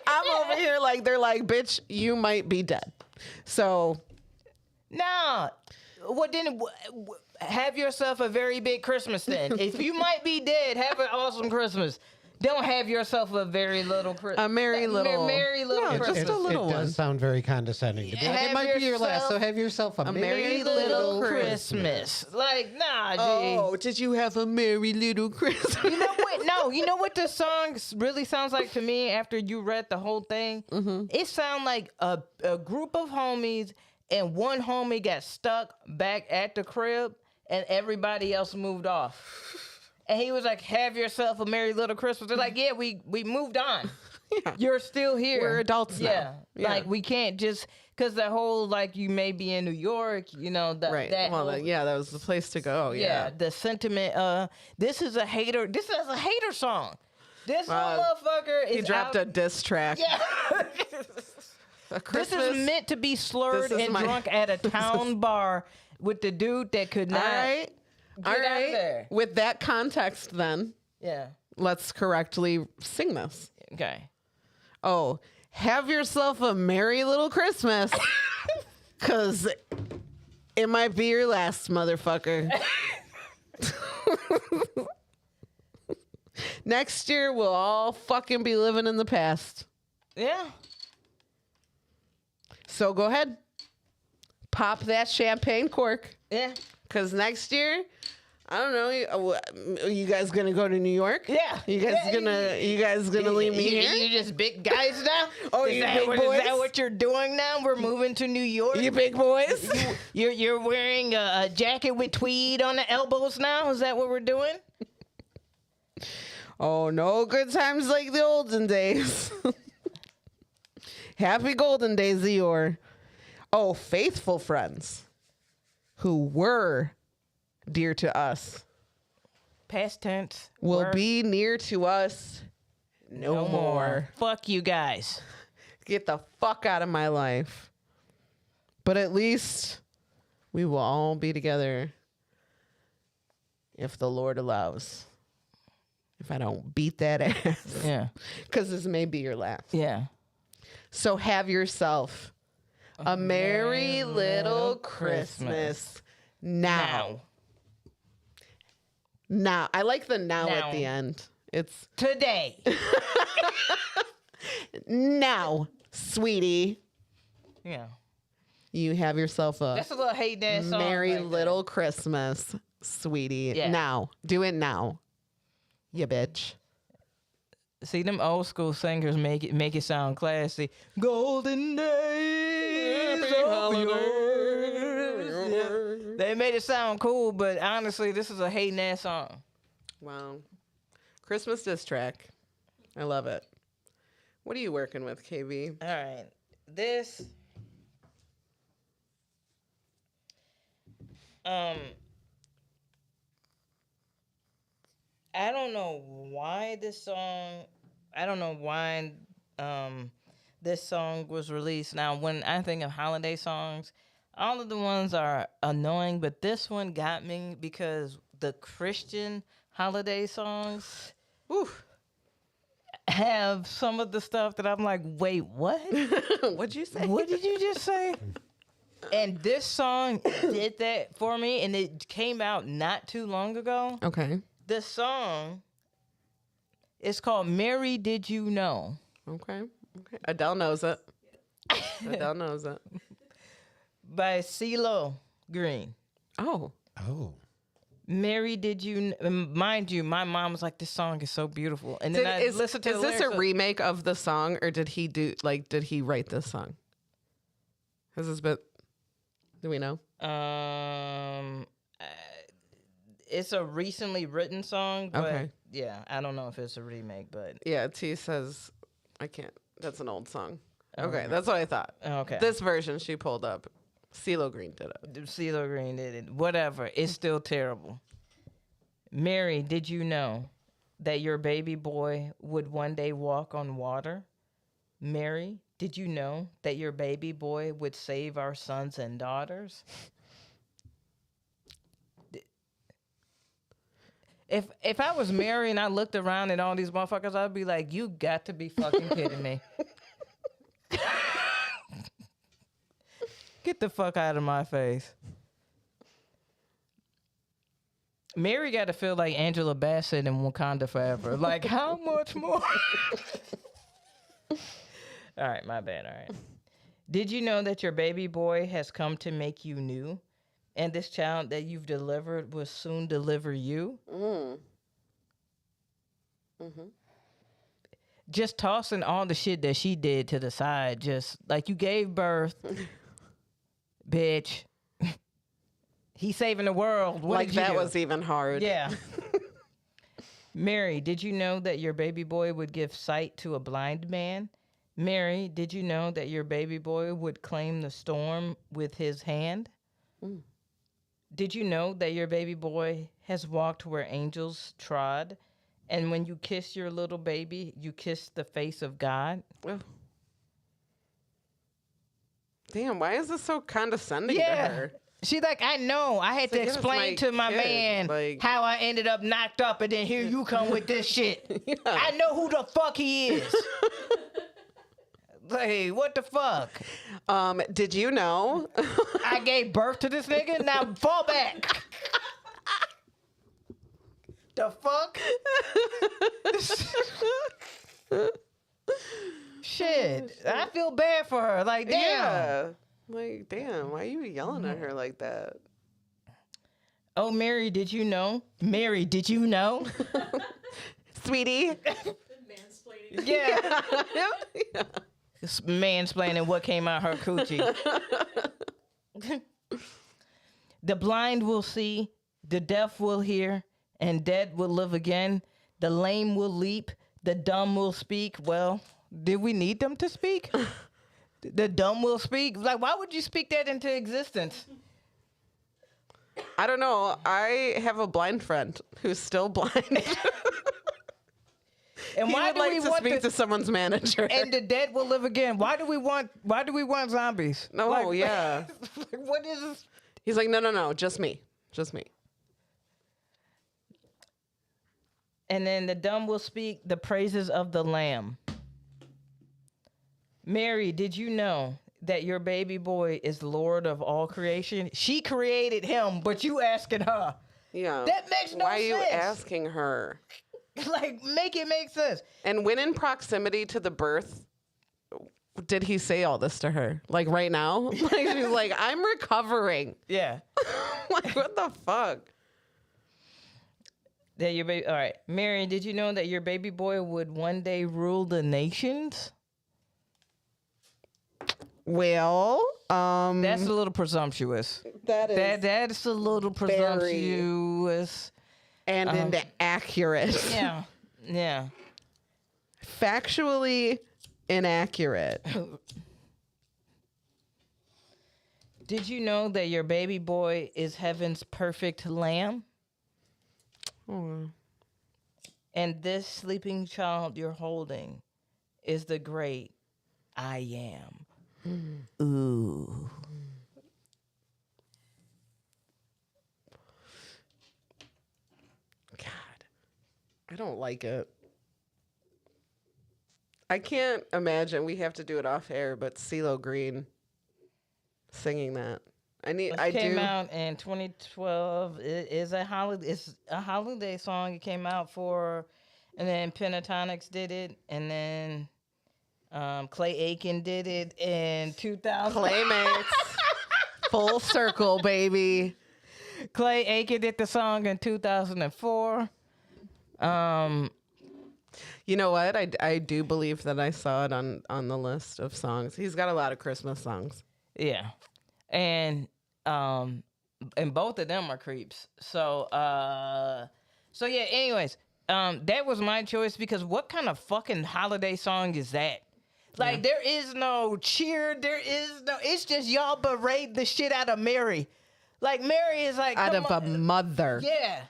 I'm over here like, they're like, bitch, you might be dead. So No. Well, then have yourself a very big Christmas then. If you might be dead, have an awesome Christmas. Don't have yourself a very little Christmas. A merry little. Merry little No, Christmas. just a little it one. does sound very condescending to be like, Have it might be your last, yourself so have yourself a merry Merry little Christmas. Like, nah, G. Oh, did you have a merry little Christmas? You know what? No, you know what this song really sounds like to me after you read the whole thing? Mm-hmm. It sounds like a group of homies, and one homie got stuck back at the crib, and everybody else moved off. And he was like, have yourself a merry little Christmas. They're like, yeah, we moved on. Yeah. You're still here. We're adults now. Yeah. Like, we can't just, because the whole, like, you may be in New York, you know, Right. that Well, whole, yeah, that was the place to go. Yeah. the sentiment, this is a hater song. This motherfucker is He dropped a diss track. Yeah. A This Christmas. is meant to be slurred This is and my- drunk at a town bar with the dude that could not All right. All get out right. there. With that context, then, Yeah. let's correctly sing this. Okay. Oh, have yourself a merry little Christmas. Because it might be your last, motherfucker. Next year, we'll all fucking be living in the past. Yeah. So go ahead. Pop that champagne cork. Yeah. Because next year, I don't know. You guys gonna go to New York? Yeah. You guys gonna leave me here? You just big guys now? Oh, is you that big what, boys? Is that what you're doing now? We're moving to New York? You big boys? You're wearing a jacket with tweed on the elbows now? Is that what we're doing? Oh, no good times like the olden days. Happy golden days of yore. Oh, faithful friends who were dear to us Past tense. will Word. be near to us no more. Fuck you guys. Get the fuck out of my life. But at least we will all be together if the Lord allows. If I don't beat that ass. Yeah. Because this may be your last. Yeah. So have yourself a merry little Christmas now. Now. I like the now at the end. It's Today. now, sweetie. Yeah. You have yourself a That's a little hate dance song. merry right there. little Christmas, sweetie. Yeah. Now. Do it now. You bitch. See, them old school singers make it sound classy. Golden days of yours. Yeah. They made it sound cool, but honestly, this is a hating ass song. Wow. Christmas diss track. I love it. What are you working with, KB? All right, this. I don't know why this song. I don't know why this song was released. Now, when I think of holiday songs, all of the ones are annoying, but this one got me because the Christian holiday songs Oof. have some of the stuff that I'm like, wait, what? What'd you say? What did you just say? And this song did that for me, and it came out not too long ago. Okay. The song is called Mary Did You Know? Okay. Okay. Adele knows it. Adele knows it. By CeeLo Green. Oh. Oh. Mary, did you? Mind you, my mom was like, "This song is so beautiful," and then I listened to. Is this a remake of the song, or did he write this song? Has this been? Do we know? It's a recently written song, but Okay. yeah, I don't know if it's a remake, but Yeah. T says, I can't. That's an old song. Oh, Okay, that's what I thought. okay. This version she pulled up. CeeLo Green did it. CeeLo Green did it. Whatever. It's still terrible. Mary, did you know that your baby boy would one day walk on water? Mary, did you know that your baby boy would save our sons and daughters? If I was Mary and I looked around at all these motherfuckers, I'd be like, you got to be fucking kidding me. Get the fuck out of my face. Mary got to feel like Angela Bassett in Wakanda Forever. Like, how much more? All right, my bad. All right. Did you know that your baby boy has come to make you new? And this child that you've delivered will soon deliver you? Just tossing all the shit that she did to the side. Just like you gave birth, bitch. He's saving the world. What Like did you that do? was even hard. Yeah. Mary, did you know that your baby boy would give sight to a blind man? Mary, did you know that your baby boy would claim the storm with his hand? Did you know that your baby boy has walked where angels trod? And when you kiss your little baby, you kiss the face of God? Oh. Damn, why is this so condescending to her? She like, I know. I had to like, yeah, it's explain my to my kid, man like- how I ended up knocked up, and then here you come with this shit. Yeah. I know who the fuck he is. Like, what the fuck? Did you know? I gave birth to this nigga. Now fall back. The fuck? Shit. I feel bad for her. Like, damn. Yeah. Like, damn, why are you yelling at her like that? Oh, Mary, did you know? Mary, did you know? Sweetie. Mansplaining. Yeah. Yeah. This mansplaining what came out her coochie. The blind will see, the deaf will hear, and dead will live again. The lame will leap, the dumb will speak. Well, did we need them to speak? The dumb will speak. Like, why would you speak that into existence? I don't know. I have a blind friend who's still blind. And He why would do like we to want speak to someone's manager. and the dead will live again? Why do we want zombies? No, Like, yeah. like, what is this? He's like, no, just me. Just me. And then the dumb will speak the praises of the Lamb. Mary, did you know that your baby boy is Lord of all creation? She created him, but you asking her. Yeah. That makes no Why are you sense. asking her? Like, make it make sense. And when in proximity to the birth, did he say all this to her? Like right now? Like she's like, I'm recovering. Yeah. Like, what the fuck? That your baby. All right, Mary, did you know that your baby boy would one day rule the nations? Well, That's a little presumptuous. that is That's a little presumptuous. and inaccurate. Yeah. Yeah. Factually inaccurate. Did you know that your baby boy is heaven's perfect lamb? Oh. And this sleeping child you're holding is the great I am. Ooh. God, I don't like it. I can't imagine we have to do it off air, but CeeLo Green singing that. I Came do. out in 2012. It is a holiday. It's a holiday song. It came out for, and then Pentatonics did it, and then Clay Aiken did it in 2000. Playmates. Full circle, baby. Clay Aiken did the song in 2004. You know what? I do believe that I saw it on the list of songs. He's got a lot of Christmas songs. Yeah, and both of them are creeps. So yeah. Anyways, that was my choice because what kind of fucking holiday song is that? Like, there is no cheer. There is no. It's just y'all berate the shit out of Mary. Like, Mary is like Out come of a on. mother. Yeah.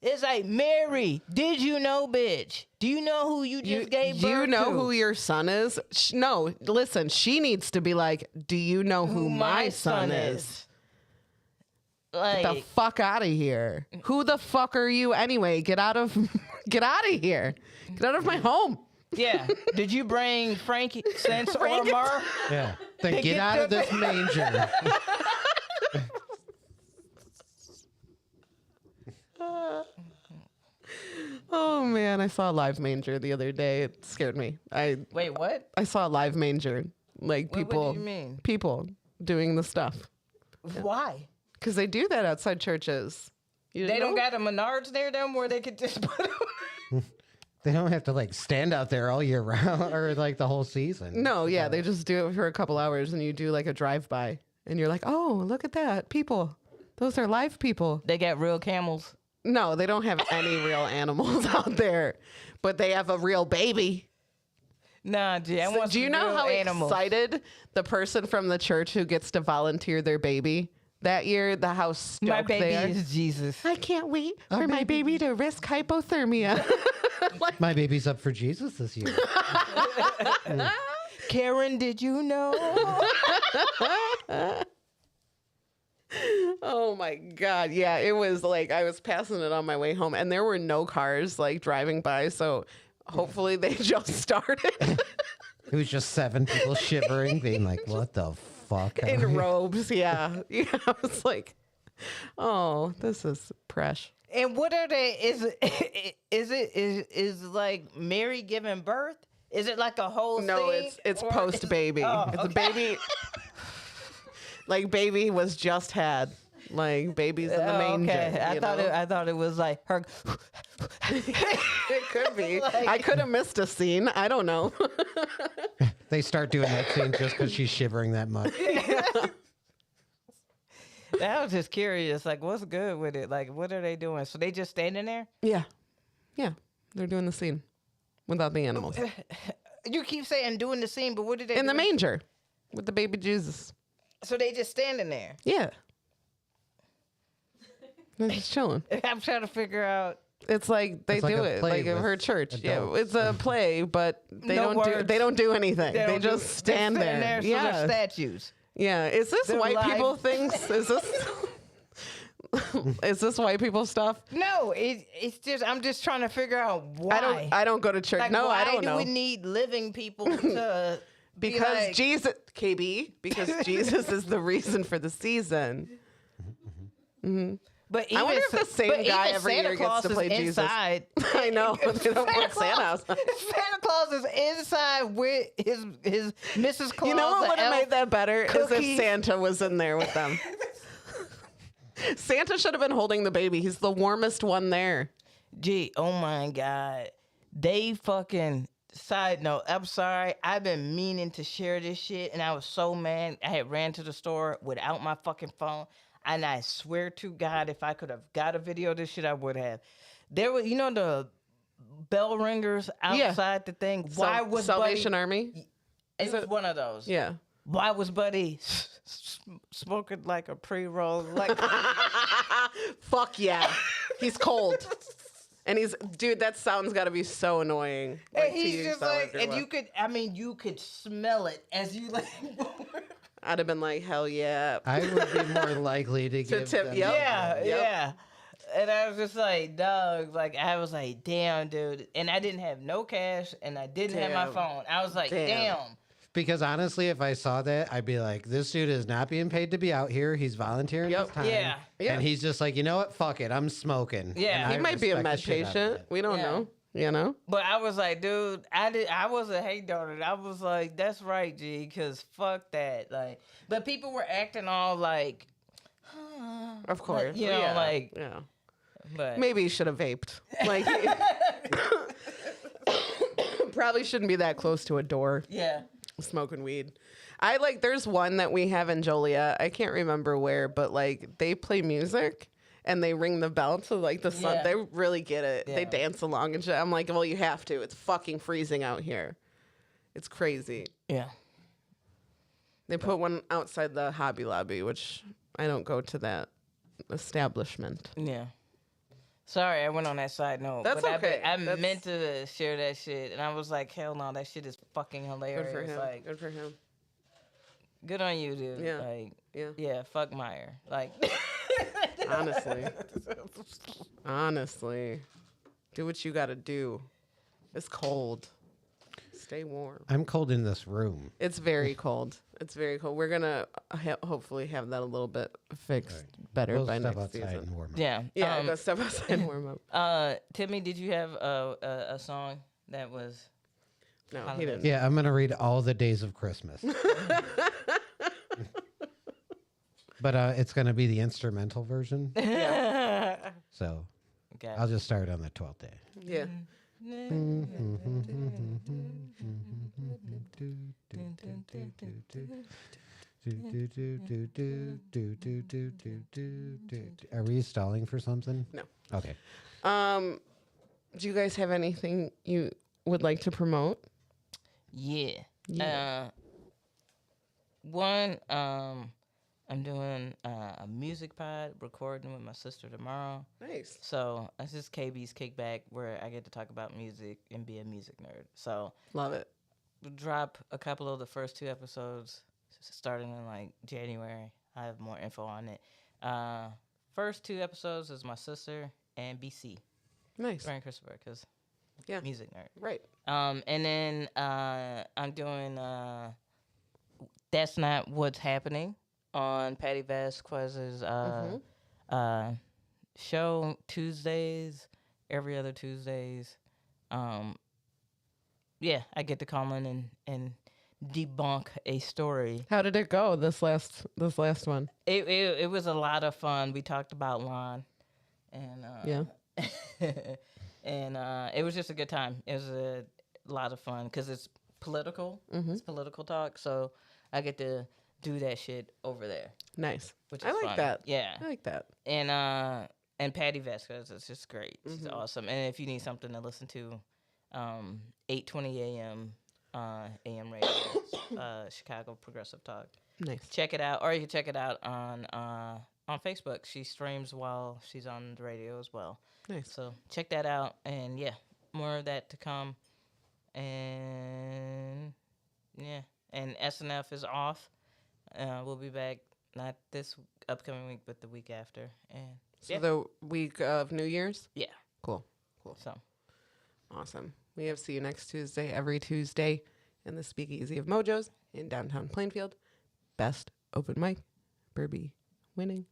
It's like, Mary, did you know, bitch? Do you know who you just gave birth to? You know who your son is? No, listen, she needs to be like, do you know who my son is? Like, Get the fuck out of here. Who the fuck are you anyway? Get out of here. Get out of my home. yeah. Did you bring frankincense or myrrh? Yeah. Then get out of this manger. Oh man, I saw a live manger the other day. It scared me. Wait, what? I saw a live manger. Like What people do you mean? people doing the stuff. Why? Because they do that outside churches. You They don't know? got a Menards near them where they could just put them. They don't have to like stand out there all year round or like the whole season. No, yeah, they just do it for a couple hours and you do like a drive-by and you're like, oh, look at that. People. Those are live people. They got real camels. No, they don't have any real animals out there, but they have a real baby. Nah, G, I So want do you some know real how animals. excited the person from the church who gets to volunteer their baby that year, how stoked My baby they are? is Jesus. I can't wait for my baby to risk hypothermia. My baby's up for Jesus this year. Karen, did you know? Oh my God. Yeah, it was like I was passing it on my way home and there were no cars like driving by. So hopefully they just started. It was just 7 people shivering, being like, "What the fuck?" In robes, yeah. Yeah, I was like, oh, this is fresh. And what are they? Is like Mary giving birth? Is it like a whole No, scene? it's Or post baby. Oh, It's a okay. baby. Like baby was just had. Like baby's in the Oh, manger. okay. I thought it was like her. It could be. Like- I could have missed a scene. I don't know. They start doing that scene just because she's shivering that much. I was just curious. Like, what's good with it? Like, what are they doing? So they just standing there? Yeah. Yeah. They're doing the scene without the animals. You keep saying doing the scene, but what did they In the do? manger with the baby Jesus. So they just standing there. Yeah. They're just chilling. I'm trying to figure out. It's like they It's like do a it play like in with her church. adults. Yeah, it's a play, but they No don't do words. they don't do anything. They, don't do- just stand they're there. sitting so they're Yeah, statues. yeah. Is this They're white live. people things? Is this is this white people stuff? No, it's just I'm just trying to figure out why. I don't go to church. Like, no, why I don't do know. we need living people to be Because like, Jesus, KB, because Jesus is the reason for the season. But I wonder if even- the same but guy even every Santa year gets Claus to is play Jesus. inside. I know they don't Santa put Santa house. Santa Claus is inside with his Mrs. Claus. You know what the would have elf. made that better is if cookies. Santa was in there with them. Santa should have been holding the baby. He's the warmest one there. Gee, oh my God. They fucking, side note, I'm sorry. I've been meaning to share this shit, and I was so mad. I had ran to the store without my fucking phone, and I swear to God, if I could have got a video of this shit, I would have. There were, the bell ringers outside the thing. Why was Salvation Buddy? Army? It was one of those. Yeah. Why was Buddy smoking like a pre-roll? Like, Fuck yeah. He's cold. And dude, that sound's got to be so annoying. and to he's use just that like, with your and you could smell it as you like. I'd have been like, hell yeah. I would be more likely to give tip, them. yep. Yeah, Yep. yeah. And I was just like, dog, like, I was like, damn, dude. And I didn't have no cash and I didn't have my Damn. phone. I was like, damn. Because honestly, if I saw that, I'd be like, this dude is not being paid to be out here. He's volunteering Yep. his time. Yeah. Yeah. And he's just like, you know what? Fuck it. I'm smoking. Yeah. And He I might be a respect med the shit out of patient. that. We don't Yeah. know. You know? But I was like, dude, I wasn't hating on it. I was like, that's right, G, because fuck that. Like, but people were acting all like, Of course. you know, yeah. like- yeah. but Maybe he should have vaped. Like, probably shouldn't be that close to a door yeah. smoking weed. There's one that we have in Joliet. I can't remember where, but like they play music and they ring the bell to like the sun. Yeah. They really get it. They Yeah. dance along and shit. I'm like, well, you have to. It's fucking freezing out here. It's crazy. Yeah. They put one outside the Hobby Lobby, which I don't go to that establishment. Yeah. Sorry, I went on that side note. That's but okay. I That's- meant to share that shit, and I was like, hell no, that shit is fucking hilarious. Good for him. Like, Good for him. good on you, dude. Yeah. Like, Yeah. yeah, fuck Meyer. Like, Honestly. Honestly. Do what you got to do. It's cold. Stay warm. I'm cold in this room. It's very cold. It's very cold. We're going to hopefully have that a little bit fixed better We'll by step next outside season. and warm up. yeah. Yeah, go step outside and warm up. Timmy, did you have a song that was? No, he didn't. Yeah, I'm gonna read all the days of Christmas. But it's gonna be the instrumental version. So Okay. I'll just start on the 12th day. Yeah. Are we stalling for something? No. Okay. Do you guys have anything you would like to promote? Yeah. Yeah. One, I'm doing a music pod recording with my sister tomorrow. Nice. So it's just KB's Kickback where I get to talk about music and be a music nerd. So Love it. we'll drop a couple of the first 2 episodes starting in like January. I have more info on it. First 2 episodes is my sister and BC, Nice. Brian Christopher, because Yeah. music nerd. Right. And then I'm doing That's Not What's Happening on Patty Vasquez's show Tuesdays, every other Tuesdays. Yeah, I get to call in and debunk a story. How did it go this last one? It was a lot of fun. We talked about lawn, and Yeah. and it was just a good time. It was a lot of fun because it's political. It's political talk, so I get to do that shit over there, Nice. which is I like fun. that. Yeah, I like that. and Patty Vasquez is just great. She's awesome. And if you need something to listen to, 8:20 a.m. AM radio, Chicago Progressive Talk. Nice. Check it out, or you can check it out on Facebook. She streams while she's on the radio as well. Nice. So check that out, and yeah, more of that to come. And yeah, and SNF is off. We'll be back not this upcoming week, but the week after. And So yeah, the week of New Year's? yeah. Cool. So Awesome. We have See You Next Tuesday every Tuesday in the Speakeasy of Mojos in downtown Plainfield. Best open mic. Burby winning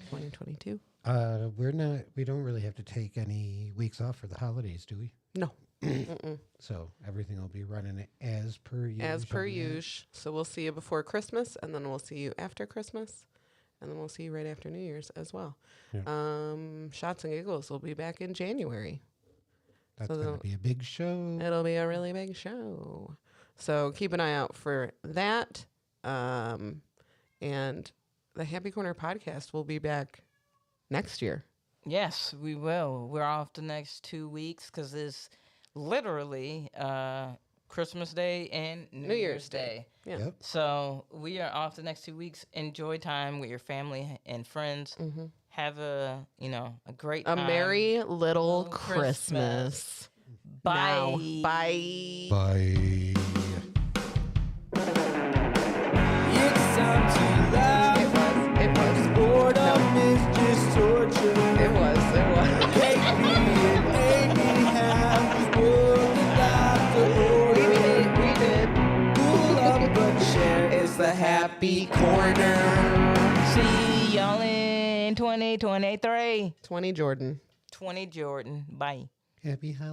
2022. We don't really have to take any weeks off for the holidays, do we? No. Mm-mm. So everything will be running as per usual. As per usual. So we'll see you before Christmas, and then we'll see you after Christmas, and then we'll see you right after New Year's as well. Yeah. Shots and Giggles will be back in January. That's So going to be a big show. It'll be a really big show. So keep an eye out for that. And the Happy Corner podcast will be back next year. yes, we will. We're off the next 2 weeks because it's literally Christmas Day and New Year's Day. Yeah. Yep. So we are off the next 2 weeks. Enjoy time with your family and friends. Have a great A time. merry little Little Christmas. Bye. Now. Bye. Bye. It's time to laugh. It was. Boredom is just torture. It was. Katie and Aimee have this world of laughter. We did. Pull up but share. It's the Happy Corner. See y'all in 2023. 20 Jordan. 20 Jordan. Bye. Happy holidays.